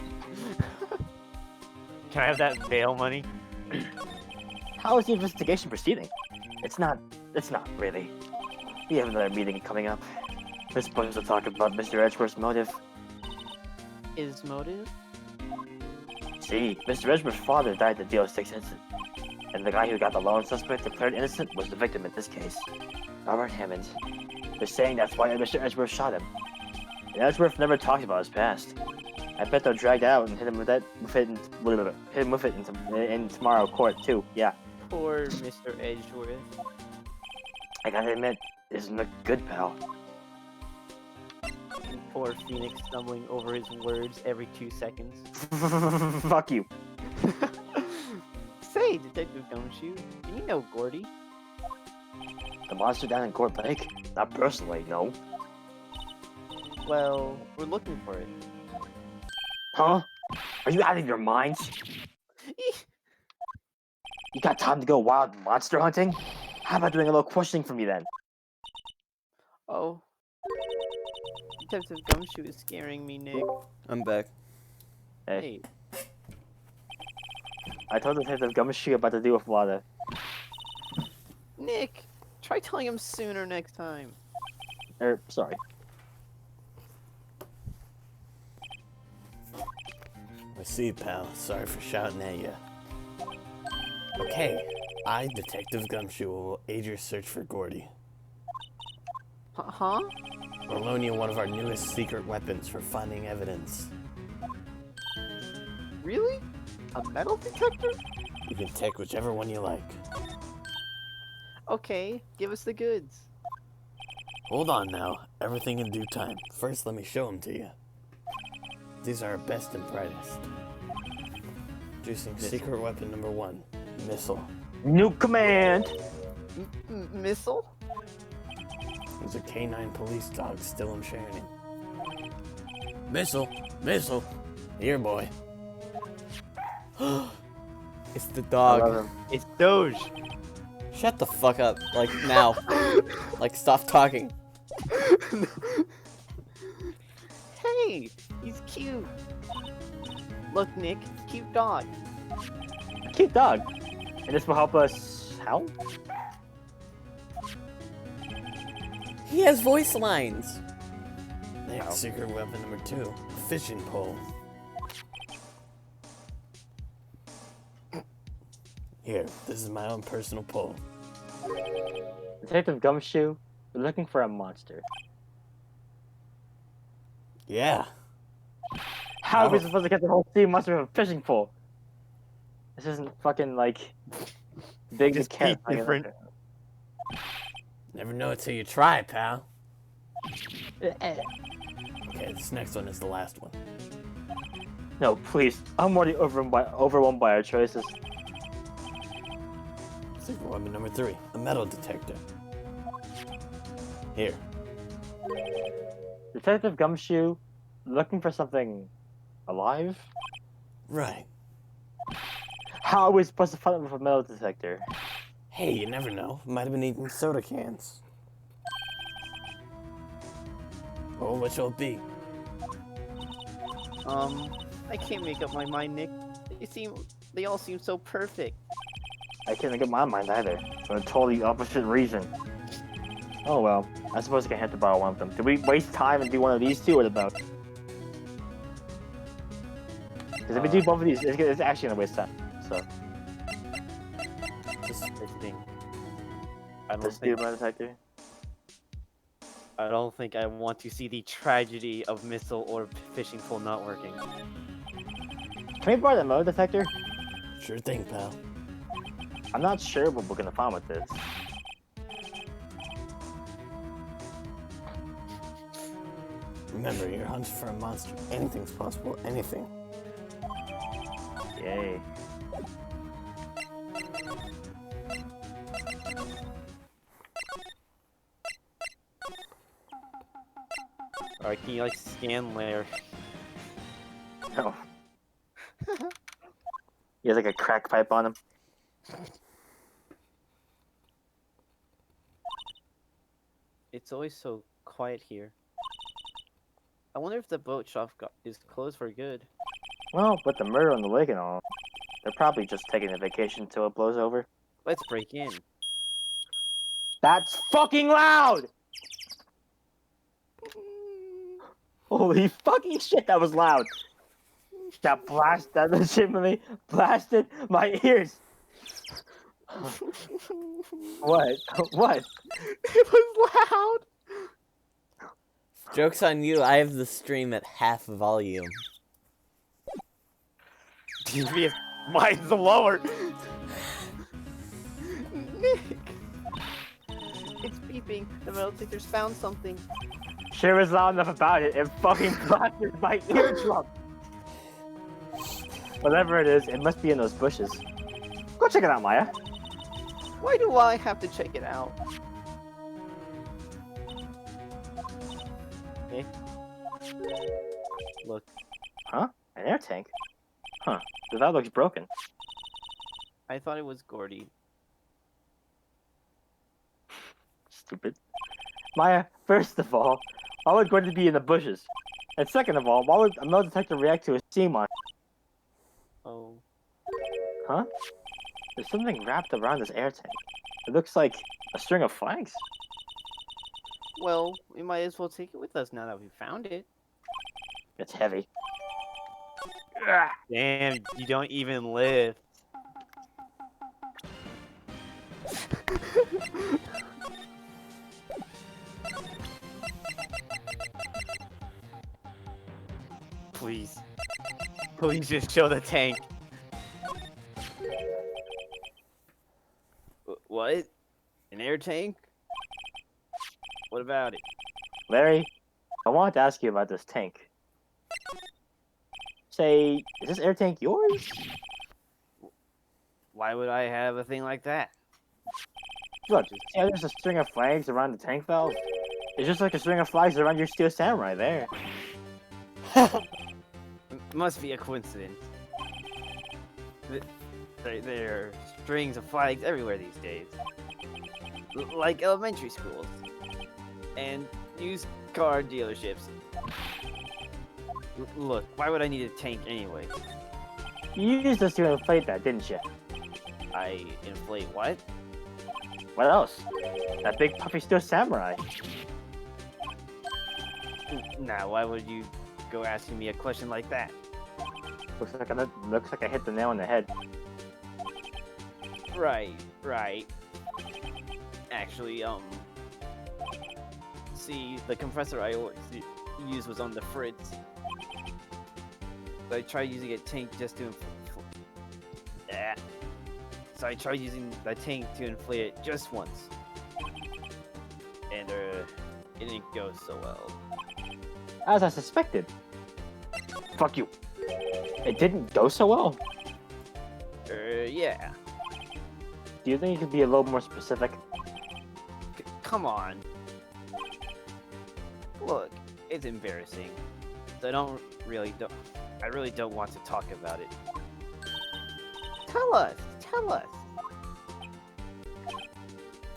Can I have that bail money? How is the investigation proceeding? It's not really. We have another meeting coming up. We're supposed to talk about Mr. Edgeworth's motive. His motive? See, Mr. Edgeworth's father died at the DO6 incident. And the guy who got the lone suspect declared innocent was the victim in this case. Robert Hammond. They're saying that's why Mr. Edgeworth shot him. And Edgeworth never talked about his past. I bet they'll drag that out and hit him with it in tomorrow court too. Yeah. Poor Mr. Edgeworth. I gotta admit, this isn't look good, pal. Poor Phoenix stumbling over his words every 2 seconds. Fuck you. Say, Detective Gumshoe, do you know Gordy? The monster down in Court Lake? Not personally, no. Well, we're looking for it. Huh? Are you out of your minds? You got time to go wild monster hunting? How about doing a little questioning for me then? Oh. Detective Gumshoe is scaring me, Nick. I'm back. Hey, Hey, I told Detective Gumshoe about to deal with Wada. Nick, try telling him sooner next time. Sorry. I see, pal. Sorry for shouting at you. Okay, I, Detective Gumshoe, will aid your search for Gordy. Huh? We'll loan you one of our newest secret weapons for finding evidence. Really? A metal detector? You can take whichever one you like. Okay, give us the goods. Hold on now. Everything in due time. First, let me show them to you. These are our best and brightest. Introducing secret weapon number 1, missile. New command! Missile? There's a canine police dog still in training. Missile! Missile! Here, boy. It's the I dog. love him. It's Doge. Shut the fuck up. Like, now. Like, stop talking. Hey, he's cute. Look, Nick, cute dog. Cute dog. And this will help us how? He has voice lines. Next, Wow. secret weapon number 2, a fishing pole. Here, this is my own personal pole. Detective Gumshoe, we're looking for a monster. Yeah. How are we Oh. supposed to get the whole sea monster with a fishing pole? This isn't fucking like big Just cat. keep different. Never know until you try, pal. Eh. Okay, this next one is the last one. No, please. I'm already overwhelmed by our choices. Secret weapon number 3, a metal detector. Here. Detective Gumshoe, looking for something alive? Right. How are we supposed to find it with a metal detector? Hey, you never know. Might have been eating soda cans. Oh, which will it be? I can't make up my mind, Nick. They all seem so perfect. I couldn't get my mind either, for a totally opposite reason. Oh well, I suppose I can have to borrow one of them. Did we waste time and do one of these two, or about? Because if we do both of these, it's actually gonna waste time. So Just I think. I don't let's do think. metal detector. I don't think I want to see the tragedy of missile or fishing pole not working. Can we borrow the metal detector? sure thing, pal. I'm not sure what we're gonna find with this. Remember, you're hunting for a monster. Anything's possible. Anything. Yay. Alright, can you like scan layer? No. He has like a crack pipe on him. It's always so quiet here. I wonder if the boat shop is closed for good. Well, with the murder on the lake and all, they're probably just taking a vacation till it blows over. Let's break in. That's fucking loud! Holy fucking shit, that was loud! That legitimately blasted my ears! What? What? It was loud! Joke's on you, I have the stream at half volume. Devious, mine's lower! Nick! It's beeping. The metal detector's found something. Sure was loud enough about it, it fucking blasted my eardrum! Whatever it is, it must be in those bushes. Go check it out, Maya. Why do I have to check it out? Eh? Look, Huh? An air tank? Huh. That looks broken. I thought it was Gordy. Stupid. Maya, first of all, why would Gordy be in the bushes? And second of all, why would a metal detector react to a steam on? Oh. Huh? There's something wrapped around this air tank. It looks like a string of flags. Well, we might as well take it with us now that we found it. It's heavy. Damn, you don't even lift. Please. Please just show the tank. What? An air tank? What about it? Larry, I wanted to ask you about this tank. Say, is this air tank yours? Why would I have a thing like that? Look, see how there's a string of flags around the tank valve? It's just like a string of flags around your steel samurai there. Must be a coincidence. There are strings of flags everywhere these days. Like elementary schools. And used car dealerships. Look, why would I need a tank anyway? You used this to inflate that, didn't you? I inflate what? What else? That big puffy steel samurai. Now, why would you go asking me a question like that? Looks like I hit the nail on the head. Right. Actually, see, the compressor I always used was on the fritz. So I tried using a tank just to So I tried using the tank to inflate it just once. And, it didn't go so well. As I suspected. Fuck you. It didn't go so well. Yeah. Do you think you could be a little more specific? Come on. Look, it's embarrassing. So I really don't want to talk about it. Tell us.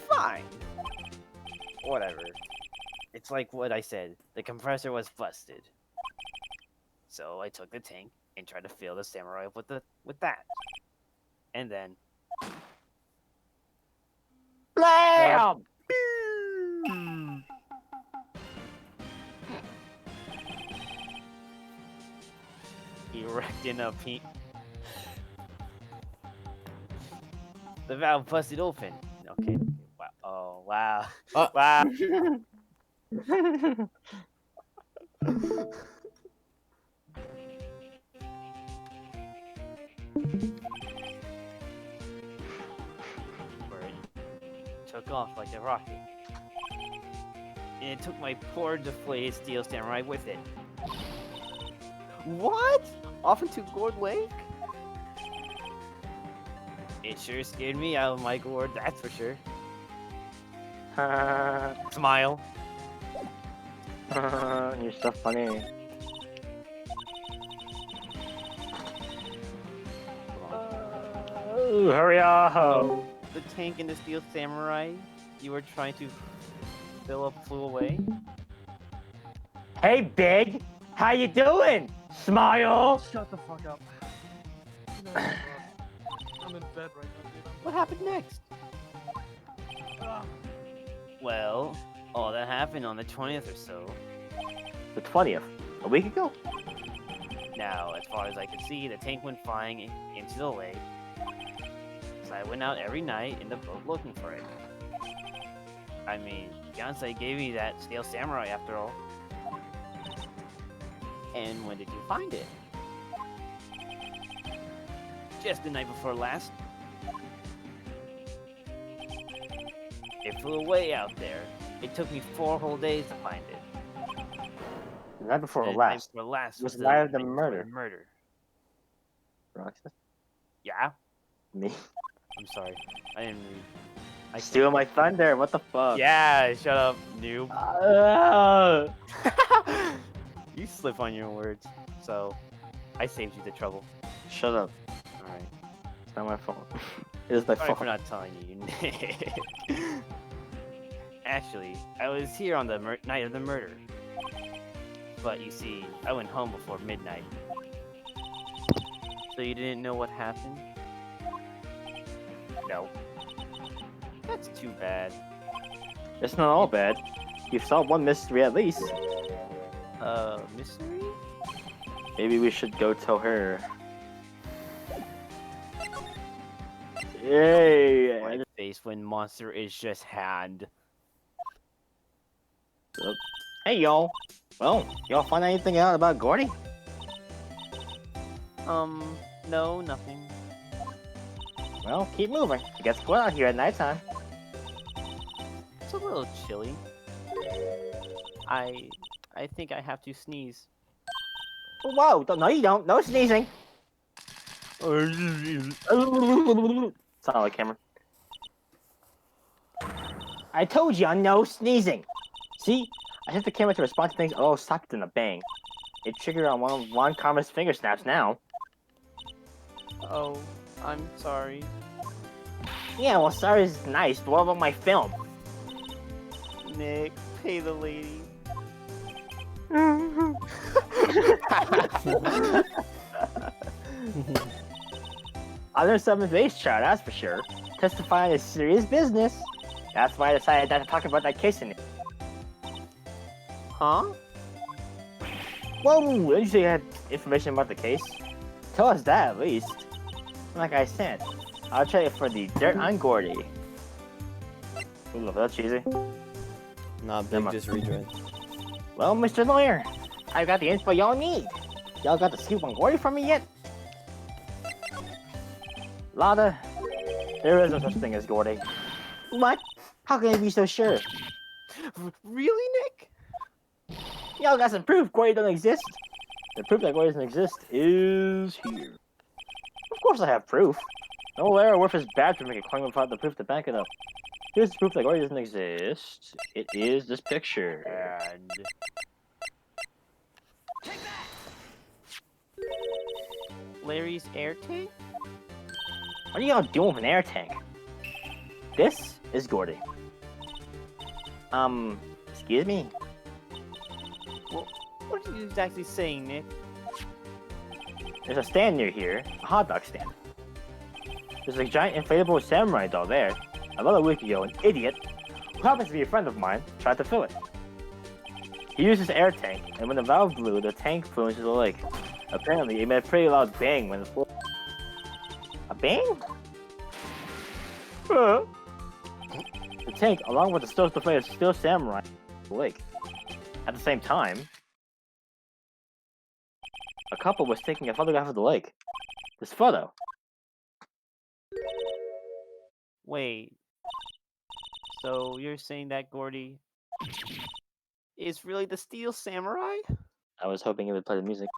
Fine. Whatever. It's like what I said. The compressor was busted. So I took the tank, and try to fill the samurai up with that. And then Blam! erect in a the valve busted open. Okay. Wow. Oh wow. Wow. Where it took off like a rocket. And it took my poor deflated steel samurai with it. What? Off into Gourd Lake? It sure scared me out of my gourd, that's for sure. Smile. You're so funny. Hurry up! So, the tank and the steel samurai you were trying to fill up flew away? Hey, Big! How you doing? Smile! Shut the fuck up. You know, I'm in bed right now, dude. What happened next? Well, all that happened on the 20th or so. The 20th. A week ago? Now, as far as I could see, the tank went flying into the lake. So I went out every night in the boat looking for it. I mean, Beyonce gave me that steel samurai after all. And when did you find it? Just the night before last. It flew away out there. It took me 4 whole days to find it. The night before And last. the night before last Was the the night of the night before murder. the murder. Roxas? Yeah? Me? I'm sorry. I didn't read. I Steal my thunder, what the fuck? Yeah, shut up, noob. Uh, You slip on your words, so I saved you the trouble. shut up. Alright. It's not my fault. It is my Sorry fault. for not telling you, Nick. Actually, I was here on the night of the murder. But you see, I went home before midnight. So you didn't know what happened? No. That's too bad. It's not all bad. You've solved one mystery at least. Mystery? Maybe we should go tell her. Yay! My face when monster is just hand. Hey y'all. Well, y'all find anything out about Gordy? No, nothing. Well, keep moving. It gets cold out here at nighttime. It's a little chilly. I think I have to sneeze. Whoa! No, you don't. No sneezing. It's not like camera. I told you, no sneezing. See, I set the camera to respond to things all socked in a bang. It triggered on one of Ron Karma's finger snaps now. Oh, I'm sorry. Yeah, well, sorry is nice, but what about my film? Nick, pay the lady. Other 7th base chart, that's for sure. Testifying is serious business. That's why I decided not to talk about that case in it. Huh? Whoa, didn't you say you had information about the case? Tell us that at least. Like I said, I'll try it for the dirt on Gordy. Ooh, that's cheesy. Nah, Big just rejoined. Well, Mr. Lawyer, I've got the info y'all need. Y'all got the scoop on Gordy from me yet? Lada, there is no such thing as Gordy. What? How can you be so sure? Really, Nick? Y'all got some proof Gordy doesn't exist. The proof that Gordy doesn't exist is here. Of course I have proof. No lawyer worth his badge to make a claim without the proof to back it up. Here's the proof that Gordy doesn't exist. It is this picture. And Larry's air tank? What are y'all doing with an air tank? This is Gordy. Excuse me? What are you exactly saying, Nick? There's a stand near here, a hot dog stand. There's a giant inflatable samurai doll there. About a week ago, an idiot, who happens to be a friend of mine, tried to fill it. He used his air tank, and when the valve blew, the tank flew into the lake. Apparently, it made a pretty loud bang when it flew. A bang? The tank, along with the still deflated steel samurai, the lake. At the same time, a couple was taking a photograph of the lake. This photo. Wait. So you're saying that Gordy is really the Steel Samurai? I was hoping it would play the music.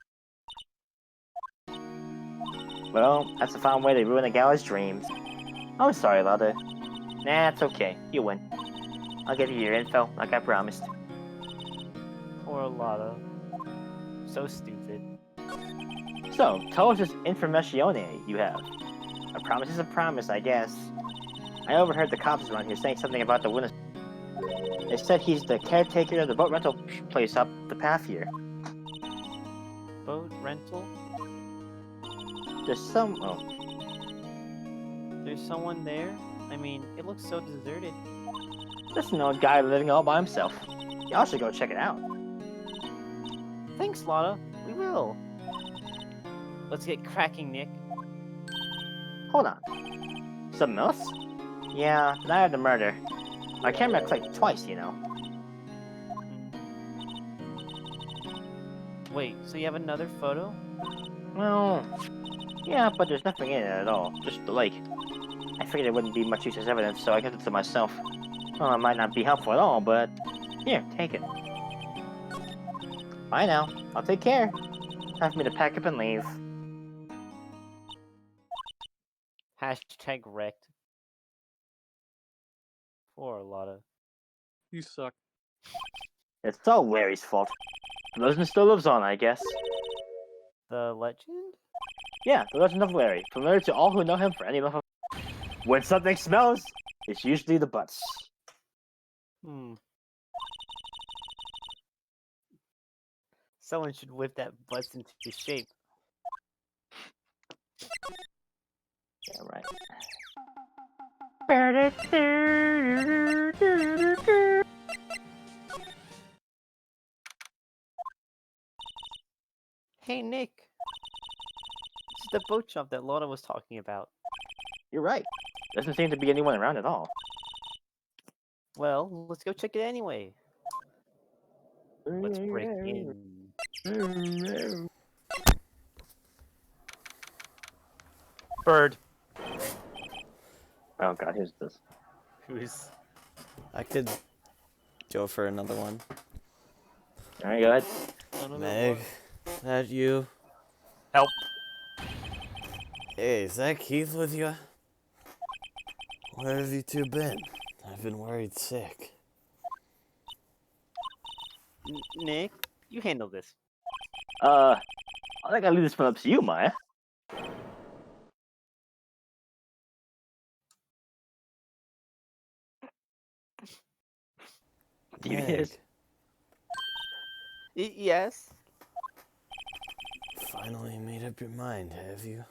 Well, that's a fine way to ruin a gal's dreams. I'm sorry, Lada. Nah, it's okay. You win. I'll give you your info, like I promised. Poor Lotta. So stupid. So, tell us this informazione you have. A promise is a promise, I guess. I overheard the cops around here saying something about the witness. They said he's the caretaker of the boat rental place up the path here. Boat rental? There's some... oh. There's someone there? I mean, it looks so deserted. Just an old guy living all by himself. Y'all should go check it out. Thanks, Lotta. We will. Let's get cracking, Nick. Hold on. Something else? Yeah, denied the murder. My camera clicked twice, you know. Wait, so you have another photo? Well, yeah, but there's nothing in it at all. Just the lake. I figured it wouldn't be much use as evidence, so I kept it to myself. Well, it might not be helpful at all, but... here, take it. Bye now. I'll take care. Time for me to pack up and leave. Hashtag wrecked. Poor Lotta. You suck. It's all Larry's fault. The legend still lives on, I guess. The legend? Yeah, the legend of Larry. Familiar to all who know him for any level. When something smells, it's usually the butts. Someone should whip that butts into shape. Yeah, right. Hey, Nick. This is the boat shop that Lotta was talking about. You're right. Doesn't seem to be anyone around at all. Well, let's go check it anyway. Let's break in. Bird. Oh god, who's this? Who's... I could go for another one. Alright, go ahead. Meg, that you? Help. Hey, is that Keith with you? Where have you two been? I've been worried sick. Nick, you handle this. I think I'll leave this one up to you, Maya. Do you hear this? Yes? Finally made up your mind, have you?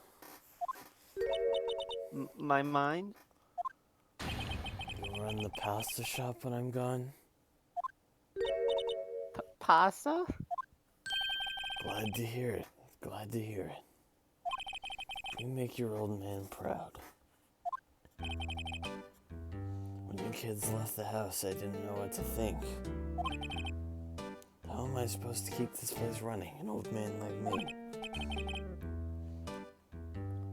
My mind? You'll run the pasta shop when I'm gone? Pasta? Glad to hear it. Glad to hear it. You make your old man proud. When you kids left the house, I didn't know what to think. How am I supposed to keep this place running, an old man like me?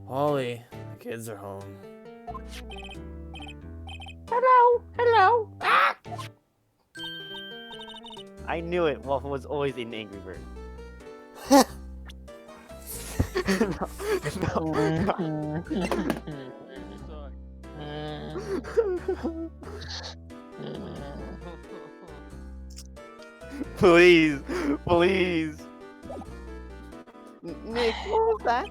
Holly, the kids are home. Hello! Hello! Ah! I knew it. Wolf was always in Angry Bird. no. Please, please. Nick, what was that?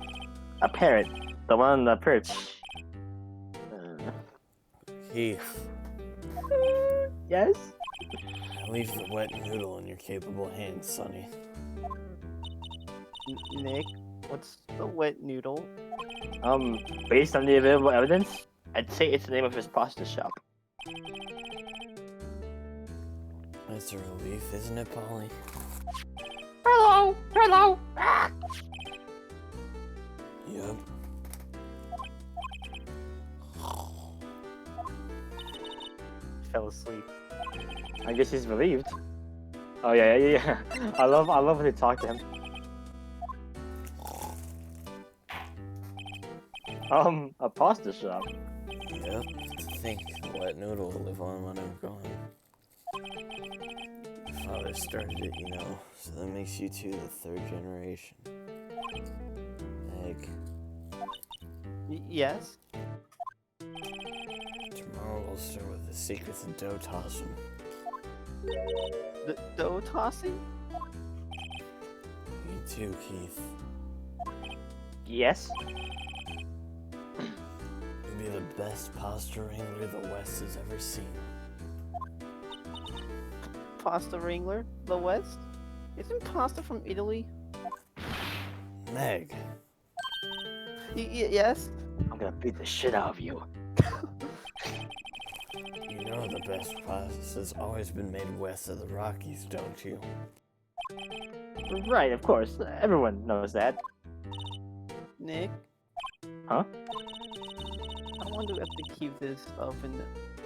A parrot. The one on the perch. Keith, Yes? I leave the wet noodle in your capable hands, Sonny. Nick, What's the wet noodle? Based on the available evidence, I'd say it's the name of his pasta shop. That's a relief, isn't it, Polly? Hello! Hello! Ah! Yep. Fell asleep. I guess he's relieved. Oh yeah. I love when they talk to him. A pasta shop. Yep. To think the wet noodle will live on when I'm gone. Father started it, you know, so that makes you two the third generation. Egg. Yes? Tomorrow we'll start with the secrets of dough tossing. The dough tossing? You too, Keith. Yes. You'll be the best pasta wrangler the West has ever seen. Pasta Wrangler? The West? Isn't pasta from Italy? Meg, Yes? I'm gonna beat the shit out of you. you know the best pasta's always been made west of the Rockies, don't you? Right, of course. Everyone knows that. Nick? Huh? I wonder if to keep this stuff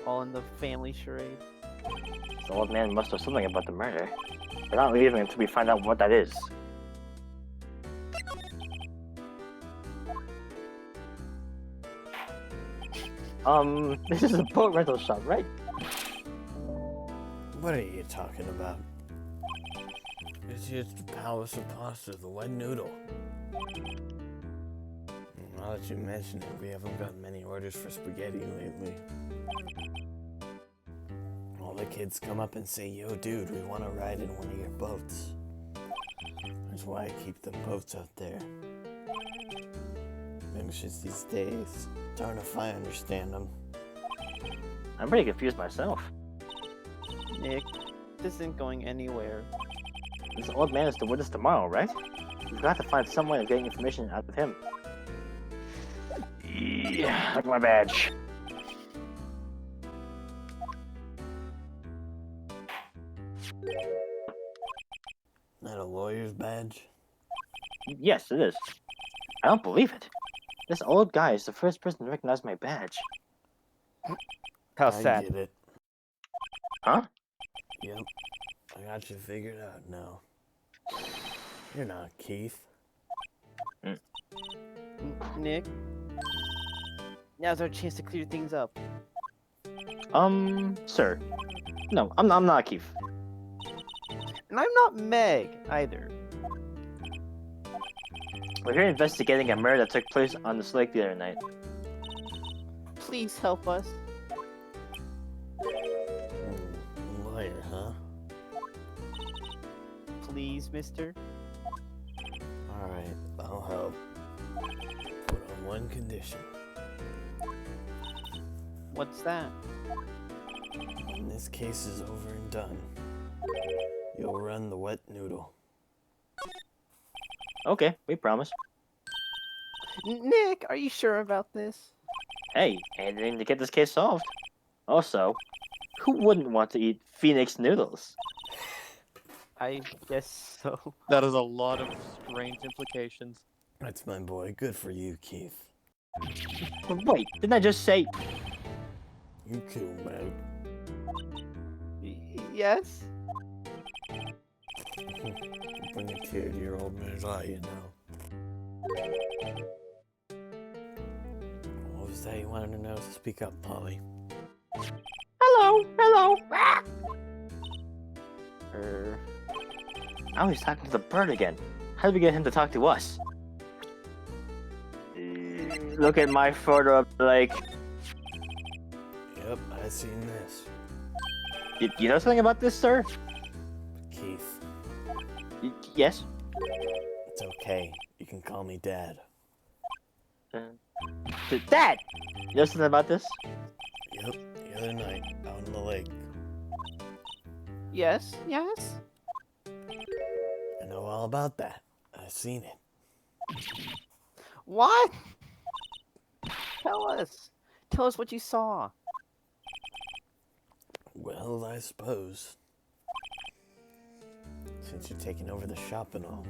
all in the family charade. The old man must know something about the murder. We're not leaving until we find out what that is. This is a boat rental shop, right? What are you talking about? It's just the palace of pasta, the wet noodle. Now that you mention it, we haven't gotten many orders for spaghetti lately. All the kids come up and say, "Yo, dude, we want to ride in one of your boats." That's why I keep the boats out there. Anxious these days. Darn if I understand them. I'm pretty confused myself. Nick, this isn't going anywhere. This old man is to with us tomorrow, right? We've got to find some way of getting information out of him. Yeah, like my badge. That a lawyer's badge? Yes, it is. I don't believe it. This old guy is the first person to recognize my badge. How I sad. get it. Huh? Yep. I got you figured out now. You're not Keith. Nick? Now's our chance to clear things up. Sir. No, I'm not Keith. And I'm not Meg, either. We're here investigating a murder that took place on this lake the other night. Please help us. Lawyer, huh? Please, mister. Alright, I'll help. But on one condition. What's that? When this case is over and done, you'll run the wet noodle. Okay, we promise. Nick, are you sure about this? Hey, anything to get this case solved. Also, who wouldn't want to eat Phoenix noodles? I guess so. That is a lot of strange implications. That's my boy. Good for you, Keith. Wait, didn't I just say... You too, Meg. Yes? Bring a tear to your old man's eye, you know. What was that you wanted to know? Speak up, Polly. Hello, hello. Er, Now he's talking to the bird again. How did we get him to talk to us? Look at my photo of the lake. Yep, I seen this. You know something about this, sir? Keith, Yes? it's okay. You can call me Dad. Dad! You know something about this? Yep, the other night, out on the lake. yes? Yes? I know all about that. I've seen it. What? Tell us. Tell us what you saw. Well, I suppose. Since you're taking over the shop and all.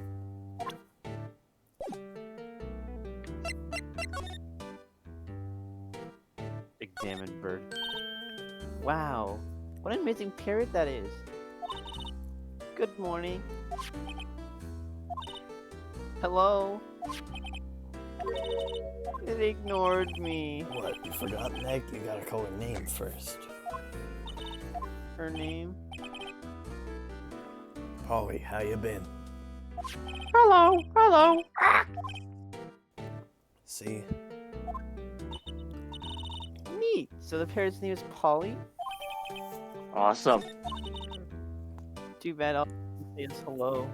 Examine bird. Wow. What an amazing parrot that is. Good morning. Hello? It ignored me. What, you forgot, Meg? You gotta call her name first. Her name? Polly, how you been? Hello, hello. See? Neat. So the parrot's name is Polly? Awesome. Too bad all say is hello.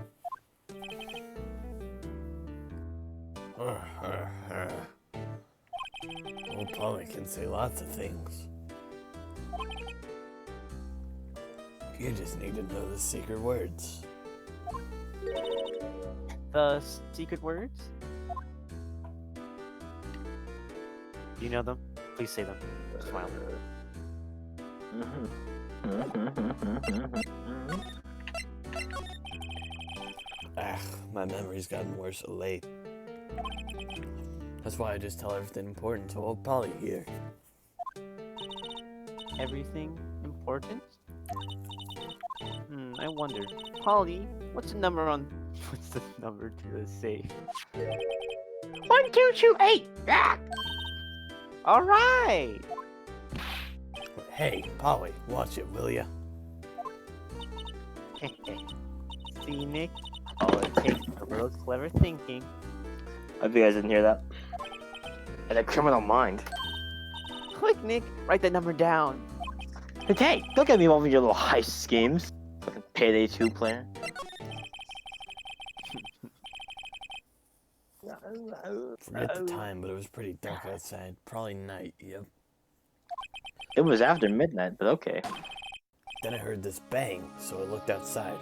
Old Polly can say lots of things. You just need to know the secret words. The secret words? Do you know them? Please say them. Smile. My memory's gotten worse of late. That's why I just tell everything important to old Polly here. Everything important? I wonder. Polly, what's the number to the safe? 1228. All right. Hey, Polly, watch it, will ya? See, Nick? All it takes is a little clever thinking. I hope you guys didn't hear that. And a criminal mind. Quick, Nick, write that number down. Hey, don't get me involved in your little heist schemes. Fucking Payday 2 player. Forget the time, but it was pretty dark outside. Probably night, yep. It was after midnight, but okay. Then I heard this bang, so I looked outside.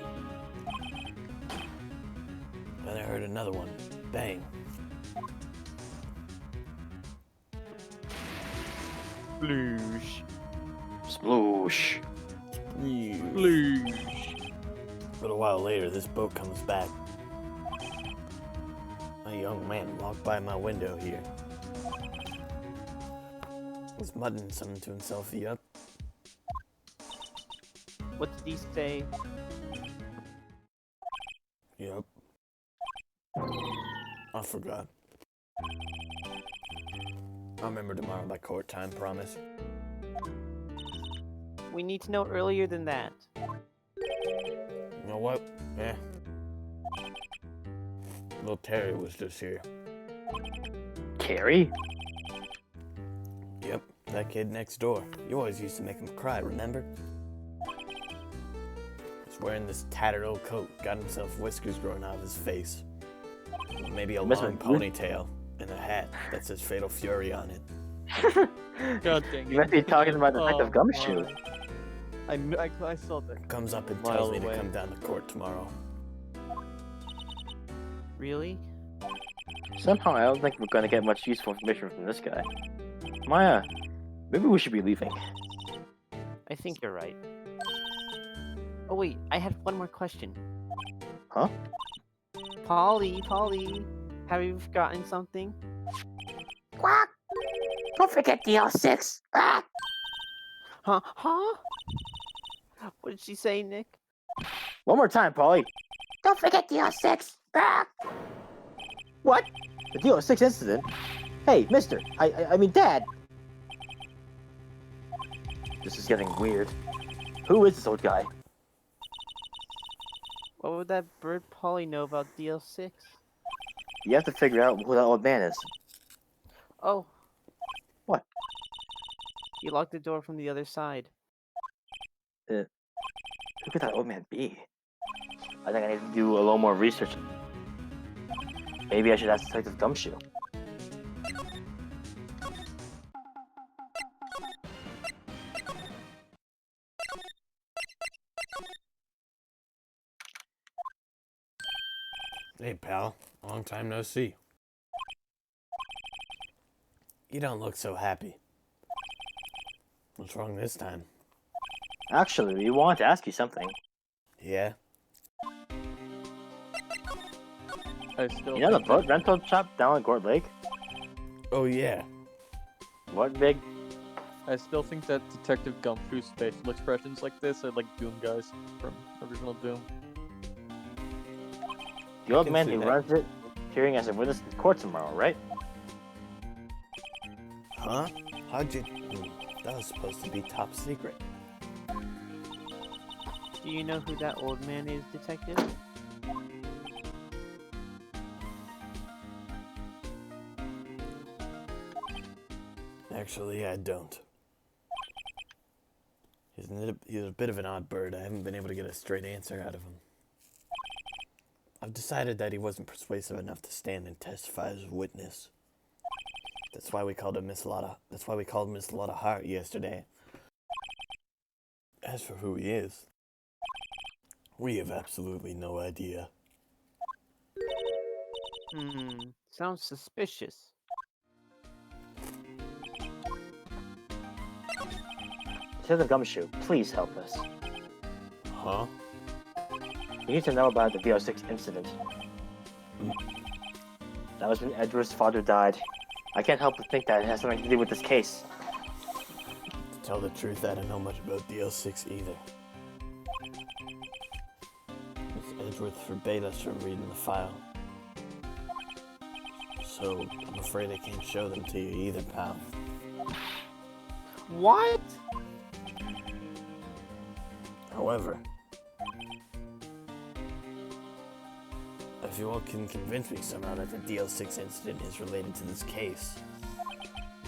Then I heard another one. Bang. Sploosh. Sploosh. Sploosh. But a while later, this boat comes back. A young man walked by my window here. He's muttering something to himself, yup. What did he say? Yup. I forgot. I'll remember tomorrow by court time, promise. We need to know earlier than that. You know what? Yeah. Little Terry was just here. Carrie? Yep, that kid next door. You always used to make him cry, remember? He's wearing this tattered old coat, got himself whiskers growing out of his face. Maybe a Must long have- ponytail and a hat that says Fatal Fury on it. God dang it. You must be talking about Oh, Detective Gumshoe. my. I saw that. Comes up and Mile tells me away. to come down to court tomorrow. Really? Somehow I don't think we're gonna get much useful information from this guy. Maya, maybe we should be leaving. I think you're right. Oh wait, I had one more question. Huh? Polly, have you forgotten something? Quack! Don't forget DL6! Ah! Huh? What did she say, Nick? One more time, Polly. Don't forget DL6! Ah! What? The DL6 incident? Hey, mister. I mean, Dad! This is getting weird. Who is this old guy? What would that bird Polly know about DL6? You have to figure out who that old man is. Oh. What? He locked the door from the other side. Who could that old man be? I think I need to do a little more research. Maybe I should ask Detective Gumshoe. Hey, pal. Long time no see. You don't look so happy. What's wrong this time? Actually, we wanted to ask you something. Yeah? I still You know the think boat rental shop down at Gort Lake? Oh, yeah. What big? I still think that Detective Gumshoe's facial expressions like this are like Doom guys from original Doom. The old can man see who that. runs it, appearing as a witness in court tomorrow, right? Huh? How'd you... That was supposed to be top secret. Do you know who that old man is, Detective? Actually, I don't. He's a bit of an odd bird. I haven't been able to get a straight answer out of him. I've decided that he wasn't persuasive enough to stand and testify as a witness. That's why we called him Miss Lotta. That's why we called Miss Lotta Hart yesterday. As for who he is, we have absolutely no idea. Sounds suspicious. Detective Gumshoe, please help us. Huh? We need to know about the VO6 incident. That was when Edward's father died. I can't help but think that it has something to do with this case. To tell the truth, I don't know much about DL6 either. Miss Edgeworth forbade us from reading the file. So, I'm afraid I can't show them to you either, pal. What? However, if you all can convince me somehow that the DL6 incident is related to this case,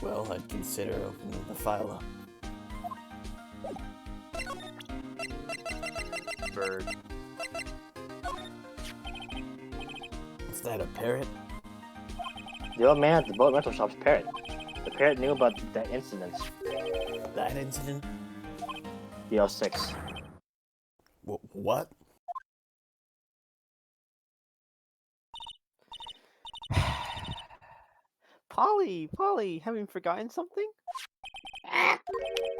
well, I'd consider opening the file up. Bird. Is that a parrot? The old man at the boat rental shop's parrot. The parrot knew about that incident. That incident? VO6. What? Polly, have you forgotten something?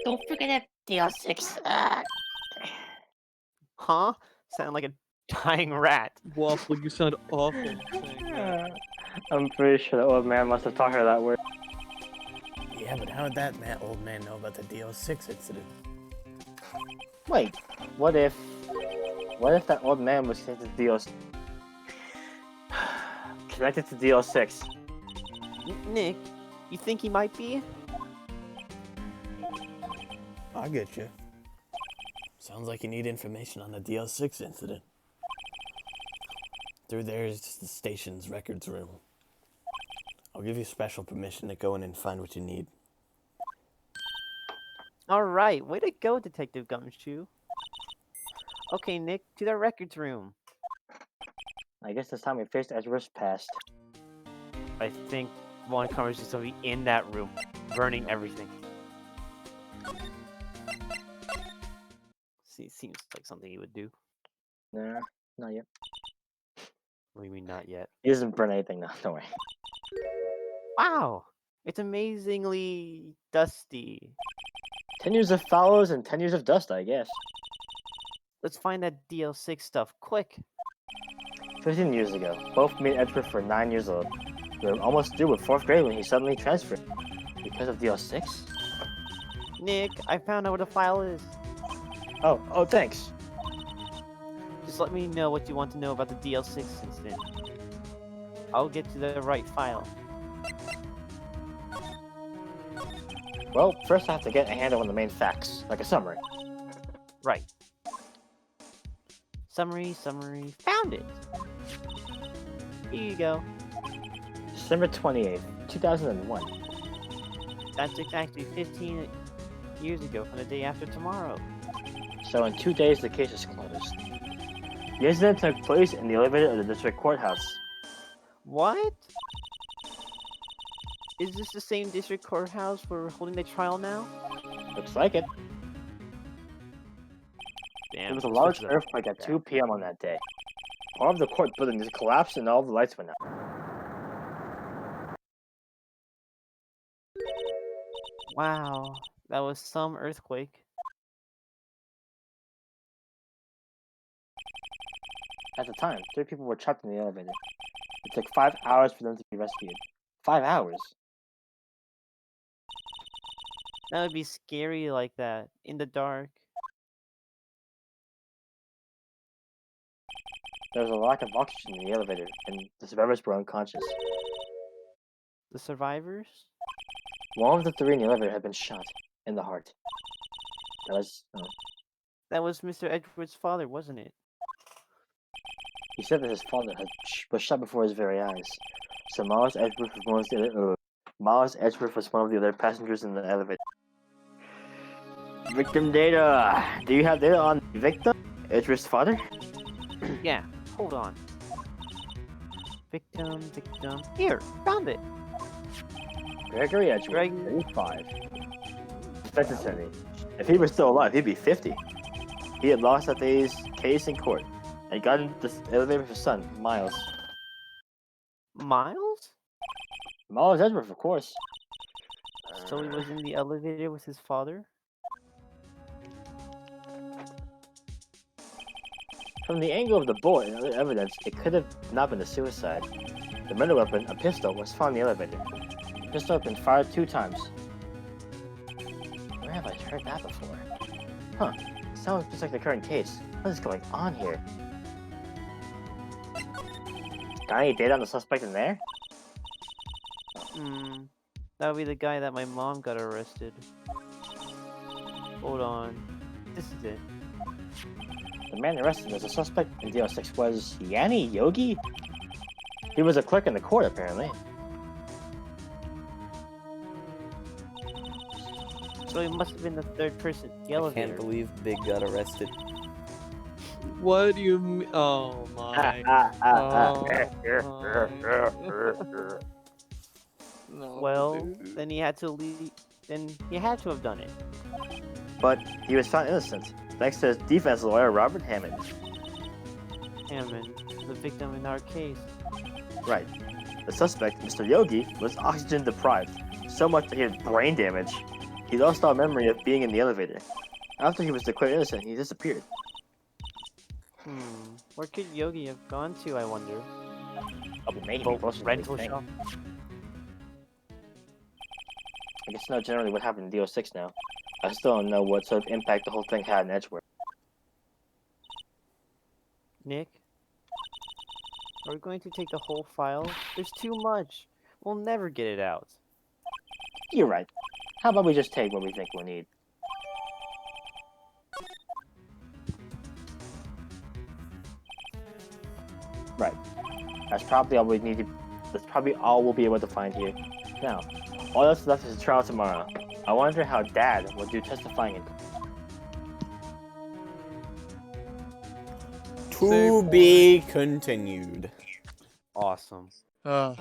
Don't forget that DL6. Huh? Sound like a dying rat. Waffle, you sound awful saying that. I'm pretty sure the old man must have taught her that word. Yeah, but how did that old man know about the DL6 incident? Wait, what if that old man was connected to DL6? Connected to DL6. Nick, you think he might be? I get you. Sounds like you need information on the DL6 incident. Through there is the station's records room. I'll give you special permission to go in and find what you need. Alright, way to go, Detective Gumshoe. Okay, Nick, to the records room. I guess this time we faced Edward's past. I think one conversation is going to be in that room, burning everything. See, seems like something he would do. Nah, not yet. What do you mean, not yet? He doesn't burn anything now, don't worry. Wow! It's amazingly dusty. 10 years of follows and 10 years of dust, I guess. Let's find that DL6 stuff, quick! 15 years ago, both me and Edward were 9 years old. We were almost through with 4th grade when he suddenly transferred. Because of DL6? Nick, I found out what the file is. Oh, thanks. Just let me know what you want to know about the DL6 incident. I'll get to the right file. Well, first I have to get a handle on the main facts, like a summary. Right. Summary. Found it! Here you go. December 28th, 2001. That's exactly 15 years ago from the day after tomorrow. So in 2 days, the case is closed. The incident took place in the elevator of the district courthouse. What? Is this the same district courthouse where we're holding the trial now? Looks like it. Damn. There was a this large is earthquake at 2 p.m. on that day. All of the court buildings collapsed and all the lights went out. Wow, that was some earthquake. At the time, 3 people were trapped in the elevator. It took 5 hours for them to be rescued. 5 hours? That would be scary like that, in the dark. There was a lack of oxygen in the elevator, and the survivors were unconscious. The survivors? One of the 3 in the elevator had been shot in the heart. That was Mr. Edward's father, wasn't it? He said that his father was shot before his very eyes. So Miles Edgeworth was one of the other passengers in the elevator. Victim data. Do you have data on the victim? Edgeworth's father? Yeah, hold on. Victim. Here, found it. Gregory Edgeworth, Greg- 35. Defense attorney. If he was still alive, he'd be 50. He had lost that day's case in court and got into the elevator with his son, Miles. Miles? Miles Edgeworth, of course. So he was in the elevator with his father? From the angle of the bullet and other evidence, it could have not been a suicide. The murder weapon, a pistol, was found in the elevator. The pistol had been fired 2 times. Where have I heard that before? Huh. Sounds just like the current case. What is going on here? Got any data on the suspect in there? That would be the guy that my mom got arrested. Hold on. This is it. The man arrested as a suspect in DO6 was Yanni Yogi? He was a clerk in the court, apparently. So he must have been the 3rd person in the I elevator. can't believe Big got arrested. What do you mean? Oh my. No, Well, dude. then he had to leave. Then he had to have done it. But he was found innocent, thanks to his defense lawyer, Robert Hammond. Hammond, the victim in our case. Right. The suspect, Mr. Yogi, was oxygen deprived, so much that he had brain damage. He lost all memory of being in the elevator. After he was declared innocent, he disappeared. Where could Yogi have gone to, I wonder? Probably maybe Boat closer than rental we think. shop. I guess to know generally what happened in DO6 now. I still don't know what sort of impact the whole thing had in Edgeworth. Nick? Are we going to take the whole file? There's too much. We'll never get it out. You're right. How about we just take what we think we'll need? Right. That's probably all we need to... That's probably all we'll be able to find here. Now, all that's left is a trial tomorrow. I wonder how Dad will do testifying in... To be continued. Awesome. Let's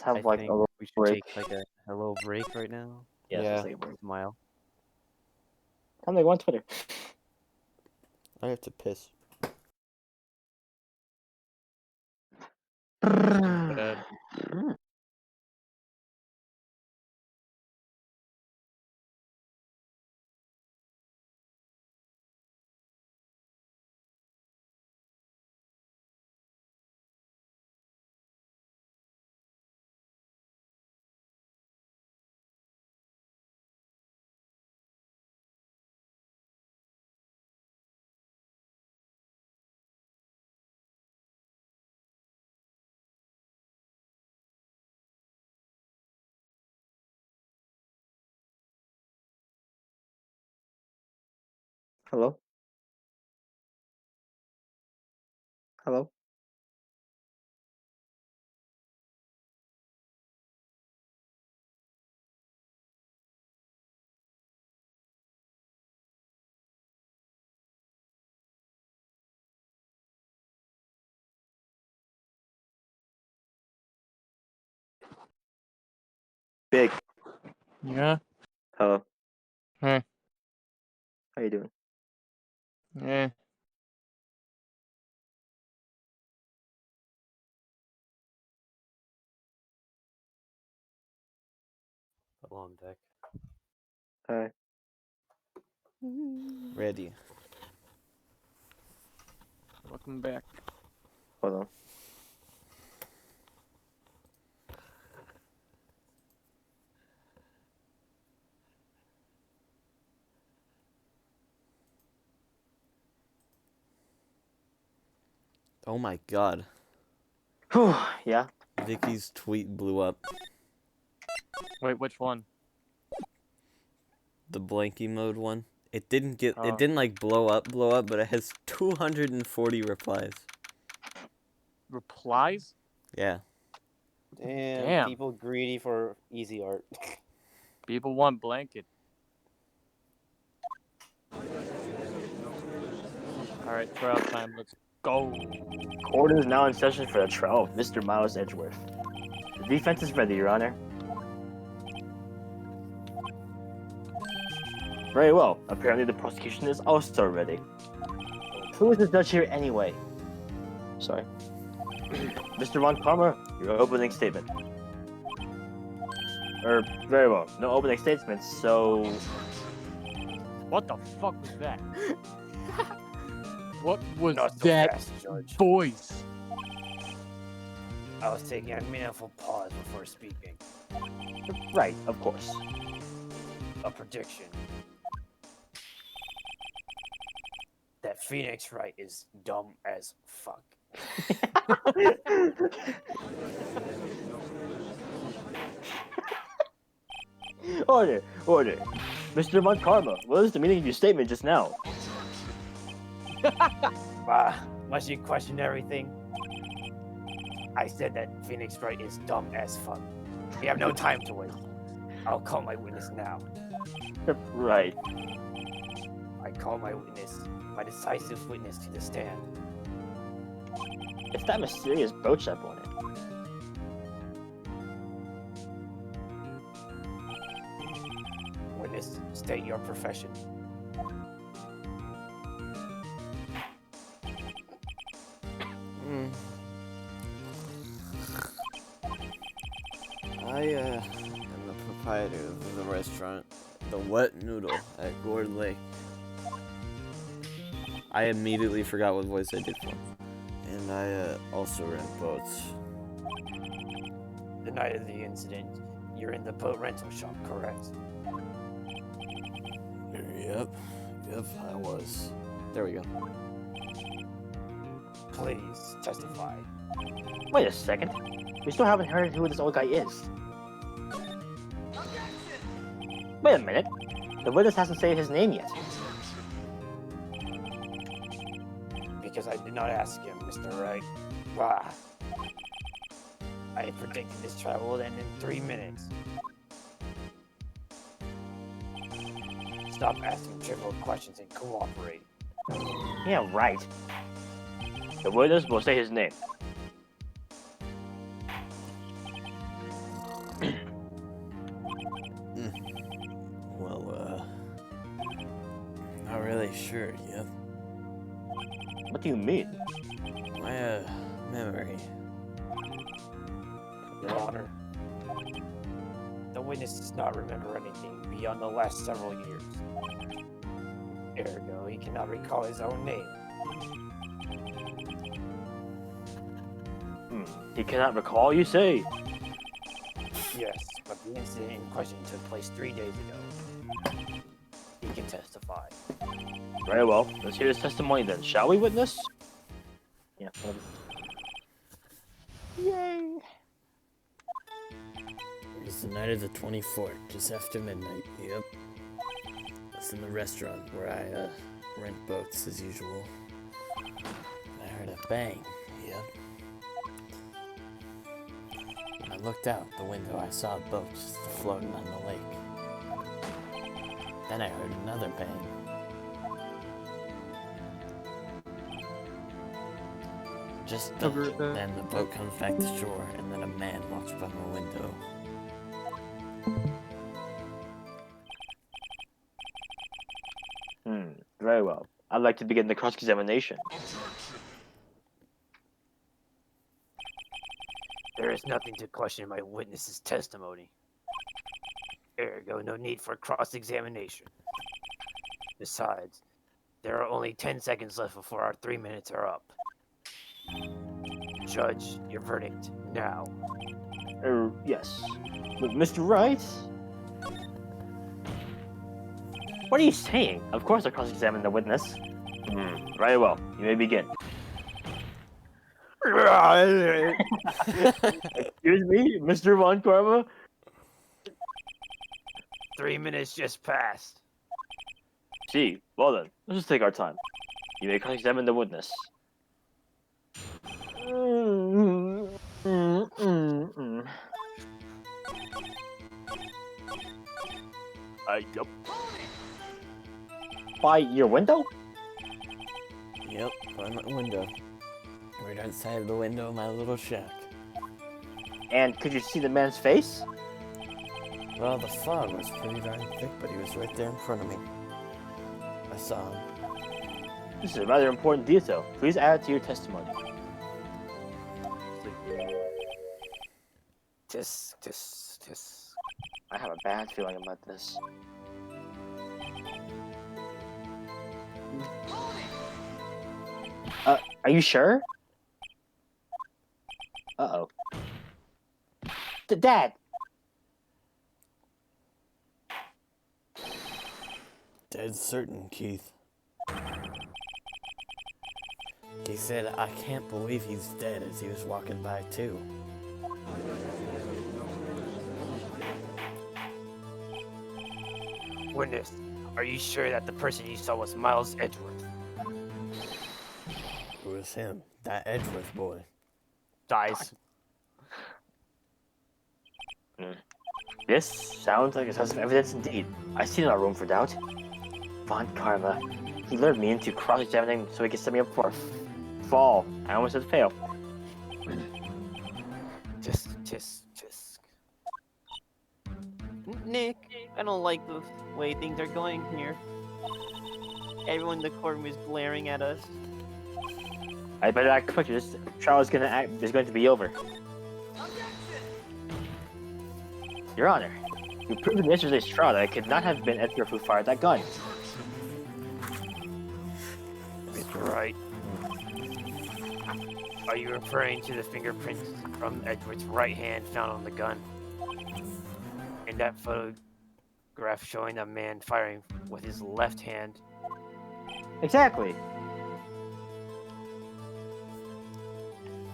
have I like think a little we should break. take like a little break right now. Yes, Yeah. let's take a break. Smile. Tell me on Twitter. I have to piss. Bad. Hello? Hello? Big. Yeah. Hello. Hey. How you doing? Yeah. long, Vic. Alright. Ready. Welcome back. Hold on. Oh my god. Whew, yeah. Vicky's tweet blew up. Wait, which one? The blanky mode one. It didn't get. Oh. It didn't like blow up, but it has 240 replies. Replies? Yeah. Damn. People greedy for easy art. People want blanket. Alright, trial time. Let's go. Court is now in session for the trial of Mr. Miles Edgeworth. The defense is ready, Your Honor. Very well. Apparently the prosecution is also ready. Who is the judge here anyway? Sorry. Mr. Von Palmer, your opening statement. Very well. No opening statements, so... What the fuck was that? What was Not so that fast, Judge. voice? I was taking a meaningful pause before speaking. Right, of course. A prediction. That Phoenix Wright is dumb as fuck. Order, order. Mr. Von Karma, what is the meaning of your statement just now? Must you question everything? I said that Phoenix Wright is dumb as fuck. We have no time to waste. I'll call my witness now. Right. I call my witness, my decisive witness to the stand. It's that mysterious boat shop on it. Witness, state your profession. I am the proprietor of the restaurant, the Wet Noodle at Gourd Lake. I immediately forgot what voice I did for him. And I also rent boats. The night of the incident, you're in the boat rental shop, correct? Yep, I was. There we go. Please testify. Wait a second. We still haven't heard who this old guy is. Wait a minute. The witness hasn't said his name yet. Because I did not ask him, Mr. Wright. Wow. I had predicted this trial would end in 3 minutes. Stop asking trivial questions and cooperate. Yeah, right. The witness will say his name. Well, not really sure, yep. What do you mean? My, memory. Your Honor, the witness does not remember anything beyond the last several years. Ergo, he cannot recall his own name. He cannot recall, you say? Yes, but the incident in question took place 3 days ago. He can testify. Very well. Let's hear his testimony then, shall we, witness? Yeah. Yay! It was the night of the 24th, just after midnight, yep. I was in the restaurant where I, rent boats as usual. I heard a bang, yep. When I looked out the window, I saw a boat just floating on the lake. Then I heard another bang. Just then the boat comes back to shore, and then a man walks by my window. Very well. I'd like to begin the cross-examination. There is nothing to question my witness's testimony. Ergo, no need for cross-examination. Besides, there are only 10 seconds left before our 3 minutes are up. Judge, your verdict now. Yes. But Mr. Wright? What are you saying? Of course I cross-examine the witness. Very well. You may begin. Excuse me, Mr. Von Karma? 3 minutes just passed. Gee, well then, let's just take our time. You may cross-examine the witness. Yup. By your window? Yep, by my window. Right outside the window of my little shack. And could you see the man's face? Well, the fog was pretty darn thick, but he was right there in front of me. I saw him. This is a rather important detail. Please add it to your testimony. Tisk. I have a bad feeling about this. Are you sure? Uh-oh. Dad! Dead certain, Keith. He said, I can't believe he's dead as he was walking by, too. Witness, are you sure that the person you saw was Miles Edgeworth? It was him, that Edgeworth boy. Dies. This sounds like a source of evidence indeed. I see no room for doubt. Von Karma. He lured me into cross-examining so he could set me up for a fall. I almost said fail. Tisk. Nick, I don't like the way things are going here. Everyone in the courtroom is glaring at us. I better act quick. This trial is going to be over. Your Honor, you proved in yesterday's trial that it could not have been Edgar who fired that gun. Mr. Wright, are you referring to the fingerprints from Edgeworth's right hand found on the gun? In that photograph showing a man firing with his left hand? Exactly.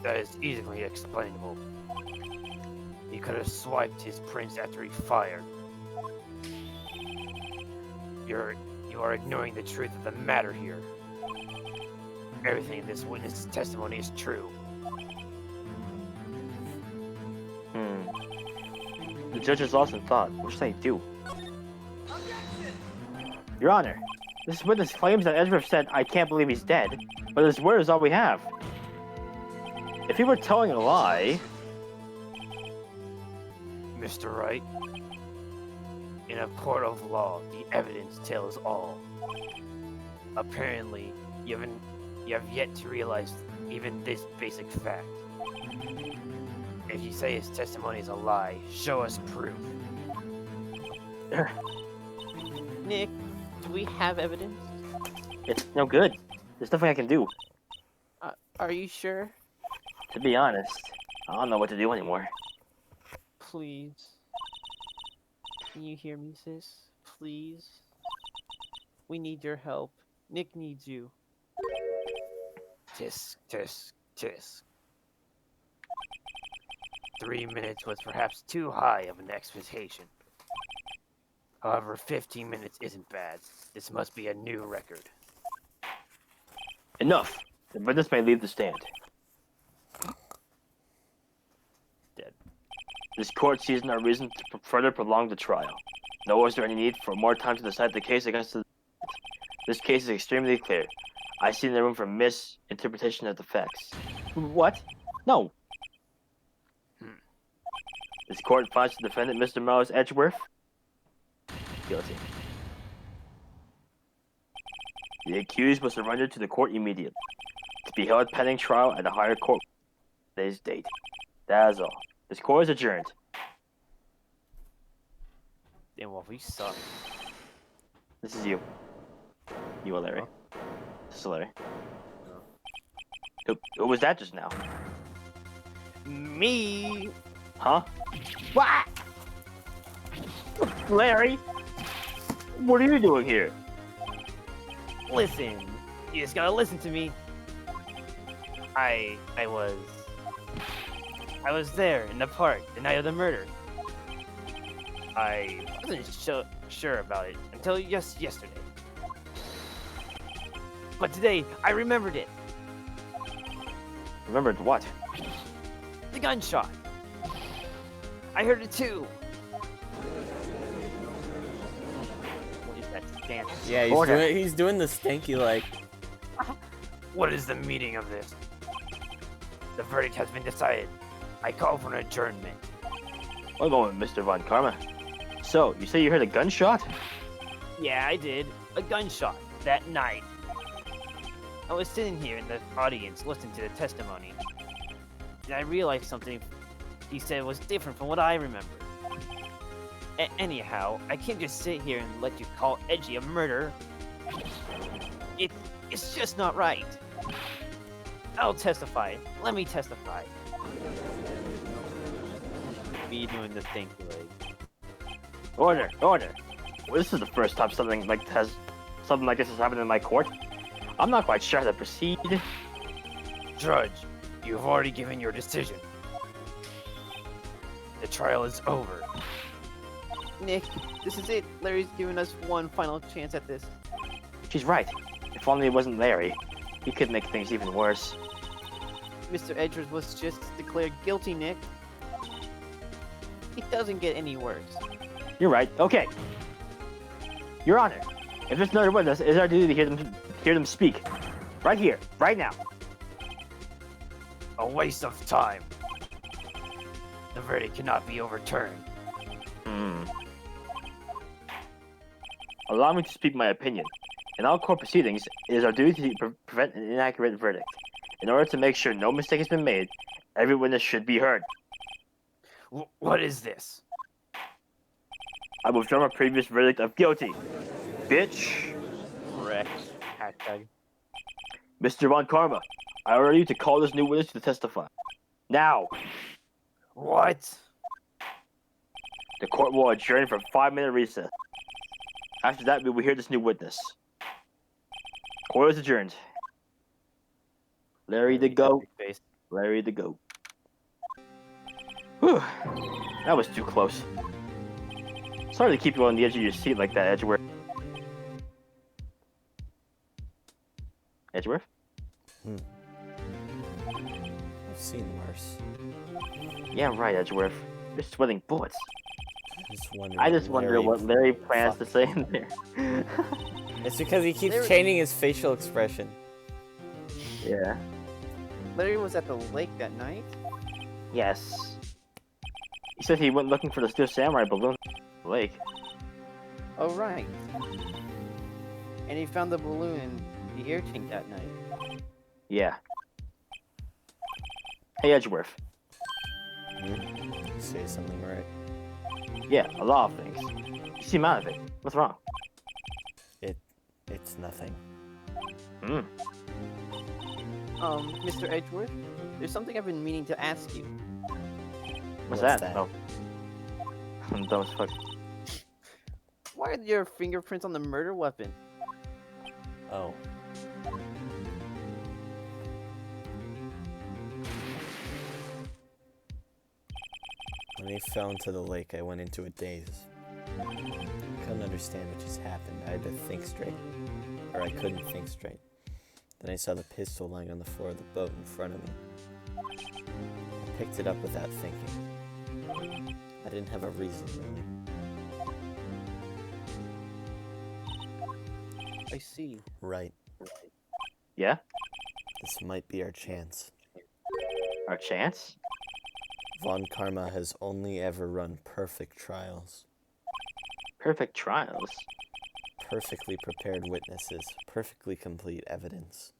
That is easily explainable. He could have swiped his prints after he fired. You are ignoring the truth of the matter here. Everything in this witness's testimony is true. The judge is lost in thought. What should I do? Your Honor, this witness claims that Edgeworth said, I can't believe he's dead, but his word is all we have. If he were telling a lie... Mr. Wright, in a court of law, the evidence tells all. Apparently, you have yet to realize even this basic fact. If you say his testimony is a lie, show us proof. Nick, do we have evidence? It's no good. There's nothing I can do. Are you sure? To be honest, I don't know what to do anymore. Please. Can you hear me, sis? Please. We need your help. Nick needs you. Tisk. 3 minutes was perhaps too high of an expectation. However, 15 minutes isn't bad. This must be a new record. Enough. The witness may leave the stand. Dead. This court sees no reason to further prolong the trial. Nor is there any need for more time to decide the case against the... This case is extremely clear. I see no room for misinterpretation of the facts. What? No. This court finds the defendant, Mr. Miles Edgeworth, guilty. The accused was surrendered to the court immediately, to be held pending trial at a higher court today's date. That is all. This court is adjourned. Damn, Wolf, you suck. This is you. You are Larry. This is Larry. Who was that just now? Me? Huh? What? Larry? What are you doing here? Listen, you just gotta listen to me. I was there in the park the night of the murder. I wasn't sure about it until just yesterday. But today, I remembered it. Remembered what? The gunshot. I heard it too. What is that stance? Yeah, Order. he's doing the stanky like. What is the meaning of this? The verdict has been decided. I call for an adjournment. One moment, Mr. Von Karma. So, you say you heard a gunshot? Yeah, I did. A gunshot that night. I was sitting here in the audience listening to the testimony, and I realized something he said was different from what I remember. Anyhow, I can't just sit here and let you call Edgy a murder. It's just not right. I'll testify. Let me testify. Me doing the thing leg. Order, order. Well, this is the first time something like this has happened in my court. I'm not quite sure how to proceed. Judge, you've already given your decision. The trial is over. Nick, this is it. Larry's giving us one final chance at this. She's right. If only it wasn't Larry, he could make things even worse. Mr. Edwards was just declared guilty, Nick. It doesn't get any worse. You're right. Okay. Your Honor, if there's another witness, it is our duty to hear them speak. Right here, right now. A waste of time. The verdict cannot be overturned. Allow me to speak my opinion. In all court proceedings, it is our duty to prevent an inaccurate verdict. In order to make sure no mistake has been made, every witness should be heard. What is this? I withdraw my previous verdict of guilty. Bitch. Correct. Hashtag. Mr. Von Karma, I order you to call this new witness to testify. Now. What? The court will adjourn for a 5-minute recess. After that, we will hear this new witness. Court is adjourned. Larry the goat. Face. Larry the goat. Whew. That was too close. Sorry to keep you on the edge of your seat like that, Edgeworth. Edgeworth? I've seen worse. Yeah, right, Edgeworth. You're sweating bullets. I just wonder what Larry plans to say in there. It's because he keeps Larry- changing his facial expression. Yeah. Larry was at the lake that night? Yes. He said he went looking for the Steel Samurai balloon in the lake. Oh, right. And he found the balloon in the air tank that night. Yeah. Hey, Edgeworth. Say something right. Yeah, a lot of things. You seem out of it. What's wrong? It's nothing. Mr. Edgeworth, there's something I've been meaning to ask you. What's What's that? that? Oh. I'm dumb as fuck. Why are your fingerprints on the murder weapon? Oh. When he fell into the lake, I went into a daze. I couldn't understand what just happened. I had to think straight. Or I couldn't think straight. Then I saw the pistol lying on the floor of the boat in front of me. I picked it up without thinking. I didn't have a reason, really. I see. Right. Yeah? This might be our chance. Our chance? Von Karma has only ever run perfect trials. Perfect trials? Perfectly prepared witnesses, perfectly complete evidence.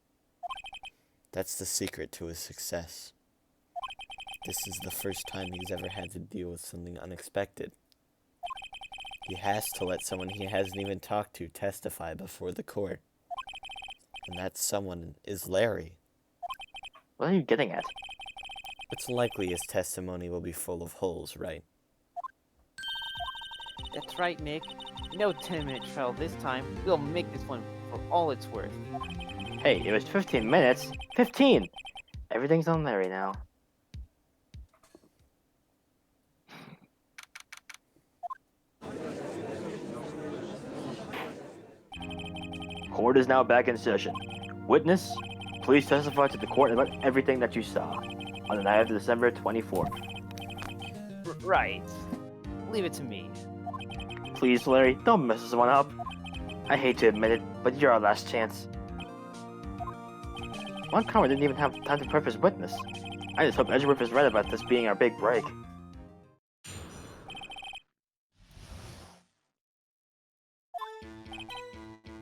That's the secret to his success. This is the first time he's ever had to deal with something unexpected. He has to let someone he hasn't even talked to testify before the court. And that someone is Larry. What are you getting at? It's likely his testimony will be full of holes, right? That's right, Nick. No 10-minute trial this time. We'll make this one for all it's worth. Hey, it was 15 minutes. 15! Everything's on Larry now. Court is now back in session. Witness, please testify to the court about everything that you saw on the night of December 24th. Right. Leave it to me. Please, Larry, don't mess this one up. I hate to admit it, but you're our last chance. One Karma didn't even have time to prep his witness. I just hope Edgeworth is right about this being our big break.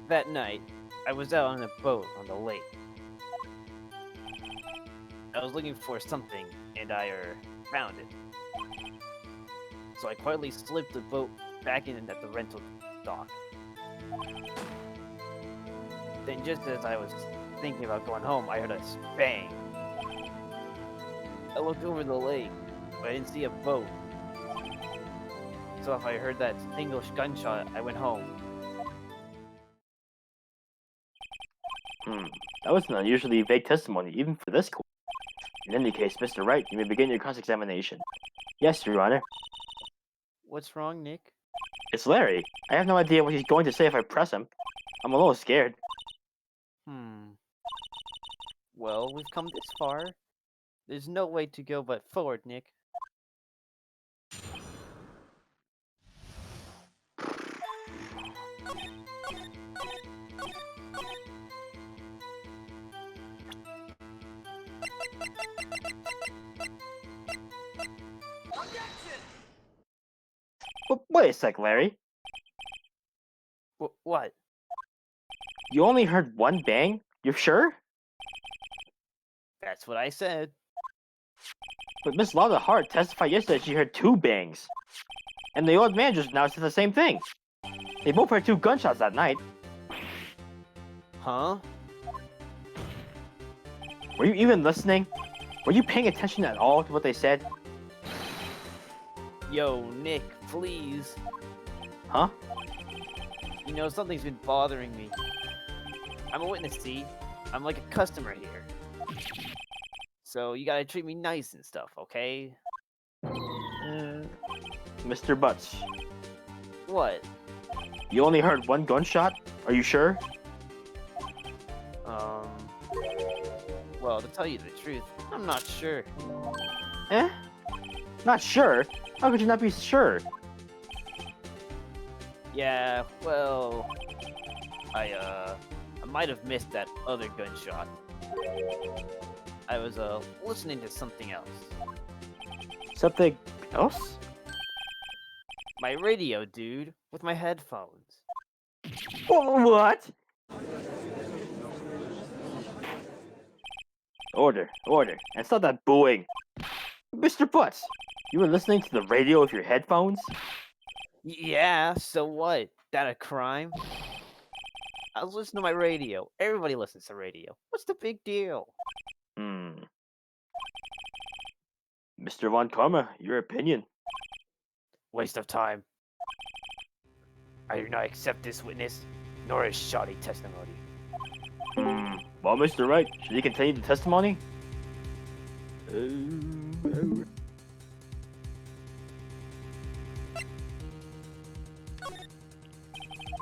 That night, I was out on a boat on the lake. I was looking for something, and I found it. So I quietly slipped the boat back in at the rental dock. Then just as I was thinking about going home, I heard a bang. I looked over the lake, but I didn't see a boat. So if I heard that single gunshot, I went home. That was an unusually vague testimony, even for this court. In any case, Mr. Wright, you may begin your cross-examination. Yes, Your Honor. What's wrong, Nick? It's Larry. I have no idea what he's going to say if I press him. I'm a little scared. Well, we've come this far. There's no way to go but forward, Nick. Wait a sec, Larry. What? You only heard one bang? You're sure? That's what I said. But Miss Lada Hart testified yesterday she heard two bangs. And the old man just now said the same thing. They both heard two gunshots that night. Huh? Were you even listening? Were you paying attention at all to what they said? Yo, Nick, please. Huh? You know, something's been bothering me. I'm a witness, see? I'm like a customer here. So you gotta treat me nice and stuff, okay? Mr. Butts, What? you only heard one gunshot? Are you sure? Well, to tell you the truth, I'm not sure. Eh? Not sure? How could you not be sure? Yeah, well, I might have missed that other gunshot. I was, listening to something else. Something else? My radio, dude, with my headphones. What? Order, order, and stop that booing. Mr. Butts, you were listening to the radio with your headphones? Yeah, so what? That a crime? I was listening to my radio. Everybody listens to radio. What's the big deal? Mr. Von Karma, your opinion. Waste of time. I do not accept this witness, nor his shoddy testimony. Well, Mr. Wright, should he continue the testimony?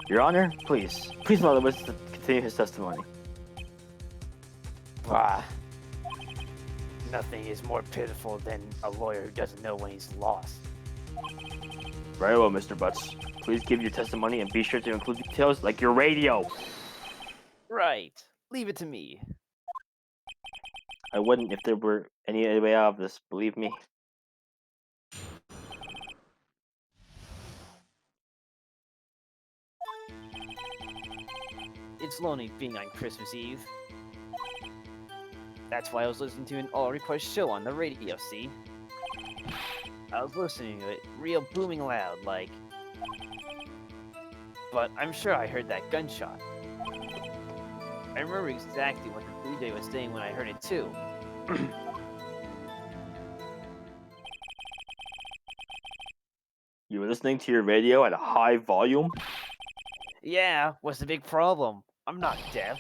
Your Honor, please allow the witness to continue his testimony. Bah. Nothing is more pitiful than a lawyer who doesn't know when he's lost. Very well, Mr. Butts. Please give your testimony and be sure to include details like your radio. Right. Leave it to me. I wouldn't if there were any way out of this, believe me. It's lonely being on Christmas Eve. That's why I was listening to an all-request show on the radio, see? I was listening to it real booming loud, like, but I'm sure I heard that gunshot. I remember exactly what the DJ was saying when I heard it too. You were listening to your radio at a high volume? Yeah, what's the big problem? I'm not deaf.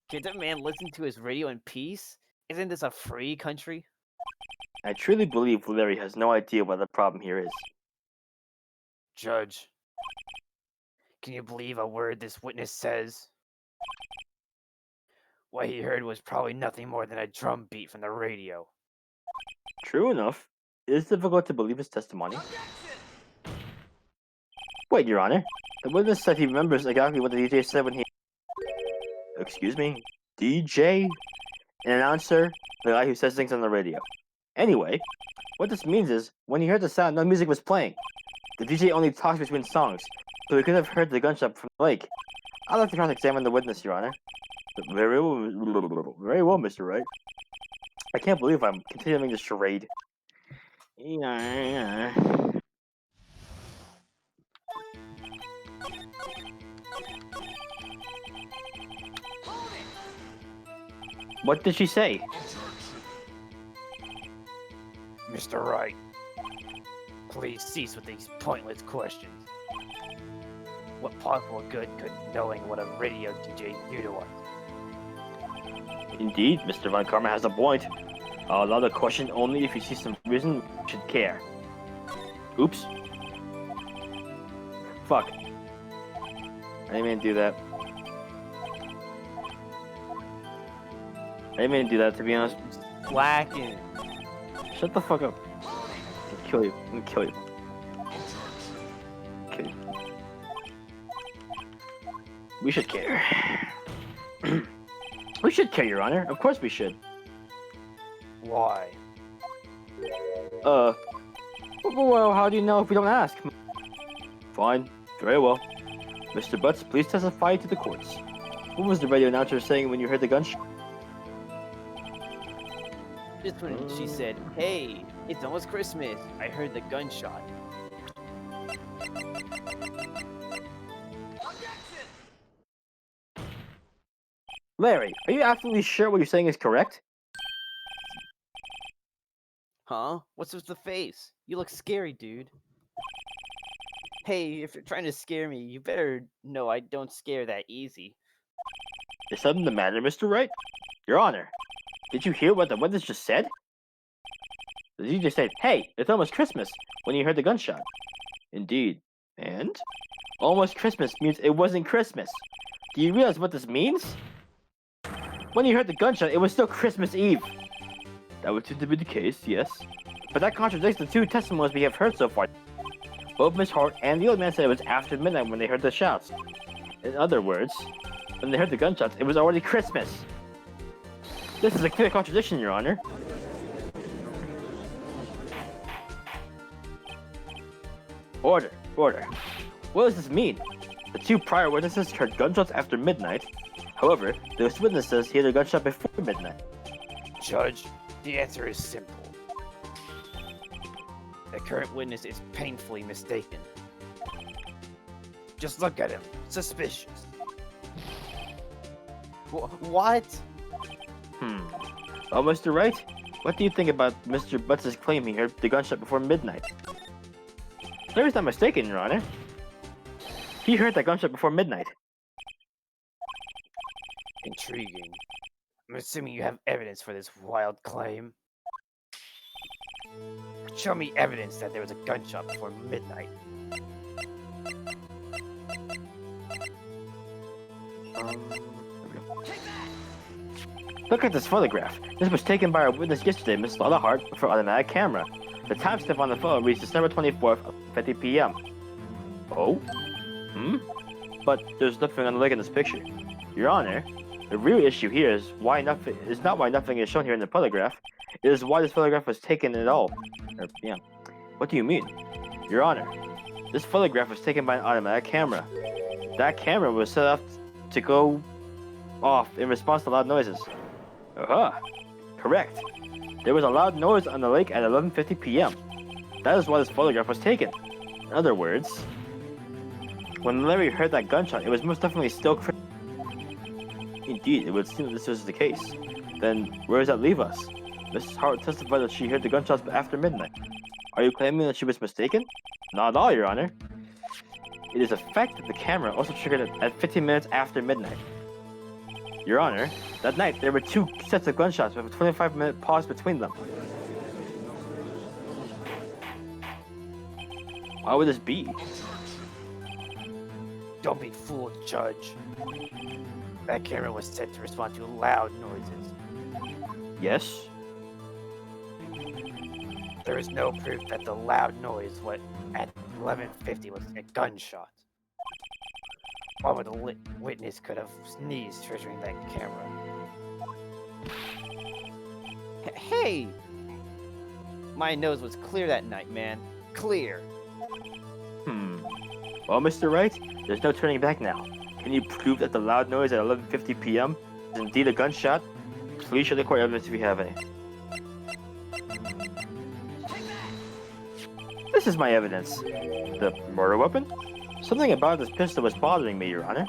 Can't a man listen to his radio in peace? Isn't this a free country? I truly believe Larry has no idea what the problem here is. Judge, can you believe a word this witness says? What he heard was probably nothing more than a drum beat from the radio. True enough, it is difficult to believe his testimony. Wait, Your Honor. The witness said he remembers exactly what the DJ said when he... Excuse me? DJ? An announcer? The guy who says things on the radio. Anyway, what this means is, when he heard the sound, no music was playing. The DJ only talks between songs, so he could have heard the gunshot from the lake. I'd like to cross-examine the witness, Your Honor. Very well, Mr. Wright. I can't believe I'm continuing this charade. What did she say? Mr. Wright, please cease with these pointless questions. What possible good could knowing what a radio DJ do to us? Indeed, Mr. Von Karma has a point. I'll allow the question only if you see some reason you should care. Oops. Fuck. I didn't mean to do that. I didn't mean to do that, to be honest. Slacking. Shut the fuck up. I'll kill you. I'm gonna kill you. Okay. We should care. We should care, Your Honor. Of course we should. Why? Well, how do you know if we don't ask? Fine. Very well. Mr. Butts, please testify to the courts. What was the radio announcer saying when you heard the gunshot? Just when she said, "Hey, it's almost Christmas," I heard the gunshot. Larry, are you absolutely sure what you're saying is correct? Huh? What's with the face? You look scary, dude. Hey, if you're trying to scare me, you better know I don't scare that easy. Is something the matter, Mr. Wright? Your Honor, did you hear what the witness just said? The DJ said, "Hey, it's almost Christmas," when you heard the gunshot. Indeed. And? Almost Christmas means it wasn't Christmas. Do you realize what this means? When you heard the gunshot, it was still Christmas Eve. That would seem to be the case, yes. But that contradicts the two testimonies we have heard so far. Both Miss Hart and the old man said it was after midnight when they heard the shouts. In other words, when they heard the gunshots, it was already Christmas. This is a clear contradiction, Your Honor. Order, order. What does this mean? The two prior witnesses heard gunshots after midnight. However, this witness says he heard a gunshot before midnight. Judge, the answer is simple. The current witness is painfully mistaken. Just look at him. Suspicious. What? Oh, Mr. Wright, what do you think about Mr. Butts' claim he heard the gunshot before midnight? Larry's not mistaken, Your Honor. He heard that gunshot before midnight. Intriguing. I'm assuming you have evidence for this wild claim. Show me evidence that there was a gunshot before midnight. Look at this photograph. This was taken by our witness yesterday, Miss Lotta Hart, for automatic camera. The timestamp on the photo reads December 24th, 50 p.m. Oh? But there's nothing on the lake in this picture. Your Honor, the real issue here is not why nothing is shown here in the photograph. It is why this photograph was taken at all. What do you mean? Your Honor, this photograph was taken by an automatic camera. That camera was set up to go off in response to loud noises. Correct. There was a loud noise on the lake at 11:50 p.m. That is why this photograph was taken. In other words, When Larry heard that gunshot, it was most definitely still Indeed, it would seem that this was the case. Then, where does that leave us? Mrs. Howard testified that she heard the gunshots after midnight. Are you claiming that she was mistaken? Not at all, Your Honor. It is a fact that the camera also triggered at 15 minutes after midnight. Your Honor, that night there were 2 sets of gunshots with a 25-minute pause between them. Why would this be? Don't be fooled, Judge. That camera was set to respond to loud noises. Yes? There is no proof that the loud noise at 11:50 was a gunshot. Why would the witness could have sneezed triggering that camera? Hey! My nose was clear that night, man. Clear. Well, Mr. Wright, there's no turning back now. Can you prove that the loud noise at 11:50 p.m. is indeed a gunshot? Please show the court evidence if you have any. This is my evidence. The murder weapon? Something about this pistol was bothering me, Your Honor.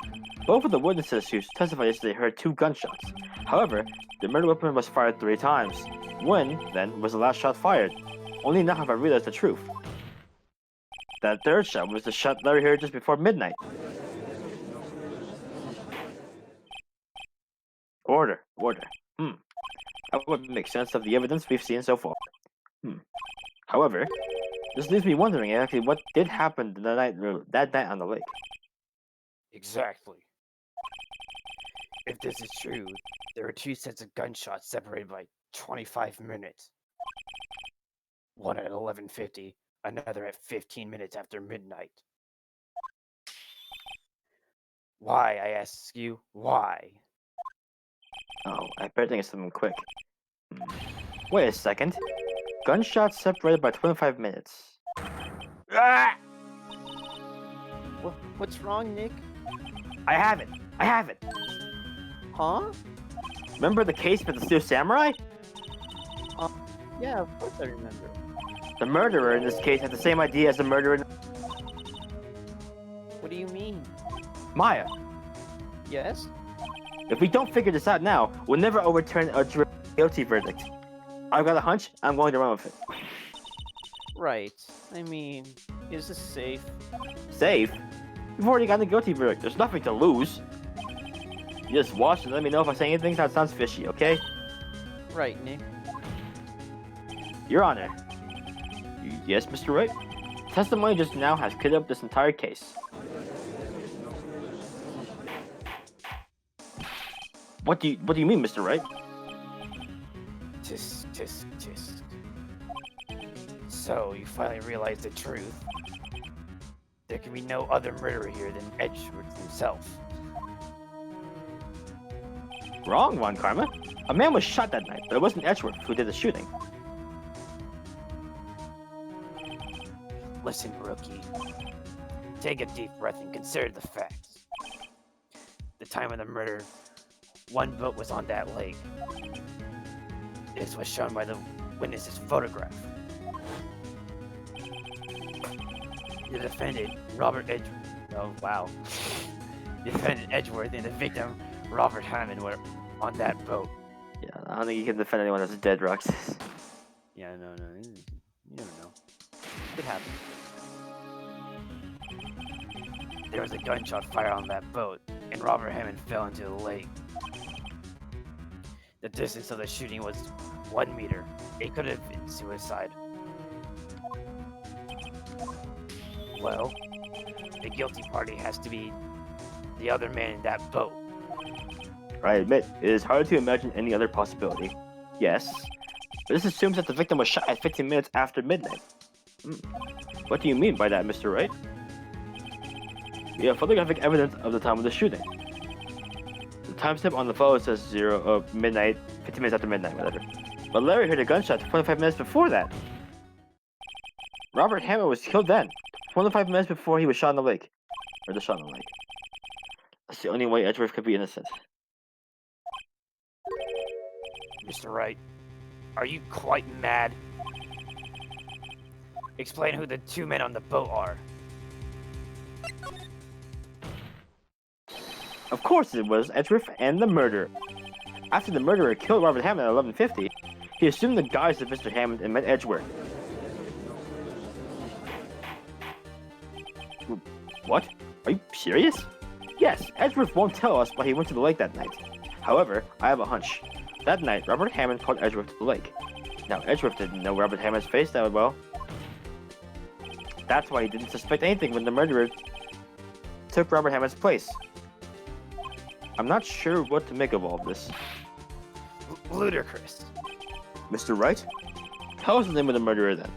Both of the witnesses who testified yesterday heard 2 gunshots. However, the murder weapon was fired 3 times. When, then, was the last shot fired? Only now have I realized the truth. That 3rd shot was the shot Larry heard just before midnight. Order. That would make sense of the evidence we've seen so far. However, this leaves me wondering exactly what did happen that night on the lake. Exactly. If this is true, there were 2 sets of gunshots separated by 25 minutes. One at 11:50, another at 15 minutes after midnight. Why, I ask you, why? Oh, I better think of something quick. Wait a second. Gunshots separated by 25 minutes. Ah! What's wrong, Nick? I have it! Huh? Remember the case with the Steel Samurai? Yeah, of course I remember. The murderer in this case had the same idea as the murderer in What do you mean? Maya. Yes? If we don't figure this out now, we'll never overturn a guilty verdict. I've got a hunch, I'm going to run with it. Right. I mean, is this safe? Safe? We've already got a guilty verdict, there's nothing to lose. You just watch and let me know if I say anything that sounds fishy, okay? Right, Nick. Your Honor. Yes, Mr. Wright? Testimony just now has cleared up this entire case. What do you mean, Mr. Wright? Tisk. So, you finally realized the truth. There can be no other murderer here than Edgeworth himself. Wrong, Ron Karma. A man was shot that night, but it wasn't Edgeworth who did the shooting. Listen, rookie. Take a deep breath and consider the facts. The time of the murder, 1 boat was on that lake. This was shown by the witness's photograph. The defendant, The defendant Edgeworth and the victim, Robert Hammond, were on that boat. Yeah, I don't think you can defend anyone that's dead, Roxas. Yeah, no. You never know. It happens. There was a gunshot fired on that boat, and Robert Hammond fell into the lake. The distance of the shooting was 1 meter. It could have been suicide. Well, the guilty party has to be the other man in that boat. I admit, it is hard to imagine any other possibility. Yes, but this assumes that the victim was shot at 15 minutes after midnight. What do you mean by that, Mr. Wright? We have photographic evidence of the time of the shooting. The timestamp on the photo says 15 minutes after midnight, whatever. But Larry heard a gunshot 25 minutes before that. Robert Hammond was killed then, 25 minutes before he was shot in the lake. Or the shot in the lake. That's the only way Edgeworth could be innocent. Mr. Wright, are you quite mad? Explain who the 2 men on the boat are. Of course it was Edgeworth and the murderer. After the murderer killed Robert Hammond at 11:50, he assumed the guise of Mr. Hammond and met Edgeworth. What? Are you serious? Yes, Edgeworth won't tell us why he went to the lake that night. However, I have a hunch. That night, Robert Hammond called Edgeworth to the lake. Now, Edgeworth didn't know Robert Hammond's face that well. That's why he didn't suspect anything when the murderer took Robert Hammond's place. I'm not sure what to make of all of this. Ludicrous. Mr. Wright? Tell us the name of the murderer then.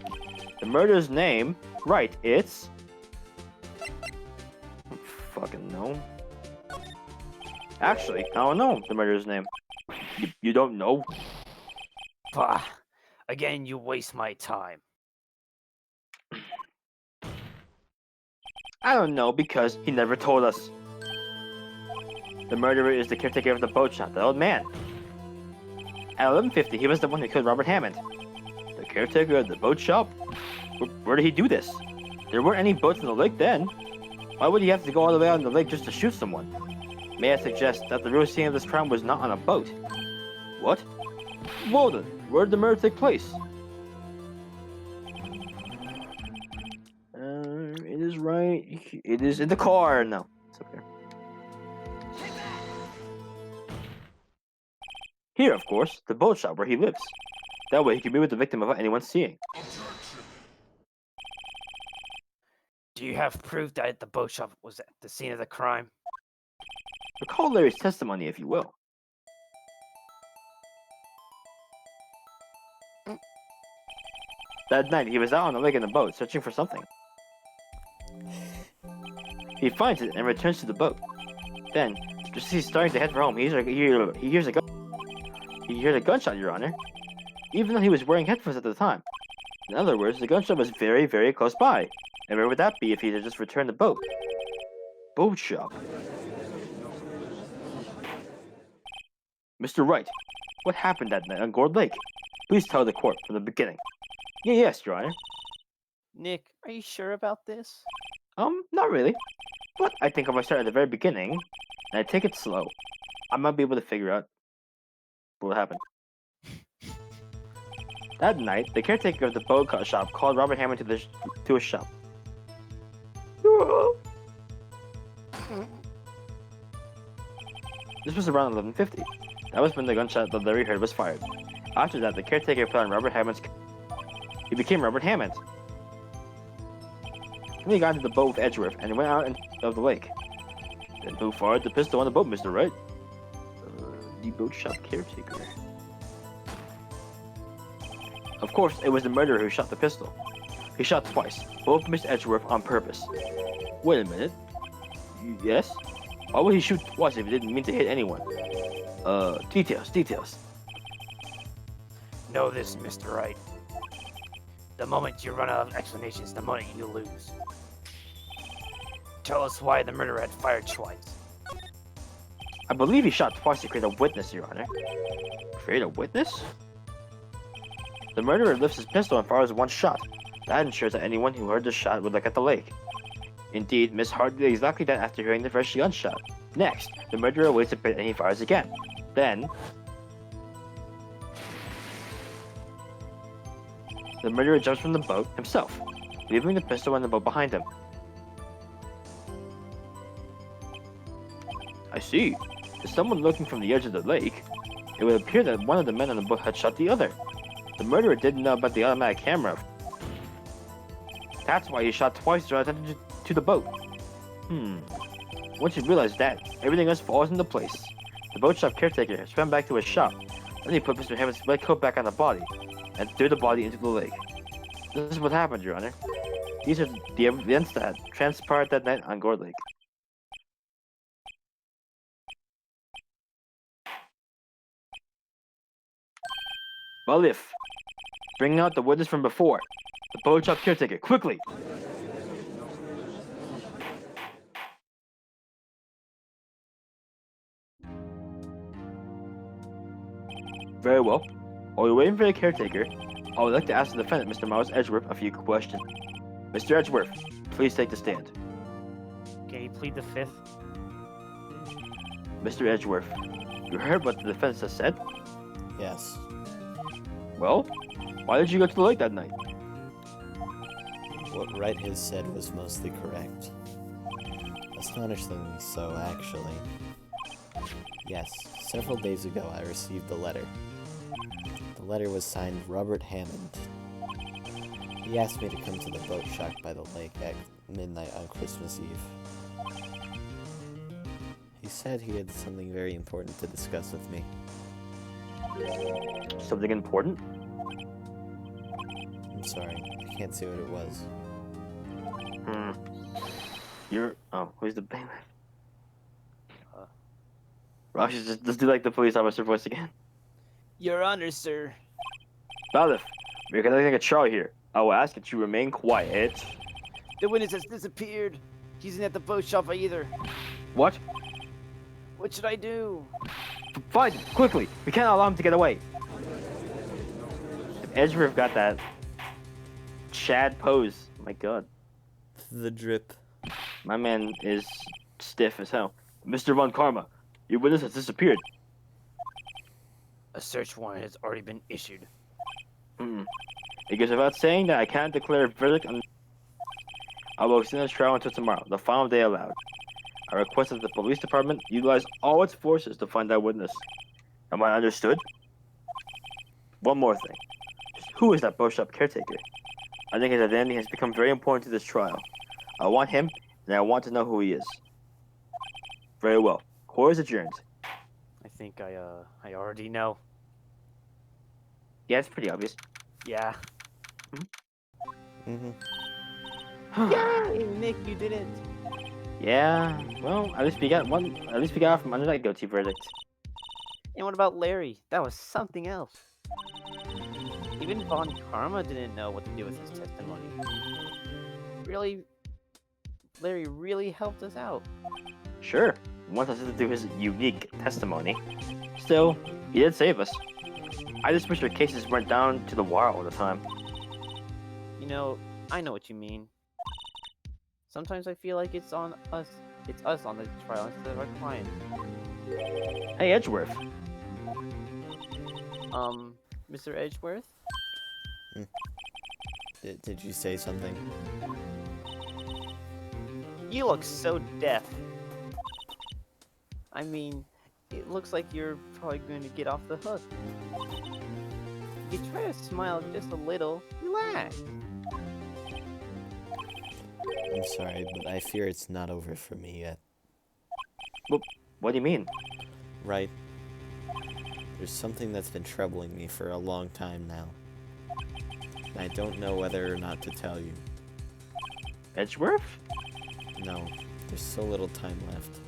The murderer's name? Right, it's... I don't fucking know. Actually, I don't know the murderer's name. You don't know? Bah. Again, you waste my time. I don't know because he never told us. The murderer is the caretaker of the boat shop, the old man. At 11:50, he was the one who killed Robert Hammond. The caretaker of the boat shop? Where did he do this? There weren't any boats in the lake then. Why would he have to go all the way out in the lake just to shoot someone? May I suggest that the real scene of this crime was not on a boat? What? Well then, where did the murder take place? It is right. It is in the car. No, it's up here. Here, of course, the boat shop where he lives. That way he can be with the victim without anyone seeing. Do you have proof that the boat shop was at the scene of the crime? Recall Larry's testimony, if you will. That night, he was out on the lake in the boat, searching for something. He finds it and returns to the boat. Then, just as he's starting to head for home, he hears a gunshot, Your Honor. Even though he was wearing headphones at the time. In other words, the gunshot was very, very close by. And where would that be if he had just returned the boat? Boat shop. Mr. Wright, what happened that night on Gourd Lake? Please tell the court from the beginning. Yes, Your Honor. Nick, are you sure about this? Not really. But I think if I start at the very beginning, and I take it slow, I might be able to figure out what happened. That night, the caretaker of the boat shop called Robert Hammond to his shop. This was around 11:50. That was when the gunshot that Larry heard was fired. After that, the caretaker put on Robert Hammond's... He became Robert Hammond. Then he got into the boat with Edgeworth and went out of the lake. Then who fired the pistol on the boat, Mr. Wright? The boat shop caretaker. Of course, it was the murderer who shot the pistol. He shot twice. Both missed Edgeworth on purpose. Wait a minute. Yes? Why would he shoot twice if he didn't mean to hit anyone? Details. Know this, Mr. Wright. The moment you run out of explanations, the moment you lose. Tell us why the murderer had fired twice. I believe he shot twice to create a witness, Your Honor. Create a witness? The murderer lifts his pistol and fires one shot. That ensures that anyone who heard the shot would look at the lake. Indeed, Miss Hart did exactly that after hearing the first gunshot. Next, the murderer waits a bit and he fires again. Then... the murderer jumps from the boat himself, leaving the pistol in the boat behind him. I see. To someone looking from the edge of the lake, it would appear that one of the men on the boat had shot the other. The murderer didn't know about the automatic camera. That's why he shot twice to draw attention to the boat. Once you realize that, everything else falls into place. The boat shop caretaker swam back to his shop. Then he put Mr. Hammond's red coat back on the body, and threw the body into the lake. This is what happened, Your Honor. These are the events that transpired that night on Gourd Lake. Balif, bring out the witness from before. The boat shop caretaker, quickly! Very well. While we're waiting for the caretaker, I would like to ask the defendant, Mr. Miles Edgeworth, a few questions. Mr. Edgeworth, please take the stand. Can you plead the fifth? Mr. Edgeworth, you heard what the defense has said? Yes. Well, why did you go to the lake that night? What Wright has said was mostly correct. Astonishingly so, actually. Yes, several days ago I received a letter. The letter was signed Robert Hammond. He asked me to come to the boat shack by the lake at midnight on Christmas Eve. He said he had something very important to discuss with me. Something important? I'm sorry, I can't say what it was. Who's the bailiff? Rosh, just do like the police officer voice again. Your Honor, sir. Bailiff, we're conducting a trial here. I will ask that you remain quiet. The witness has disappeared. He's not at the boat shop either. What? What should I do? Find him, quickly! We can't allow him to get away. If Edgeworth got that Chad pose, my god. The drip. My man is stiff as hell. Mr. Von Karma, your witness has disappeared. A search warrant has already been issued. It goes without saying that I can't declare a verdict on... I will extend this trial until tomorrow, the final day allowed. I request that the police department utilize all its forces to find that witness. Am I understood? One more thing. Just who is that boat shop caretaker? I think his identity has become very important to this trial. I want him, and I want to know who he is. Very well. Court is adjourned. I think I already know. Yeah, it's pretty obvious. Yeah. Mm-hmm. Yay, Nick, you did it. Yeah, well, at least we got one. At least we got from under that guilty verdict. And what about Larry? That was something else. Even Von Karma didn't know what to do with his testimony. Really, Larry really helped us out. Sure, wants us to do his unique testimony. Still, he did save us. I just wish our cases went down to the wire all the time. You know, I know what you mean. Sometimes I feel like it's on us. It's us on the trial instead of our client. Hey, Edgeworth. Mr. Edgeworth? Did you say something? You look so deaf. I mean, it looks like you're probably going to get off the hook. You try to smile just a little. Relax. I'm sorry, but I fear it's not over for me yet. What do you mean? Right. There's something that's been troubling me for a long time now. And I don't know whether or not to tell you. Edgeworth? No, there's so little time left.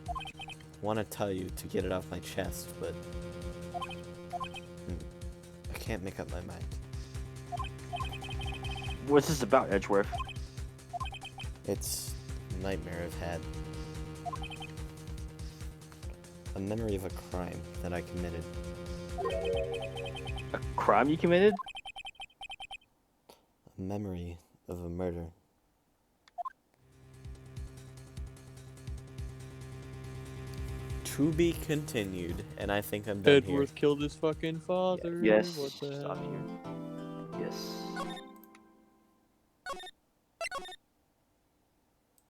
I want to tell you to get it off my chest, but... I can't make up my mind. What's this about, Edgeworth? It's a nightmare I've had. A memory of a crime that I committed. A crime you committed? A memory of a murder. To be continued, and I think I'm done Edgeworth killed his fucking father. Yes. What the hell? Stop here. Yes.